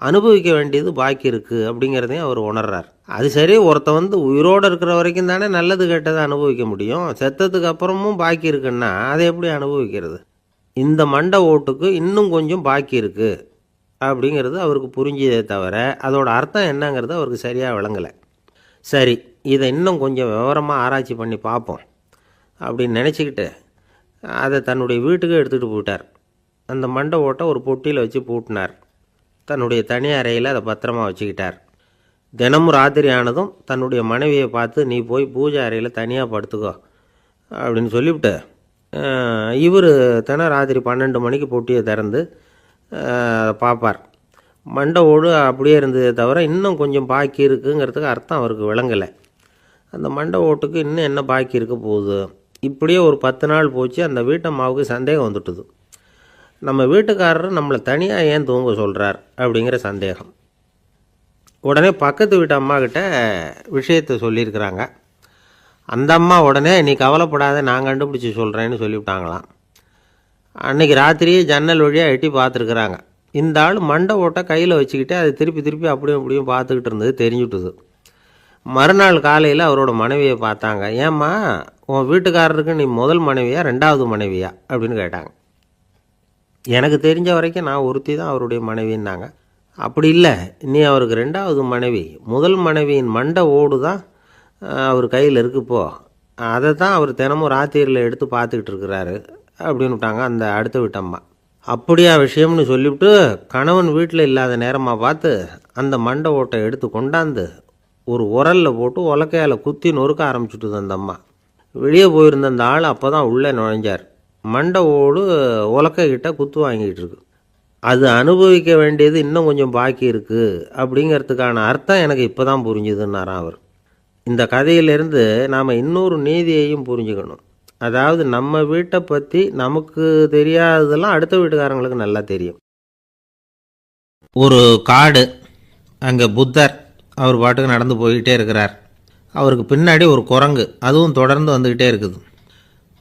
அனுபவிக்க வேண்டியது பாக்கி இருக்குது அப்படிங்கிறதையும் அவர் உணர்றார். அது சரி, ஒருத்த உயிரோடு இருக்கிற வரைக்கும் தானே நல்லது கெட்டதை அனுபவிக்க முடியும். செத்ததுக்கு அப்புறமும் பாக்கி இருக்குன்னா அதை எப்படி அனுபவிக்கிறது? இந்த மண்டை ஓட்டுக்கு இன்னும் கொஞ்சம் பாக்கி இருக்குது அப்படிங்கிறது அவருக்கு புரிஞ்சதே தவிர அதோட அர்த்தம் என்னங்கிறது அவருக்கு சரியாக விளங்கலை. சரி, இதை இன்னும் கொஞ்சம் விவரமாக ஆராய்ச்சி பண்ணி பார்ப்போம் அப்படின்னு நினச்சிக்கிட்டு அதை தன்னுடைய வீட்டுக்கு எடுத்துகிட்டு போயிட்டார். அந்த மண்டை ஓட்டை ஒரு பொட்டியில் வச்சு பூட்டினார். தன்னுடைய தனி அறையில் அதை பத்திரமா வச்சுக்கிட்டார். தினமும் ராத்திரி ஆனதும் தன்னுடைய மனைவியை பார்த்து, நீ போய் பூஜை அறையில் தனியாக படுத்துக்கோ அப்படின்னு சொல்லிவிட்டு, இவர் தினம் ராத்திரி 12 மணிக்கு பொட்டியை திறந்து பார்ப்பார். மண்டை ஓடு அப்படியே இருந்ததே தவிர இன்னும் கொஞ்சம் பாக்கி இருக்குங்கிறதுக்கு அர்த்தம் அவருக்கு விளங்கலை. அந்த மண்டை ஓட்டுக்கு இன்னும் என்ன பாக்கி இருக்க போகுது. இப்படியே ஒரு 10 நாள் போச்சு. அந்த வீட்டம்மாவுக்கு சந்தேகம் வந்துட்டுது. நம்ம வீட்டுக்காரர் நம்மளை தனியாக ஏன் தூங்க சொல்கிறார் அப்படிங்கிற சந்தேகம். உடனே பக்கத்து வீட்டு அம்மா கிட்ட விஷயத்தை சொல்லியிருக்கிறாங்க. அந்த அம்மா உடனே, நீ கவலைப்படாத, நான் கண்டுபிடிச்சி சொல்கிறேன்னு சொல்லிவிட்டாங்களாம். அன்றைக்கி ராத்திரியே ஜன்னல் வழியாக எட்டி பார்த்துருக்குறாங்க. இந்த ஆள் மண்டை ஓட்டை கையில் வச்சுக்கிட்டு அதை திருப்பி திருப்பி அப்படியும் அப்படியும் பார்த்துக்கிட்டு இருந்தது தெரிஞ்சுட்டுது. மறுநாள் காலையில் அவரோட மனைவியை பார்த்தாங்க. ஏம்மா, உன் வீட்டுக்காரருக்கு நீ முதல் மனைவியா 2வது மனைவியா அப்படின்னு கேட்டாங்க. எனக்கு தெரிஞ்ச வரைக்கும் நான் ஒருத்தி தான் அவருடைய மனைவின்னாங்க. அப்படி இல்லை, நீ அவருக்கு 2வது மனைவி. முதல் மனைவியின் மண்டை ஓடு தான் அவர் கையில் இருக்குப்போ, அதை தான் அவர் தினமும் ராத்திரியில் எடுத்து பார்த்துக்கிட்டு இருக்கிறாரு அப்படின்னு விட்டாங்க அந்த அடுத்த வீட்டம்மா. அப்படியா விஷயம்னு சொல்லிவிட்டு கணவன் வீட்டில் இல்லாத நேரமாக பார்த்து அந்த மண்டை ஓட்டை எடுத்து கொண்டாந்து ஒரு உரலில் போட்டு உலக்கையால் குத்தி நொறுக்க ஆரம்பிச்சுட்டுது அந்த அம்மா. வெளியே போயிருந்த அந்த ஆள் அப்போ தான் உள்ளே நுழைஞ்சார். மண்டை ஓடு உலக்கைக்கிட்ட குத்து வாங்கிட்டு இருக்கு. அது அனுபவிக்க வேண்டியது இன்னும் கொஞ்சம் பாக்கி இருக்குது அப்படிங்கிறதுக்கான அர்த்தம் எனக்கு இப்போ தான் புரிஞ்சுதுன்னாராம் அவர். இந்த கதையிலேருந்து நாம் இன்னொரு நீதியையும் புரிஞ்சுக்கணும். அதாவது நம்ம வீட்டை பற்றி நமக்கு தெரியாததெல்லாம் அடுத்த வீட்டுக்காரங்களுக்கு நல்லா தெரியும். ஒரு காடு, அங்கே புத்தர் அவர் பாட்டுக்கு நடந்து போய்கிட்டே இருக்கிறார். அவருக்கு பின்னாடி ஒரு குரங்கு, அதுவும் தொடர்ந்து வந்துக்கிட்டே இருக்குது.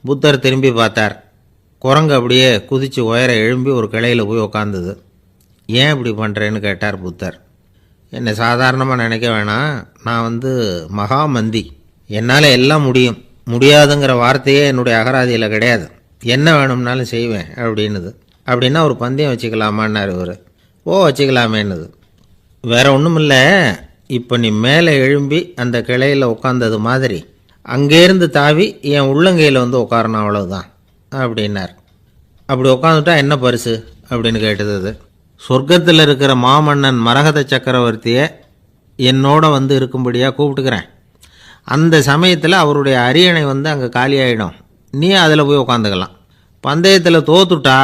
புத்தர் திரும்பி பார்த்தார். குரங்கு அப்படியே குதித்து உயர எழும்பி ஒரு கிளையில் போய் உக்காந்துது. ஏன் இப்படி பண்ணுறேன்னு கேட்டார் புத்தர். என்னை சாதாரணமாக நினைக்க வேணாம், நான் மகாமந்தி, என்னால் எல்லாம் முடியும், முடியாதுங்கிற வார்த்தையே என்னுடைய அகராதியில் கிடையாது, என்ன வேணும்னாலும் செய்வேன் அப்படின்னுது. அப்படின்னா ஒரு பந்தயம் வச்சுக்கலாமான்னார் இவர். வச்சுக்கலாமேன்னுது. வேற ஒன்றும் இல்லை, இப்போ நீ மேலே எழும்பி அந்த கிளையில் உட்காந்தது மாதிரி அங்கேருந்து தாவி என் உள்ளங்கையில் உட்காரணும், அவ்வளவுதான் அப்படின்னார். அப்படி உட்காந்துட்டா என்ன பரிசு அப்படின்னு கேட்டது அது. சொர்க்கத்தில் இருக்கிற மாமன்னன் மரகத சக்கரவர்த்தியை என்னோட இருக்கும்படியாக கூப்பிட்டுக்கிறேன். அந்த சமயத்தில் அவருடைய அரியணை அங்கே காலியாகிடும், நீ அதில் போய் உட்காந்துக்கலாம். பந்தயத்தில் தோத்துட்டா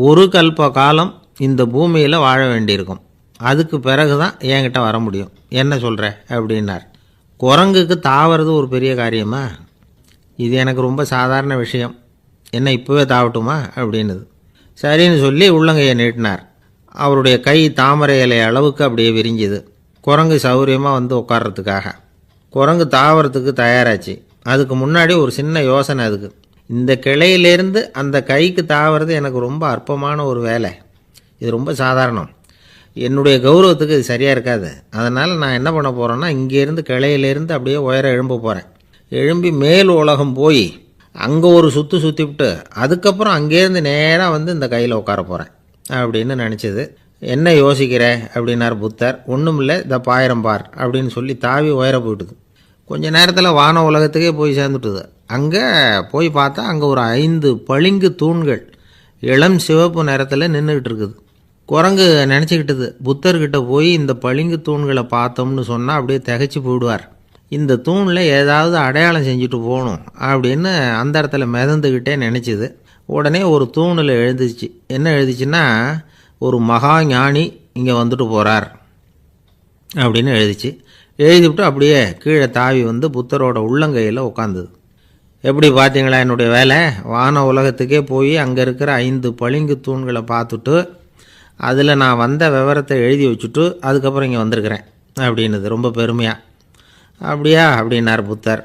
ஒரு கல்ப காலம் இந்த பூமியில் வாழ வேண்டியிருக்கும், அதுக்கு பிறகு தான் என்கிட்ட வர முடியும், என்ன சொல்கிற அப்படின்னார். குரங்குக்கு தாவறது ஒரு பெரிய காரியமா? இது எனக்கு ரொம்ப சாதாரண விஷயம், என்ன இப்போவே தாவட்டுமா அப்படின்னுது. சரின்னு சொல்லி உள்ளங்கையை நீட்டினார். அவருடைய கை தாமரை இலை அளவுக்கு அப்படியே விரிஞ்சுது. குரங்கு சௌகரியமாக உட்கார்றதுக்காக. குரங்கு தாவறதுக்கு தயாராச்சு. அதுக்கு முன்னாடி ஒரு சின்ன யோசனை அதுக்கு. இந்த கிளையிலேருந்து அந்த கைக்கு தாவறது எனக்கு ரொம்ப அற்பமான ஒரு வேலை, இது ரொம்ப சாதாரணம், என்னுடைய கௌரவத்துக்கு இது சரியாக இருக்காது. அதனால் நான் என்ன பண்ண போகிறேன்னா, இங்கேருந்து கிளையிலேருந்து அப்படியே உயர எழும்ப போகிறேன். எழும்பி மேல் உலகம் போய் அங்கே ஒரு சுற்றிவிட்டு அதுக்கப்புறம் அங்கேருந்து நேராக இந்த கையில் உட்கார போகிறேன் அப்படின்னு நினச்சிது. என்ன யோசிக்கிற அப்படின்னார் புத்தர். ஒன்றும் இல்லை, இந்த பாயிரம் பார் அப்படின்னு சொல்லி தாவி உயர போயிட்டுது. கொஞ்ச நேரத்தில் வான உலகத்துக்கே போய் சேர்ந்துட்டுது. அங்கே போய் பார்த்தா அங்கே ஒரு 5 பளிங்கு தூண்கள் இளம் சிவப்பு நிறத்தில் நின்றுக்கிட்டு இருக்குது. குரங்கு நினச்சிக்கிட்டது, புத்தர்கிட்ட போய் இந்த பளிங்கு தூண்களை பார்த்தோம்னு சொன்னால் அப்படியே திகைச்சு போயிடுவார், இந்த தூணில் ஏதாவது அடையாளம் செஞ்சுட்டு போகணும் அப்படின்னு அந்த இடத்துல மிதந்துக்கிட்டே நினச்சிது. உடனே ஒரு தூணில் எழுதிச்சு. என்ன எழுதிச்சுன்னா, ஒரு மகா ஞானி இங்கே வந்துட்டு போகிறார் அப்படின்னு எழுதிச்சு. எழுதிவிட்டு அப்படியே கீழே தாவி புத்தரோட உள்ளங்கையில் உட்காந்துது. எப்படி பார்த்தீங்களா என்னுடைய வேலை? வான உலகத்துக்கே போய் அங்கே இருக்கிற 5 பளிங்கு தூண்களை பார்த்துட்டு அதில் நான் வந்த விவரத்தை எழுதி வச்சுட்டு அதுக்கப்புறம் இங்கே வந்திருக்கிறேன் அப்படின்னுது ரொம்ப பெருமையாக. அப்படியா அப்படின்னார் புத்தர்.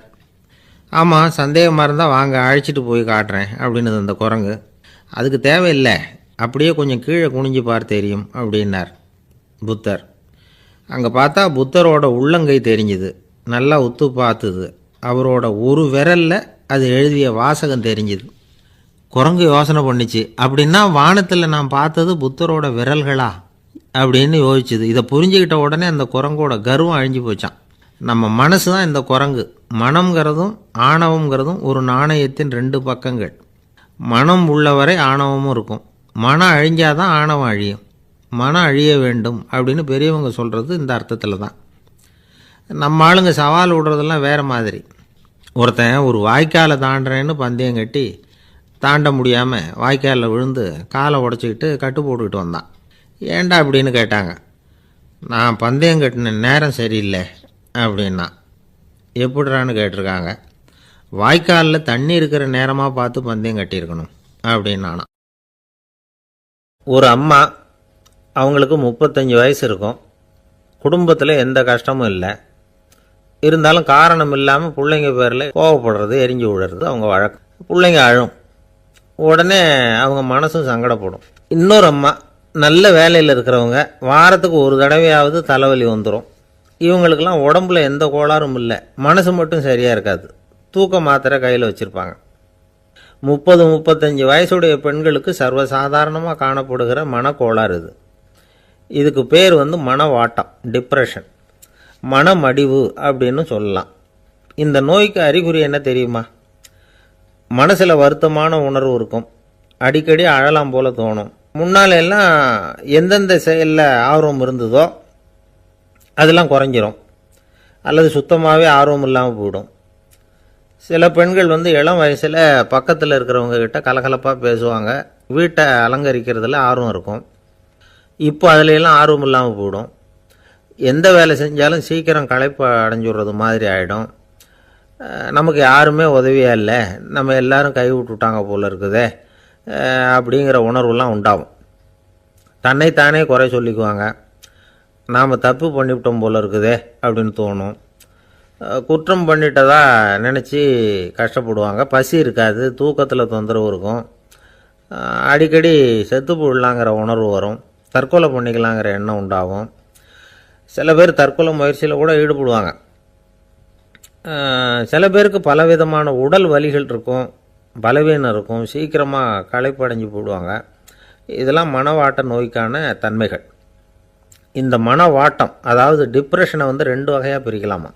ஆமாம், சந்தேகமாக இருந்தால் வாங்க, அழைச்சிட்டு போய் காட்டுறேன் அப்படின்னுது அந்த குரங்கு. அதுக்கு தேவையில்லை, அப்படியே கொஞ்சம் கீழே குனிஞ்சு பார் தெரியும் அப்படின்னார் புத்தர். அங்கே பார்த்தா புத்தரோட உள்ளங்கை தெரிஞ்சுது. நல்லா உத்து பார்த்துது. அவரோட ஒரு விரலில் அது எழுதிய வாசகம் தெரிஞ்சுது. குரங்கு யோசனை பண்ணிச்சு, அப்படின்னா வானத்தில் நான் பார்த்தது புத்தரோட விரல்களா அப்படின்னு யோசிச்சுது. இதை புரிஞ்சுக்கிட்ட உடனே அந்த குரங்கோட கர்வம் அழிஞ்சு போச்சான். நம்ம மனசு தான் இந்த குரங்கு. மனம்ங்கிறதும் ஆணவங்கிறதும் ஒரு நாணயத்தின் 2 பக்கங்கள். மனம் உள்ளவரை ஆணவமும் இருக்கும், மனம் அழிஞ்சாதான் ஆணவம் அழியும். மனம் அழிய வேண்டும் அப்படின்னு பெரியவங்க சொல்கிறது இந்த அர்த்தத்தில் தான். நம்ம ஆளுங்க சவால் விடுறதெல்லாம் வேறு மாதிரி. ஒருத்தன் ஒரு வாய்க்காலை தாண்டுறேன்னு பந்தயம் கட்டி தாண்ட முடியாமல் வாய்க்காலில் விழுந்து காலை உடச்சிக்கிட்டு கட்டு போட்டுக்கிட்டு வந்தான். ஏன்டா அப்படின்னு கேட்டாங்க. நான் பந்தயம் கட்டின நேரம் சரியில்லை அப்படின்னா. எப்படிறான்னு கேட்டிருக்காங்க. வாய்க்காலில் தண்ணி இருக்கிற நேரமாக பார்த்து பந்தயம் கட்டியிருக்கணும் அப்படின்னானா. ஒரு அம்மா, அவங்களுக்கு 35 வயசு இருக்கும். குடும்பத்தில் எந்த கஷ்டமும் இல்லை. இருந்தாலும் காரணம் இல்லாமல் பிள்ளைங்க பேரில் கோவப்படுறது, எரிஞ்சு விடுறது அவங்க வழக்கம். பிள்ளைங்க அழும். உடனே அவங்க மனசும் சங்கடப்படும். இன்னொரு அம்மா, நல்ல வேலையில் இருக்கிறவங்க, வாரத்துக்கு ஒரு தடவையாவது தலைவலி வந்துடும். இவங்களுக்கெல்லாம் உடம்புல எந்த கோளாறும் இல்லை, மனசு மட்டும் சரியாக இருக்காது. தூக்க மாத்திரை கையில் வச்சுருப்பாங்க. 30-35 வயசுடைய பெண்களுக்கு சர்வசாதாரணமாக காணப்படுகிற மனக்கோளாறு இது. இதுக்கு பேர் மனவாட்டம், டிப்ரெஷன், மனமடிவு அப்படின்னு சொல்லலாம். இந்த நோய்க்கு அறிகுறி என்ன தெரியுமா? மனசில் வருத்தமான உணர்வு இருக்கும். அடிக்கடி அழலாம் போல தோணும். முன்னால் எல்லாம் எந்தெந்த செயலில் ஆர்வம் இருந்ததோ அதெல்லாம் குறைஞ்சிரும், அல்லது சுத்தமாகவே ஆர்வம் இல்லாமல் போயிடும். சில பெண்கள் இளம் வயசில் பக்கத்தில் இருக்கிறவங்க கிட்ட கலகலப்பாக பேசுவாங்க, வீட்டை அலங்கரிக்கிறதுல ஆர்வம் இருக்கும். இப்போ அதிலெல்லாம் ஆர்வம் இல்லாமல் போயிடும். எந்த வேலை செஞ்சாலும் சீக்கிரம் களைப்பு அடைஞ்சுடுறது மாதிரி ஆகிடும். நமக்கு யாருமே உதவியாக இல்லை, நம்ம எல்லாரும் கை விட்டுட்டாங்க போல இருக்குதே அப்படிங்கிற உணர்வுலாம் உண்டாகும். தன்னைத்தானே குறை சொல்லிக்குவாங்க. நாம் தப்பு பண்ணிவிட்டோம் போல இருக்குதே அப்படின்னு தோணும். குற்றம் பண்ணிட்டதா நினச்சி கஷ்டப்படுவாங்க. பசி இருக்காது, தூக்கத்தில் தொந்தரவு இருக்கும். அடிக்கடி செத்து போடலாங்கிற உணர்வு வரும். தற்கொலை பண்ணிக்கலாங்கிற எண்ணம் உண்டாகும். சில பேர் தற்கொலை முயற்சியில் கூட ஈடுபடுவாங்க. சில பேருக்கு பலவிதமான உடல் வலிகள் இருக்கும், பலவீனம் இருக்கும், சீக்கிரமாக களைப்படைஞ்சு போடுவாங்க. இதெல்லாம் மனவாட்ட நோய்க்கான தன்மைகள். இந்த மனவாட்டம், அதாவது டிப்ரெஷனை 2 வகையாக பிரிக்கலாமா.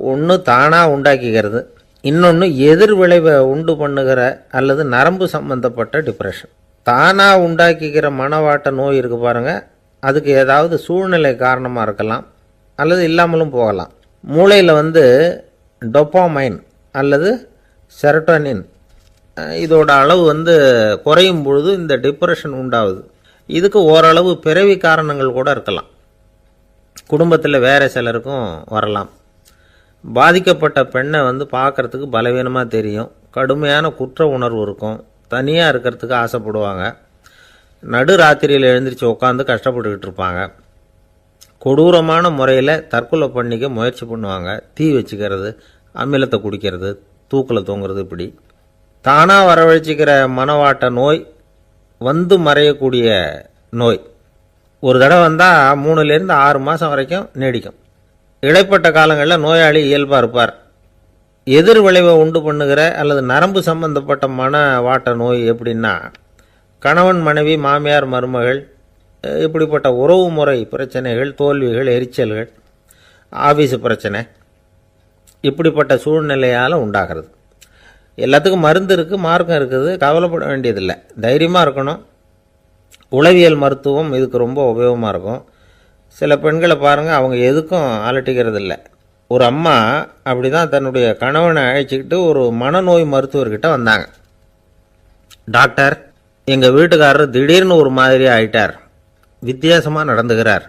ஒன்று தானாக உண்டாக்கிக்கிறது, இன்னொன்று எதிர் விளைவை உண்டு பண்ணுகிற அல்லது நரம்பு சம்பந்தப்பட்ட டிப்ரெஷன். தானாக உண்டாக்கிக்கிற மனவாட்ட நோய் இருக்கு பாருங்கள், அதுக்கு ஏதாவது சூழ்நிலை காரணமாக இருக்கலாம், அல்லது இல்லாமலும் போகலாம். மூளையில் டொப்பாமைன் அல்லது செரட்டோனின் இதோட அளவு குறையும் பொழுது இந்த டிப்ரெஷன் உண்டாகுது. இதுக்கு ஓரளவு பிறவி காரணங்கள் கூட இருக்கலாம். குடும்பத்தில் வேறு சிலருக்கும் வரலாம். பாதிக்கப்பட்ட பெண்ணை பார்க்குறதுக்கு பலவீனமாக தெரியும், கடுமையான குற்ற உணர்வு இருக்கும், தனியாக இருக்கிறதுக்கு ஆசைப்படுவாங்க, நடு ராத்திரியில் எழுந்திரிச்சு உட்காந்து கஷ்டப்பட்டுக்கிட்டு இருப்பாங்க, கொடூரமான முறையில் தற்கொலை பண்ணிக்க முயற்சி பண்ணுவாங்க, தீ வச்சுக்கிறது, அமிலத்தை குடிக்கிறது, தூக்கில் தூங்குறது. இப்படி தானாக வரவழைச்சிக்கிற மனவாட்ட நோய் மறையக்கூடிய நோய். ஒரு தடவை வந்தால் 3லேருந்து 6 மாதம் வரைக்கும் நீடிக்கும். இடைப்பட்ட காலங்களில் நோயாளி இயல்பாக இருப்பார். எதிர் விளைவை உண்டு பண்ணுகிற அல்லது நரம்பு சம்பந்தப்பட்ட மனவாட்ட நோய் எப்படின்னா, கணவன் மனைவி, மாமியார் மருமகள், இப்படிப்பட்ட உறவு முறை பிரச்சனைகள், தோல்விகள், எரிச்சல்கள், ஆஃபீஸு பிரச்சனை, இப்படிப்பட்ட சூழ்நிலையால் உண்டாகிறது. எல்லாத்துக்கும் மருந்து இருக்குது, மார்க்கம் இருக்குது, கவலைப்பட வேண்டியதில்லை, தைரியமாக இருக்கணும். உளவியல் மருத்துவம் இதுக்கு ரொம்ப உபயோகமாக இருக்கும். சில பெண்களை பாருங்கள், அவங்க எதுக்கும் அலட்டிக்கிறது இல்லை. ஒரு அம்மா அப்படி தான் தன்னுடைய கணவனை அழைச்சிக்கிட்டு ஒரு மனநோய் மருத்துவர்கிட்ட வந்தாங்க. டாக்டர், எங்கள் வீட்டுக்காரர் திடீர்னு ஒரு மாதிரி ஆயிட்டார், வித்தியாசமாக நடந்துக்கிறார்.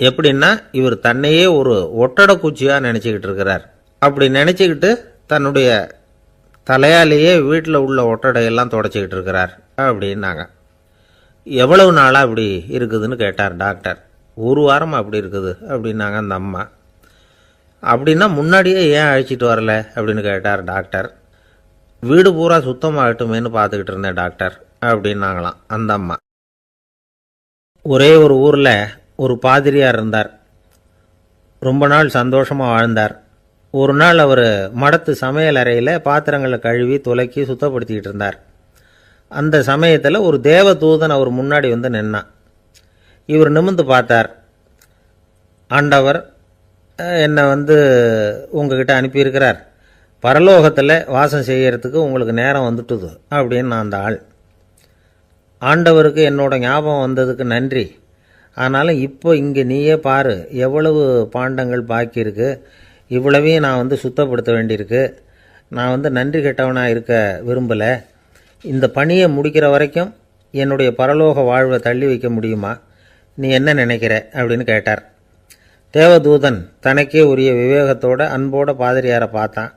எப்படின்னா, இவர் தன்னையே ஒரு ஒட்டடை பூச்சியாக நினச்சிக்கிட்டு இருக்கிறார். அப்படி நினச்சிக்கிட்டு தன்னுடைய தலையாலேயே வீட்டில் உள்ள ஒட்டடையெல்லாம் தொடச்சிக்கிட்டு இருக்கிறார் அப்படின்னாங்க. எவ்வளவு நாளாக அப்படி இருக்குதுன்னு கேட்டார் டாக்டர். 1 வாரமாக அப்படி இருக்குது அப்படின்னாங்க அந்த அம்மா. அப்படின்னா முன்னாடியே ஏன் அழைச்சிட்டு வரல அப்படின்னு கேட்டார் டாக்டர். வீடு பூரா சுத்தமாகட்டுமேன்னு பார்த்துக்கிட்டு இருந்தேன் டாக்டர் அப்படின்னாங்களாம் அந்த அம்மா. ஒரே ஒரு ஊரில் ஒரு பாதிரியார் இருந்தார். ரொம்ப நாள் சந்தோஷமாக வாழ்ந்தார். ஒரு நாள் அவர் மடத்து சமையல் அறையில் பாத்திரங்களை கழுவி துலக்கி சுத்தப்படுத்திக்கிட்டு இருந்தார். அந்த சமயத்தில் ஒரு தேவ தூதன் அவர் முன்னாடி நின்னான். இவர் நிமிர்ந்து பார்த்தார். ஆண்டவர் என்னை உங்ககிட்ட அனுப்பியிருக்கிறார், பரலோகத்தில் வாசம் செய்யறதுக்கு உங்களுக்கு நேரம் வந்துட்டுது அப்படின்னு அந்த ஆள். ஆண்டவருக்கு என்னோட ஞாபகம் வந்ததுக்கு நன்றி. ஆனாலும் இப்போ இங்கே நீயே பாரு, எவ்வளவு பாண்டங்கள் பாக்கி இருக்கு, இவ்வளவையும் நான் சுத்தப்படுத்த வேண்டியிருக்கு. நான் நன்றி கெட்டவனாக இருக்க விரும்பலை. இந்த பணியை முடிக்கிற வரைக்கும் என்னுடைய பரலோக வாழ்வை தள்ளி வைக்க முடியுமா? நீ என்ன நினைக்கிற அப்படின்னு கேட்டார். தேவதூதன் தனக்கே உரிய விவேகத்தோட அன்போட பாதிரியாரை பார்த்தான்.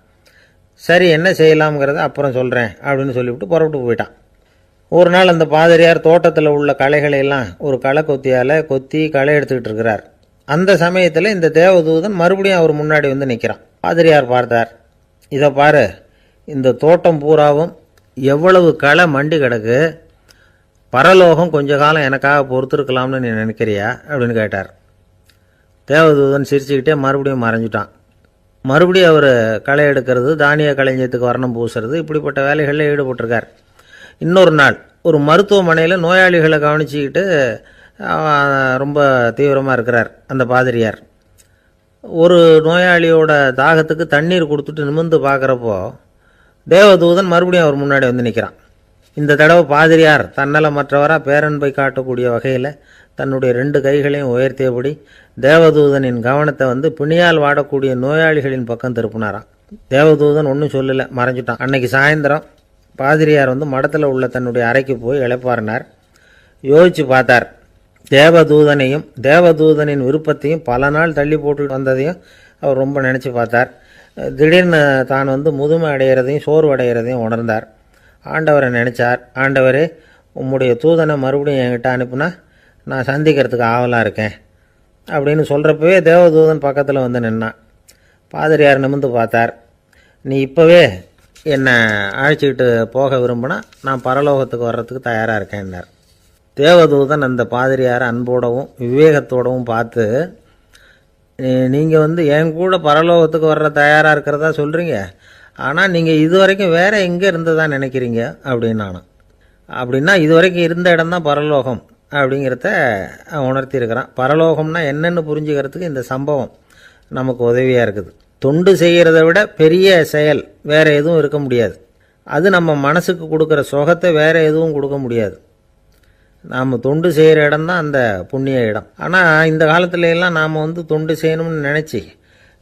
சரி, என்ன செய்யலாம்ங்கிறத அப்புறம் சொல்கிறேன் அப்படின்னு சொல்லிவிட்டு புறப்பட்டு போயிட்டான். ஒரு நாள் அந்த பாதிரியார் தோட்டத்தில் உள்ள களைகளை எல்லாம் ஒரு களை கொத்தியால் கொத்தி களை எடுத்துக்கிட்டு இருக்கிறார். அந்த சமயத்தில் இந்த தேவதூதன் மறுபடியும் அவர் முன்னாடி நிற்கிறான். பாதிரியார் பார்த்தார். இதை பாரு, இந்த தோட்டம் பூராவும் எவ்வளவு களை மண்டி கிடக்கு, பரலோகம் கொஞ்ச காலம் எனக்காக பொறுத்திருக்கலாம்னு நீ நினைக்கிறியா அப்படின்னு கேட்டார். தேவதூதன் சிரிச்சுக்கிட்டே மறுபடியும் மறைஞ்சிட்டான். மறுபடியும் அவர் களை எடுக்கிறது, தானிய களஞ்சியத்துக்கு வர்ணம் பூசுறது, இப்படிப்பட்ட வேலைகளில் ஈடுபட்டிருக்கார். இன்னொரு நாள் ஒரு மருத்துவமனையில் நோயாளிகளை கவனிச்சிக்கிட்டு ரொம்ப தீவிரமாக இருக்கிறார் அந்த பாதிரியார். ஒரு நோயாளியோட தாகத்துக்கு தண்ணீர் கொடுத்துட்டு நிமிர்ந்து பார்க்குறப்போ தேவதூதன் மறுபடியும் அவர் முன்னாடி நிற்கிறான். இந்த தடவை பாதிரியார் தன்னலமற்றவராக பேரன்பை காட்டக்கூடிய வகையில் தன்னுடைய 2 கைகளையும் உயர்த்தியபடி தேவதூதனின் கவனத்தை பிணியால் வாடக்கூடிய நோயாளிகளின் பக்கம் திருப்பினாராம். தேவதூதன் ஒன்றும் சொல்லலை, மறைஞ்சிட்டான். அன்னைக்கு சாயந்தரம் பாதிரியார் மடத்தில் உள்ள தன்னுடைய அறைக்கு போய் இளைப்பாறினார். யோசித்து பார்த்தார். தேவதூதனையும் தேவதூதனின் விருப்பத்தையும் பல நாள் தள்ளி போட்டு வந்ததையும் அவர் ரொம்ப நினச்சி பார்த்தார். திடீர்னு தான் முதுமை அடைகிறதையும் சோர்வு அடைகிறதையும் உணர்ந்தார். ஆண்டவரை நினச்சார். ஆண்டவரே, உம்முடைய தூதனை மறுபடியும் என்கிட்ட அனுப்புனா நான் சந்திக்கிறதுக்கு ஆவலாக இருக்கேன் அப்படின்னு சொல்கிறப்பவே தேவதூதன் பக்கத்தில் நின்னான். பாதிரியார் நிமிர்ந்து பார்த்தார். நீ இப்போவே என்னை அழைச்சிக்கிட்டு போக விரும்பினா நான் பரலோகத்துக்கு வர்றதுக்கு தயாராக இருக்கேன்னார். தேவதூதன் அந்த பாதிரியாரை அன்போடவும் விவேகத்தோடவும் பார்த்து, நீங்கள் என் கூட பரலோகத்துக்கு வர்ற தயாராக இருக்கிறதா சொல்கிறீங்க, ஆனால் நீங்கள் இது வரைக்கும் வேறு எங்கே இருந்ததா நினைக்கிறீங்க அப்படின்னானா. அப்படின்னா இது வரைக்கும் இருந்த இடம் தான் பரலோகம் அப்படிங்கிறத உணர்த்தியிருக்கிறான். பரலோகம்னா என்னென்னு புரிஞ்சுக்கிறதுக்கு இந்த சம்பவம் நமக்கு உதவியாக இருக்குது. தொண்டு செய்கிறத விட பெரிய செயல் வேறு எதுவும் இருக்க முடியாது. அது நம்ம மனசுக்கு கொடுக்குற சுகத்தை வேறு எதுவும் கொடுக்க முடியாது. நாம் தொண்டு செய்கிற இடம் தான் அந்த புண்ணிய இடம். ஆனால் இந்த காலத்துல எல்லாம் நாம் தொண்டு செய்யணும்னு நினச்சி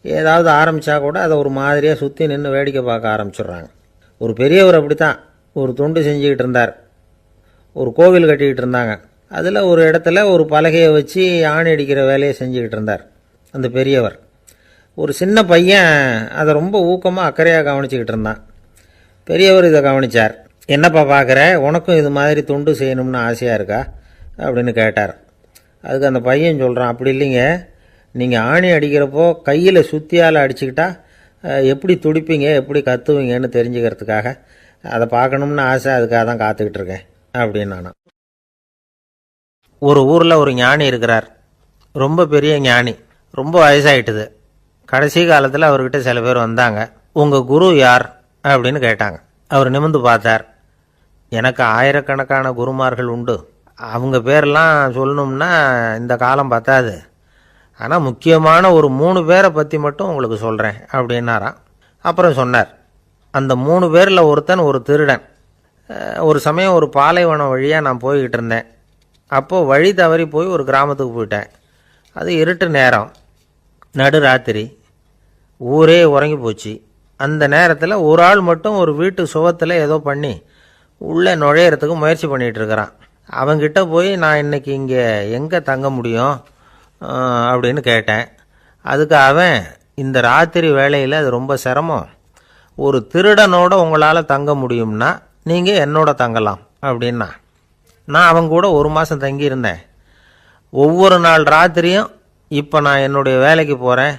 ஏதாவது ஆரம்பித்தா கூட அதை ஒரு மாதிரியாக சுற்றி நின்று வேடிக்கை பார்க்க ஆரம்பிச்சிடுறாங்க. ஒரு பெரியவர் அப்படி தான் ஒரு தொண்டு செஞ்சுக்கிட்டு இருந்தார். ஒரு கோவில் கட்டிக்கிட்டு இருந்தாங்க. அதில் ஒரு இடத்துல ஒரு பலகையை வச்சு ஆணி அடிக்கிற வேலையை செஞ்சுக்கிட்டு இருந்தார் அந்த பெரியவர். ஒரு சின்ன பையன் அதை ரொம்ப ஊக்கமாக அக்கறையாக கவனிச்சிக்கிட்டு இருந்தான். பெரியவர் இதை கவனித்தார். என்னப்பா பார்க்குற, உனக்கும் இது மாதிரி தொண்டு செய்யணும்னு ஆசையாக இருக்கா அப்படின்னு கேட்டார். அதுக்கு அந்த பையன் சொல்கிறான், அப்படி இல்லைங்க, நீங்கள் ஆணி அடிக்கிறப்போ கையில் சுத்தியால் அடிச்சுக்கிட்டா எப்படி துடிப்பீங்க, எப்படி கத்துவீங்கன்னு தெரிஞ்சுக்கிறதுக்காக அதை பார்க்கணும்னு ஆசை, அதுக்காக தான் காத்துக்கிட்டு இருக்கேன் அப்படின்னு நானும். ஒரு ஊரில் ஒரு ஞானி இருக்கிறார். ரொம்ப பெரிய ஞானி, ரொம்ப வயசாயிட்டுது. கடைசி காலத்தில் அவர்கிட்ட சில பேர் வந்தாங்க. உங்கள் குரு யார் அப்படின்னு கேட்டாங்க. அவர் நிமிர்ந்து பார்த்தார். எனக்கு ஆயிரக்கணக்கான குருமார்கள் உண்டு, அவங்க பேரெல்லாம் சொல்லணும்னா இந்த காலம் பத்தாது. ஆனால் முக்கியமான ஒரு 3 பேரை பற்றி மட்டும் உங்களுக்கு சொல்கிறேன் அப்படின்னாராம். அப்புறம் சொன்னார், அந்த 3 பேரில் ஒருத்தன் ஒரு திருடன். ஒரு சமயம் ஒரு பாலைவனம் வழியாக நான் போய்கிட்டு இருந்தேன். அப்போது வழி தவறி போய் ஒரு கிராமத்துக்கு போயிட்டேன். அது இருட்டு நேரம், நடுராத்திரி, ஊரே உறங்கி போச்சு. அந்த நேரத்தில் ஒரு ஆள் மட்டும் ஒரு வீட்டு சுவத்தில் ஏதோ பண்ணி உள்ளே நுழையிறதுக்கு முயற்சி பண்ணிகிட்ருக்கிறான். அவங்கிட்ட போய் நான் இன்றைக்கி இங்கே எங்கே தங்க முடியும் அப்படின்னு கேட்டேன். அதுக்கு அவன், இந்த ராத்திரி வேளையில் அது ரொம்ப சிரமம், ஒரு திருடனோட உங்களால் தங்க முடியும்னா நீங்கள் என்னோட தங்கலாம் அப்படின்னா. நான் அவங்க கூட 1 மாதம் தங்கியிருந்தேன். ஒவ்வொரு நாள் ராத்திரியும் இப்போ நான் என்னுடைய வேலைக்கு போகிறேன்,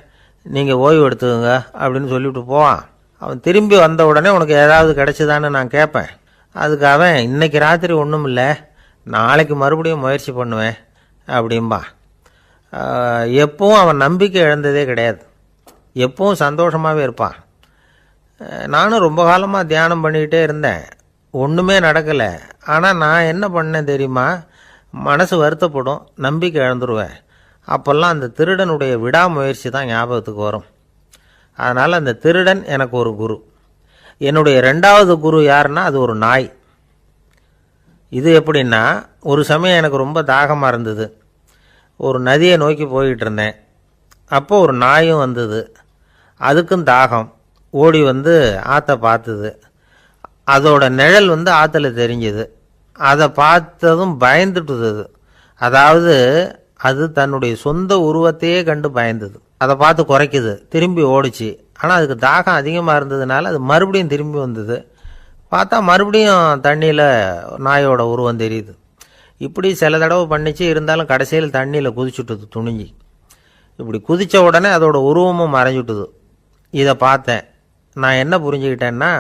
நீங்கள் ஓய்வு எடுத்துக்கோங்க அப்படின்னு சொல்லிவிட்டு போவான். அவன் திரும்பி வந்த உடனே உனக்கு ஏதாவது கிடைச்சிதான்னு நான் கேட்பேன். அதுக்கு அவன், இன்றைக்கி ராத்திரி ஒன்றும் இல்லை, நாளைக்கு மறுபடியும் முயற்சி பண்ணுவேன் அப்படின்பா. எப்பவும் அவன் நம்பிக்கை இழந்ததே கிடையாது, எப்பவும் சந்தோஷமாகவே இருப்பான். நானும் ரொம்ப காலமாக தியானம் பண்ணிக்கிட்டே இருந்தேன், ஒன்றுமே நடக்கலை. ஆனால் நான் என்ன பண்ணேன் தெரியுமா, மனசு வருத்தப்படும், நம்பிக்கை இழந்துருவேன். அப்போல்லாம் அந்த திருடனுடைய விடாமுயற்சி தான் ஞாபகத்துக்கு வரும். அதனால் அந்த திருடன் எனக்கு ஒரு குரு. என்னுடைய 2வது குரு யாருன்னா அது ஒரு நாய். இது எப்படின்னா, ஒரு சமயம் எனக்கு ரொம்ப தாகமாக இருந்தது. ஒரு நதியை நோக்கி போய்கிட்டு இருந்தேன். அப்போ ஒரு நாயும் வந்தது. அதுக்கும் தாகம். ஓடி வந்து ஆற்றை பார்த்துது. அதோட நிழல் வந்து ஆற்றுல தெரிஞ்சுது. அதை பார்த்ததும் பயந்துட்டுது. அதாவது அது தன்னுடைய சொந்த உருவத்தையே கண்டு பயந்தது. அதை பார்த்து குறைக்குது, திரும்பி ஓடிச்சு. ஆனால் அதுக்கு தாகம் அதிகமாக இருந்ததுனால அது மறுபடியும் திரும்பி வந்தது. பார்த்தா மறுபடியும் தண்ணியில் நாயோட உருவம் தெரியுது. இப்படி சில தடவை பண்ணிச்சு. இருந்தாலும் கடைசியில் தண்ணியில் குதிச்சுட்டுது துணிஞ்சி. இப்படி குதித்த உடனே அதோட உருவமும் மறைஞ்சுட்டுது. இதை பார்த்தேன். நான் என்ன புரிஞ்சுக்கிட்டேன்னா,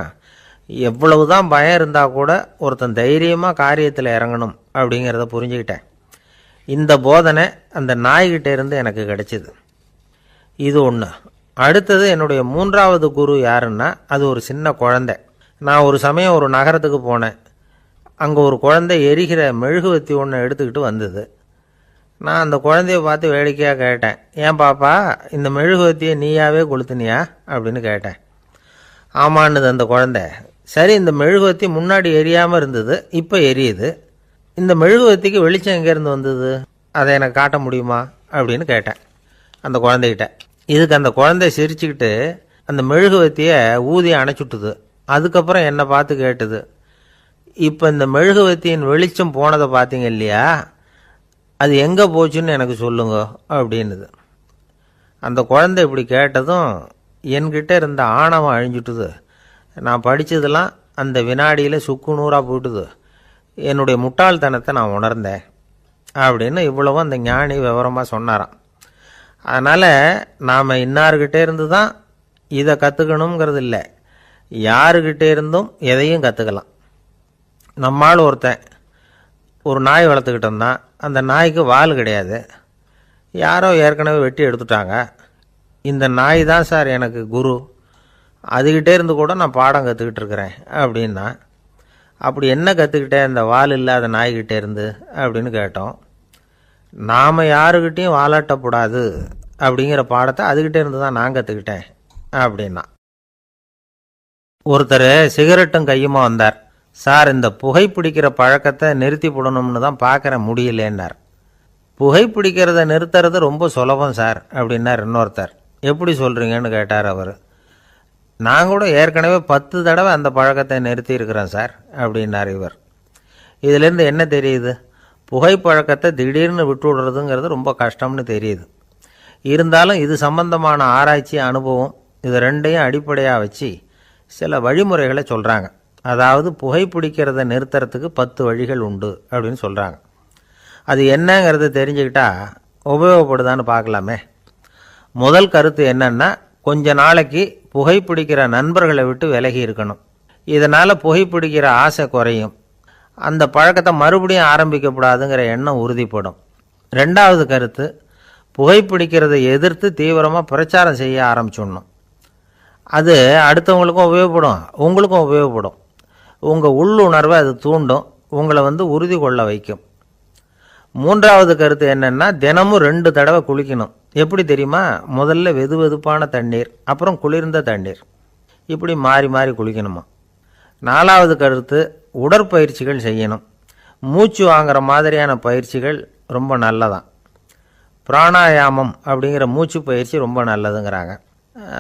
எவ்வளவு தான் பயம் இருந்தால் கூட ஒருத்தன் தைரியமாக காரியத்தில் இறங்கணும் அப்படிங்கிறத புரிஞ்சுக்கிட்டேன். இந்த போதனை அந்த நாய்கிட்ட இருந்து எனக்கு கிடைச்சிது. இது ஒன்று. அடுத்தது, என்னுடைய 3வது குரு யாருன்னா, அது ஒரு சின்ன குழந்தை. நான் ஒரு சமயம் ஒரு நகரத்துக்கு போனேன். அங்கே ஒரு குழந்தை எரிகிற மெழுகுவத்தி ஒன்று எடுத்துக்கிட்டு வந்தது. நான் அந்த குழந்தைய பார்த்து வேடிக்கையாக கேட்டேன், ஏன் பாப்பா இந்த மெழுகுவத்தியை நீயாவே கொளுத்துனியா அப்படின்னு கேட்டேன். ஆமான்னுது அந்த குழந்தை. சரி, இந்த மெழுகுவத்தி முன்னாடி எரியாமல் இருந்தது, இப்போ எரியுது. இந்த மெழுகுவத்திக்கு வெளிச்சம் எங்கேருந்து வந்தது, அதை எனக்கு காட்ட முடியுமா அப்படின்னு கேட்டேன் அந்த குழந்தைகிட்ட. இதுக்கு அந்த குழந்தை சிரிச்சுக்கிட்டு அந்த மெழுகுவத்தியை ஊதி அணைச்சுட்டுது. அதுக்கப்புறம் என்னை பார்த்து கேட்டுது, இப்போ இந்த மெழுகுவத்தியின் வெளிச்சம் போனதை பார்த்தீங்க இல்லையா, அது எங்கே போச்சுன்னு எனக்கு சொல்லுங்க அப்படின்னுது. அந்த குழந்தை இப்படி கேட்டதும் என்கிட்ட இருந்த ஆணவம் அழிஞ்சுட்டுது. நான் படித்ததெல்லாம் அந்த வினாடியில் சுக்கு நூறாக போட்டுது. என்னுடைய முட்டாள்தனத்தை நான் உணர்ந்தேன் அப்படின்னு இவ்வளவும் அந்த ஞானி விவரமாக சொன்னாராம். அதனால் நாம் இன்னார்கிட்டே இருந்து தான் இதை கற்றுக்கணுங்கிறது இல்லை, யாருக்கிட்டே இருந்தும் எதையும் கற்றுக்கலாம். நம்மால் ஒருத்தன் ஒரு நாய் வளர்த்துக்கிட்டு இருந்தான். அந்த நாய்க்கு வால் கிடையாது. யாரோ ஏற்கனவே வெட்டி எடுத்துட்டாங்க. இந்த நாய் தான் சார் எனக்கு குரு, அதுகிட்டே இருந்து கூட நான் பாடம் கற்றுக்கிட்டு இருக்கிறேன் அப்படின்னா. அப்படி என்ன கற்றுக்கிட்டேன் இந்த வால் இல்லாத நாய்கிட்டே இருந்து அப்படின்னு கேட்டோம். நாம் யாருக்கிட்டையும் வாலாட்டக்கூடாது அப்படிங்கிற பாடத்தை அதுகிட்டே இருந்து தான் நான் கற்றுக்கிட்டேன் அப்படின்னா. ஒருத்தர் சிகரெட்டும் கையுமா வந்தார். சார், இந்த புகைப்பிடிக்கிற பழக்கத்தை நிறுத்தி போடணும்னு தான் பார்க்குற, முடியலேன்னார். புகைப்பிடிக்கிறத நிறுத்துறது ரொம்ப சுலபம் சார் அப்படின்னார் இன்னொருத்தர். எப்படி சொல்கிறீங்கன்னு கேட்டார் அவர். நான் கூட ஏற்கனவே 10 தடவை அந்த பழக்கத்தை நிறுத்தி இருக்கிறேன் சார் அப்படின்னார் இவர். இதிலேருந்து என்ன தெரியுது, புகைப்பழக்கத்தை திடீர்னு விட்டு விடுறதுங்கிறது ரொம்ப கஷ்டம்னு தெரியுது. இருந்தாலும் இது சம்பந்தமான ஆராய்ச்சி, அனுபவம், இது ரெண்டையும் அடிப்படையாக வச்சு சில வழிமுறைகளை சொல்கிறாங்க. அதாவது புகைப்பிடிக்கிறத நிறுத்துறதுக்கு 10 வழிகள் உண்டு அப்படின்னு சொல்கிறாங்க. அது என்னங்கிறத தெரிஞ்சுக்கிட்டா உபயோகப்படுதான்னு பார்க்கலாமே. முதல் கருத்து என்னன்னா, கொஞ்ச நாளைக்கு புகைப்பிடிக்கிற நண்பர்களை விட்டு விலகி இருக்கணும். இதனால் புகைப்பிடிக்கிற ஆசை குறையும். அந்த பழக்கத்தை மறுபடியும் ஆரம்பிக்கப்படாதுங்கிற எண்ணம் உறுதிப்படும். 2வது கருத்து, புகைப்பிடிக்கிறதை எதிர்த்து தீவிரமாக பிரச்சாரம் செய்ய ஆரம்பிச்சிடணும். அது அடுத்தவங்களுக்கும் உபயோகப்படும், உங்களுக்கும் உபயோகப்படும். உங்கள் உள்ளுணர்வை அது தூண்டும், உங்களை உறுதி கொள்ள வைக்கும். 3வது கருத்து என்னென்னா, தினமும் 2 தடவை குளிக்கணும். எப்படி தெரியுமா, முதல்ல வெது வெதுப்பான தண்ணீர், அப்புறம் குளிர்ந்த தண்ணீர், இப்படி மாறி மாறி குளிக்கணுமா. 4வது கருத்து, உடற்பயிற்சிகள் செய்யணும். மூச்சு வாங்குற மாதிரியான பயிற்சிகள் ரொம்ப நல்லதான். பிராணாயாமம் அப்படிங்கிற மூச்சு பயிற்சி ரொம்ப நல்லதுங்கிறாங்க.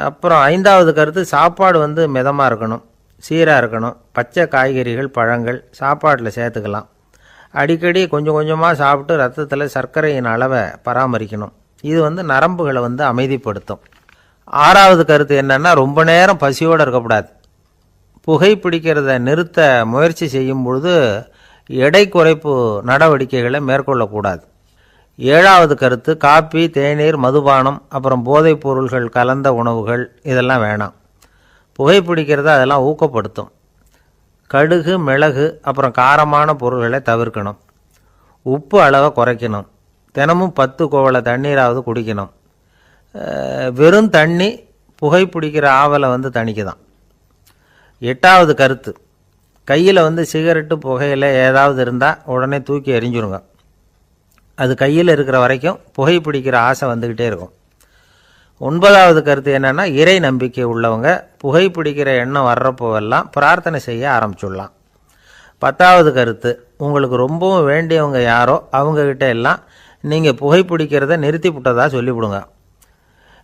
அப்புறம் 5வது கருத்து, சாப்பாடு மிதமாக இருக்கணும், சீராக இருக்கணும். பச்சை காய்கறிகள், பழங்கள் சாப்பாட்டில் சேர்த்துக்கலாம். அடிக்கடி கொஞ்சம் கொஞ்சமாக சாப்பிட்டு ரத்தத்தில் சர்க்கரையின் அளவை பராமரிக்கணும். இது நரம்புகளை அமைதிப்படுத்தும். 6வது கருத்து என்னென்னா, ரொம்ப நேரம் பசியோடு இருக்கக்கூடாது. புகைப்பிடிக்கிறத நிறுத்த முயற்சி செய்யும் பொழுது எடை குறைப்பு நடவடிக்கைகளை மேற்கொள்ளக்கூடாது. 7வது கருத்து, காப்பி, தேநீர், மதுபானம், அப்புறம் போதைப் பொருள்கள் கலந்த உணவுகள் இதெல்லாம் வேணாம். புகைப்பிடிக்கிறத அதெல்லாம் ஊக்கப்படுத்தும். கடுகு, மிளகு, அப்புறம் காரமான பொருள்களை தவிர்க்கணும். உப்பு அளவை குறைக்கணும். தினமும் 10 கோவள தண்ணீராவது குடிக்கணும். வெறும் தண்ணி புகைப்பிடிக்கிற ஆவலை தணிக்குதான். 8வது கருத்து, கையில் சிகரெட்டு, புகையில ஏதாவது இருந்தால் உடனே தூக்கி எறிஞ்சிருங்க. அது கையில் இருக்கிற வரைக்கும் புகைப்பிடிக்கிற ஆசை வந்துக்கிட்டே இருக்கும். 9வது கருத்து என்னென்னா, இறை நம்பிக்கை உள்ளவங்க புகைப்பிடிக்கிற எண்ணம் வர்றப்போவெல்லாம் பிரார்த்தனை செய்ய ஆரம்பிச்சுடலாம். 10வது கருத்து, உங்களுக்கு ரொம்பவும் வேண்டியவங்க யாரோ அவங்கக்கிட்ட எல்லாம் நீங்கள் புகைப்பிடிக்கிறத நிறுத்தி விட்டதா சொல்லிவிடுங்க.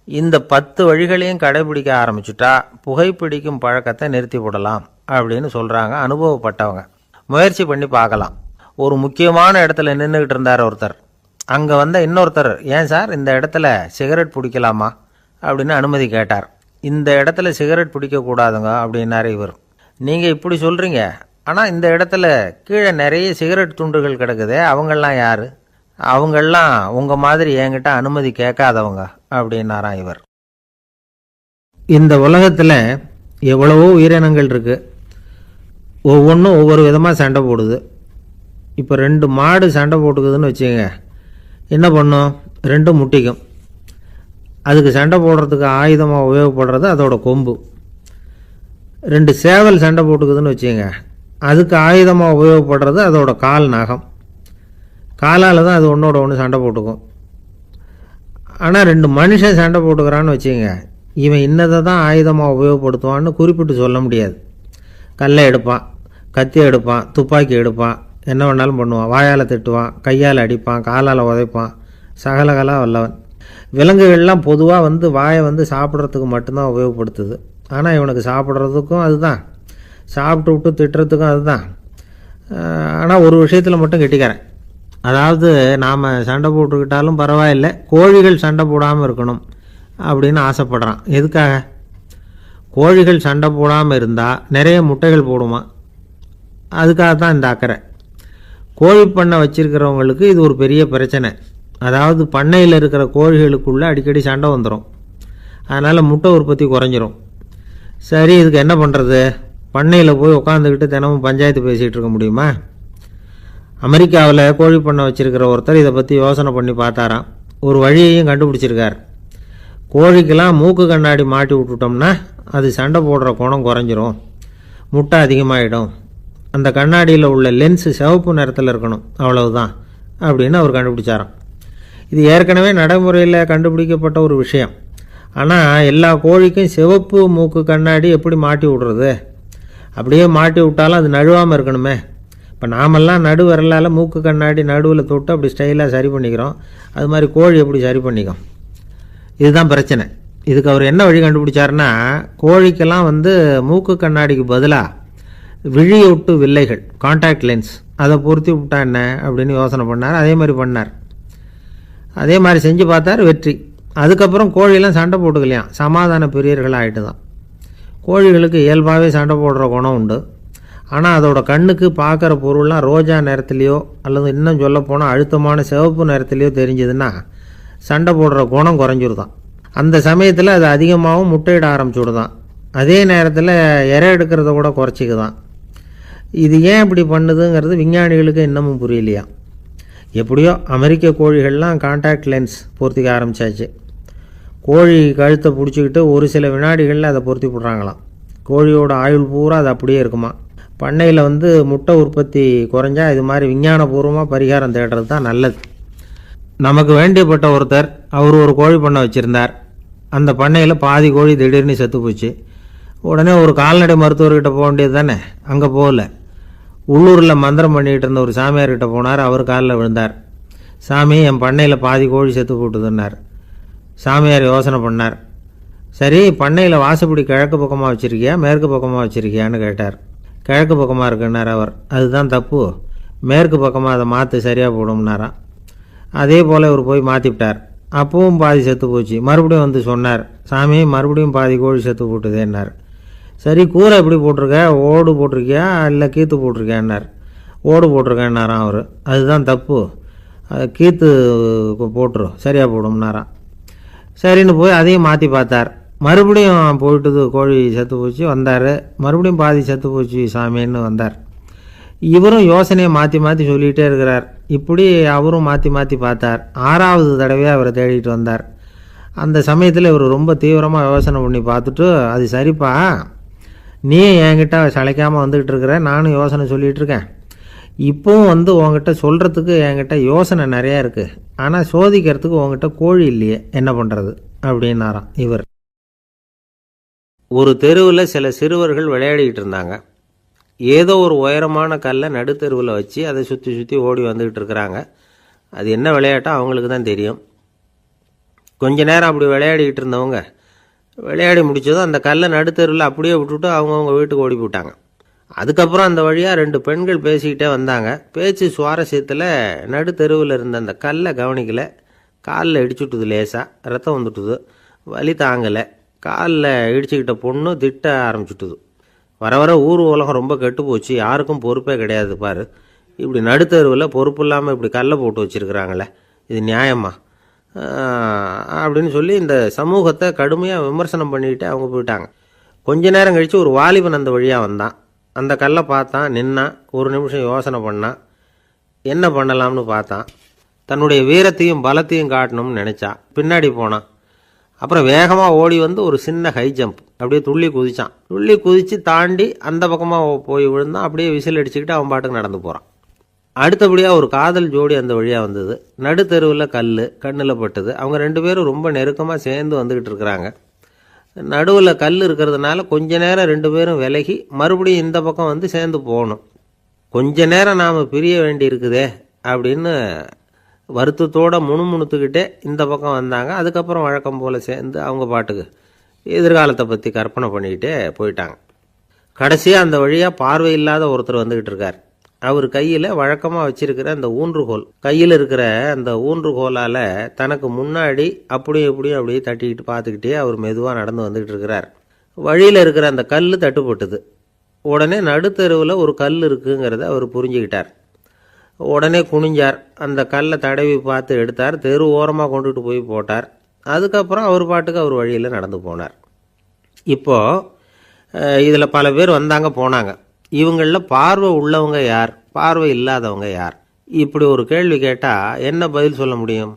இந்த 10 வழிகளையும் கடைபிடிக்க ஆரம்பிச்சுட்டா புகைப்பிடிக்கும் பழக்கத்தை நிறுத்தி விடலாம் அப்படின்னு சொல்கிறாங்க அனுபவப்பட்டவங்க. முயற்சி பண்ணி பார்க்கலாம். ஒரு முக்கியமான இடத்துல நின்றுக்கிட்டு இருந்தார் ஒருத்தர். அங்கே வந்த இன்னொருத்தர், ஏன் சார் இந்த இடத்துல சிகரெட் பிடிக்கலாமா அப்படின்னு அனுமதி கேட்டார். இந்த இடத்துல சிகரெட் பிடிக்கக்கூடாதுங்க அப்படின்னாரு இவர். நீங்கள் இப்படி சொல்கிறீங்க, ஆனால் இந்த இடத்துல கீழே நிறைய சிகரெட் துண்டுகள் கிடக்குதே, அவங்கெல்லாம் யார்? அவங்கெல்லாம் உங்கள் மாதிரி என்கிட்ட அனுமதி கேட்காதவங்க அப்படின்னாராம் இவர். இந்த உலகத்தில் எவ்வளவோ உயிரினங்கள் இருக்குது. ஒவ்வொன்றும் ஒவ்வொரு விதமாக சண்டை போடுது. இப்போ 2 மாடு சண்டை போட்டுக்குதுன்னு வச்சுக்கோங்க, என்ன பண்ணும்? 2 முட்டிக்கும். அதுக்கு சண்டை போடுறதுக்கு ஆயுதமாக உபயோகப்படுறது அதோட கொம்பு. 2 சேவல் சண்டை போட்டுக்குதுன்னு வச்சுக்கோங்க, அதுக்கு ஆயுதமாக உபயோகப்படுறது அதோட கால் நகம். காலால் தான் அது ஒன்றோட ஒன்று சண்டை போட்டுக்கும். ஆனால் 2 மனுஷன் சண்டை போட்டுக்கிறான்னு வச்சுக்கோங்க, இவன் இன்னதை தான் ஆயுதமாக உபயோகப்படுத்துவான்னு குறிப்பிட்டு சொல்ல முடியாது. கல்லை எடுப்பான், கத்தி எடுப்பான், துப்பாக்கி எடுப்பான், என்ன வேணாலும் பண்ணுவான். வாயால் திட்டுவான், கையால் அடிப்பான், காலால் உதைப்பான், சகலகலா வல்லவன். விலங்குகள்லாம் பொதுவாக வாயை சாப்பிட்றதுக்கு மட்டும்தான் உபயோகப்படுத்துது. ஆனால் இவனுக்கு சாப்பிட்றதுக்கும் அதுதான், சாப்பிட்டு விட்டு திட்டுறதுக்கும் அதுதான். ஆனால் ஒரு விஷயத்தில் மட்டும் கெட்டிக்கிறேன். அதாவது நாம் சண்டை போட்டுக்கிட்டாலும் பரவாயில்லை, கோழிகள் சண்டை போடாமல் இருக்கணும் அப்படின்னு ஆசைப்படுறான். எதுக்காக? கோழிகள் சண்டை போடாமல் இருந்தால் நிறைய முட்டைகள் போடுமா, அதுக்காக தான் இந்த அக்கறை. கோழி பண்ணை வச்சுருக்கிறவங்களுக்கு இது ஒரு பெரிய பிரச்சனை. அதாவது பண்ணையில் இருக்கிற கோழிகளுக்குள்ளே அடிக்கடி சண்டை வந்துடும். அதனால் முட்டை உற்பத்தி குறைஞ்சிரும். சரி, இதுக்கு என்ன பண்ணுறது? பண்ணையில் போய் உட்காந்துக்கிட்டு தினமும் பஞ்சாயத்து பேசிகிட்டு இருக்க முடியுமா? அமெரிக்காவில் கோழி பண்ணை வச்சுருக்கிற ஒருத்தர் இதை பற்றி யோசனை பண்ணி பார்த்தாராம். ஒரு வழியையும் கண்டுபிடிச்சிருக்கார். கோழிக்கெல்லாம் மூக்கு கண்ணாடி மாட்டி விட்டுட்டோம்னா அது சண்டை போடுற குணம் குறைஞ்சிரும், முட்டை அதிகமாகிடும். அந்த கண்ணாடியில் உள்ள லென்ஸு சிவப்பு நிறத்தில் இருக்கணும், அவ்வளவுதான் அப்படின்னு அவர் கண்டுபிடிச்சாராம். இது ஏற்கனவே நடைமுறையில் கண்டுபிடிக்கப்பட்ட ஒரு விஷயம். ஆனால் எல்லா கோழிக்கும் சிவப்பு மூக்கு கண்ணாடி எப்படி மாட்டி விடுறது? அப்படியே மாட்டி விட்டாலும் அது நழுவாமல் இருக்கணுமே. இப்போ நாமெல்லாம் நடு விரலால் மூக்கு கண்ணாடி நடுவில் தொட்டு அப்படி ஸ்டைலாக சரி பண்ணிக்கிறோம். அது மாதிரி கோழி எப்படி சரி பண்ணிக்கும்? இதுதான் பிரச்சனை. இதுக்கு அவர் என்ன வழி கண்டுபிடிச்சாருன்னா, கோழிக்கெல்லாம் மூக்கு கண்ணாடிக்கு பதிலாக விழியொட்டு வில்லைகள், கான்டாக்ட் லென்ஸ், அதை பொருத்தி விட்டா என்ன அப்படின்னு யோசனை பண்ணார். அதே மாதிரி பண்ணார். அதே மாதிரி செஞ்சு பார்த்தார், வெற்றி. அதுக்கப்புறம் கோழியெல்லாம் சண்டை போட்டுக்கலையாம், சமாதான பிரியர்கள் ஆகிட்டு தான். கோழிகளுக்கு இயல்பாகவே சண்டை போடுற குணம் உண்டு. ஆனால் அதோட கண்ணுக்கு பார்க்குற பொருள்லாம் ரோஜா நிறத்துலையோ அல்லது இன்னும் சொல்லப்போனால் அழுத்தமான சிவப்பு நிறத்துலையோ தெரிஞ்சதுன்னா சண்டை போடுற குணம் குறைஞ்சிருதான். அந்த சமயத்தில் அது அதிகமாகவும் முட்டையிட ஆரம்பிச்சுடுதான். அதே நேரத்தில் இறை எடுக்கிறத கூட குறைச்சிக்குதான். இது ஏன் இப்படி பண்ணுதுங்கிறது விஞ்ஞானிகளுக்கு இன்னமும் புரியலையா. எப்படியோ அமெரிக்க கோழிகள்லாம் கான்டாக்ட் லென்ஸ் பொருத்திக்க ஆரம்பித்தாச்சு. கோழி கழுத்தை பிடிச்சிக்கிட்டு ஒரு சில வினாடிகளில் அதை பொருத்தி விட்றாங்களாம். கோழியோட ஆயுள் பூரா அது அப்படியே இருக்குமா. பண்ணையில் முட்டை உற்பத்தி குறைஞ்சா இது மாதிரி விஞ்ஞானபூர்வமாக பரிகாரம் தேடுறது தான் நல்லது. நமக்கு வேண்டியப்பட்ட ஒருத்தர், அவர் ஒரு கோழி பண்ணை வச்சுருந்தார். அந்த பண்ணையில் பாதி கோழி திடீர்னு செத்து போச்சு. உடனே ஒரு கால்நடை மருத்துவர்கிட்ட போக வேண்டியது தானே. அங்கே போகல. உள்ளூரில் மந்திரம் பண்ணிகிட்டு இருந்த ஒரு சாமியார்கிட்ட போனார். அவர் காலில் விழுந்தார். சாமி, என் பண்ணையில் பாதி கோழி செத்து போட்டுதுன்னார். சாமியார் யோசனை பண்ணார். சரி, பண்ணையில் வாசப்படி கிழக்கு பக்கமாக வச்சுருக்கியா மேற்கு பக்கமாக வச்சுருக்கியான்னு கேட்டார். கிழக்கு பக்கமாக இருக்குன்னார் அவர். அதுதான் தப்பு, மேற்கு பக்கமாக அதை மாற்று, சரியாக போடும்னாராம். அதே போல் இவர் போய் மாற்றிவிட்டார். அப்பவும் பாதி செத்து போச்சு. மறுபடியும் சொன்னார், சாமி மறுபடியும் பாதி கோழி செத்து போட்டுதேன்னார். சரி, கூரை எப்படி போட்டிருக்க, ஓடு போட்டிருக்கியா இல்லை கீத்து போட்டிருக்கியான்னார். ஓடு போட்டிருக்கேன்னாராம் அவர். அதுதான் தப்பு, கீத்து போட்டுரு, சரியாக போடும்னாராம். சரின்னு போய் அதையும் மாற்றி பார்த்தார். மறுபடியும் போயிட்டுது, கோழி செத்து போச்சு. வந்தார். மறுபடியும் பாதி செத்து போச்சு சாமின்னு வந்தார். இவரும் யோசனையை மாற்றி மாற்றி சொல்லிகிட்டே இருக்கிறார். இப்படி அவரும் மாற்றி மாற்றி பார்த்தார். 6வது தடவையாக அவரை தேடிட்டு வந்தார். அந்த சமயத்தில் இவர் ரொம்ப தீவிரமாக யோசனை பண்ணி பார்த்துட்டு, அது சரிப்பா, நீ என்கிட்ட சளைக்காமல் வந்துக்கிட்டு இருக்கிற, நானும் யோசனை சொல்லிகிட்டு இருக்கேன். இப்போவும் உங்ககிட்ட சொல்கிறதுக்கு என்கிட்ட யோசனை நிறையா இருக்குது. ஆனால் சோதிக்கிறதுக்கு உங்ககிட்ட கோழி இல்லையே, என்ன பண்ணுறது அப்படின்னாராம் இவர். ஒரு தெருவில் சில சிறுவர்கள் விளையாடிக்கிட்டு இருந்தாங்க. ஏதோ ஒரு உயரமான கல்லை நடுத்தெருவில் வச்சு அதை சுற்றி சுற்றி ஓடி வந்துக்கிட்டு இருக்கிறாங்க. அது என்ன விளையாட்டோ அவங்களுக்கு தான் தெரியும். கொஞ்ச நேரம் அப்படி விளையாடிக்கிட்டு இருந்தவங்க விளையாடி முடிச்சதும் அந்த கல்லை நடுத்தெருவில் அப்படியே விட்டுட்டு அவங்கவுங்க வீட்டுக்கு ஓடி போட்டாங்க. அதுக்கப்புறம் அந்த வழியாக 2 பெண்கள் பேசிக்கிட்டே வந்தாங்க. பேச்சு சுவாரஸ்யத்தில் நடுத்தெருவில் இருந்த அந்த கல்லை கவனிக்கலை. காலில் இடிச்சுட்டுது, லேசாக ரத்தம் வந்துட்டுது, வலி தாங்கலை. காலில் இடிச்சுக்கிட்ட பொண்ணு திட்ட ஆரம்பிச்சுட்டுது. வர வர ஊர் உலகம் ரொம்ப கெட்டு போச்சு, யாருக்கும் பொறுப்பே கிடையாது பாரு, இப்படி நடுத்தெருவில் பொறுப்பு இல்லாமல் இப்படி கல்லை போட்டு வச்சுருக்குறாங்களே, இது நியாயமா அப்படின்னு சொல்லி இந்த சமூகத்தை கடுமையாக விமர்சனம் பண்ணிக்கிட்டு அவங்க போயிட்டாங்க. கொஞ்ச நேரம் கழித்து ஒரு வாலிபன் அந்த வழியாக வந்தான். அந்த கல்லை பார்த்தான், நின்னான், ஒரு நிமிஷம் யோசனை பண்ணான், என்ன பண்ணலாம்னு பார்த்தான். தன்னுடைய வீரத்தையும் பலத்தையும் காட்டணும்னு நினச்சான். பின்னாடி போனான். அப்புறம் வேகமாக ஓடி வந்து ஒரு சின்ன ஹை ஜம்ப் அப்படியே துள்ளி குதிச்சான். துள்ளி குதித்து தாண்டி அந்த பக்கமாக போய் விழுந்தான். அப்படியே விசில் அடிச்சுக்கிட்டு அவன் பாட்டுக்கு நடந்து போகிறான். அடுத்தபடியாக ஒரு காதல் ஜோடி அந்த வழியாக வந்தது. நடுத்தெருவில் கல் கண்ணில் பட்டது. அவங்க 2 பேரும் ரொம்ப நெருக்கமாக சேர்ந்து வந்துக்கிட்டு இருக்கிறாங்க. நடுவில் கல் இருக்கிறதுனால கொஞ்ச நேரம் 2 பேரும் விலகி மறுபடியும் இந்த பக்கம் வந்து சேர்ந்து போகணும். கொஞ்ச நேரம் நாம் பிரிய வேண்டி இருக்குதே அப்படின்னு வருத்தத்தோடு முணுமுணுத்துக்கிட்டே இந்த பக்கம் வந்தாங்க. அதுக்கப்புறம் வழக்கம் போல் சேர்ந்து அவங்க பாட்டுக்கு எதிர்காலத்தை பற்றி கற்பனை பண்ணிக்கிட்டே போயிட்டாங்க. கடைசியாக அந்த வழியாக பார்வை இல்லாத ஒருத்தர் வந்துக்கிட்டு இருக்கார். அவர் கையில் வழக்கமாக வச்சிருக்கிற அந்த ஊன்றுகோல், கையில் இருக்கிற அந்த ஊன்றுகோலால் தனக்கு முன்னாடி அப்படியே தட்டிக்கிட்டு பார்த்துக்கிட்டே அவர் மெதுவாக நடந்து வந்துக்கிட்டு இருக்கிறார். வழியில் இருக்கிற அந்த கல் தட்டுப்பட்டுது. உடனே நடுத்தெருவில் ஒரு கல் இருக்குங்கிறத அவர் புரிஞ்சுக்கிட்டார். உடனே குனிஞ்சார். அந்த கல்லை தடவி பார்த்து எடுத்தார். தெரு ஓரமாக கொண்டுட்டு போய் போட்டார். அதுக்கப்புறம் அவர் பாட்டுக்கு அவர் வழியில் நடந்து போனார். இப்போது இதில் பல பேர் வந்தாங்க போனாங்க. இவங்களில் பார்வை உள்ளவங்க யார், பார்வை இல்லாதவங்க யார்? இப்படி ஒரு கேள்வி கேட்டால் என்ன பதில் சொல்ல முடியும்?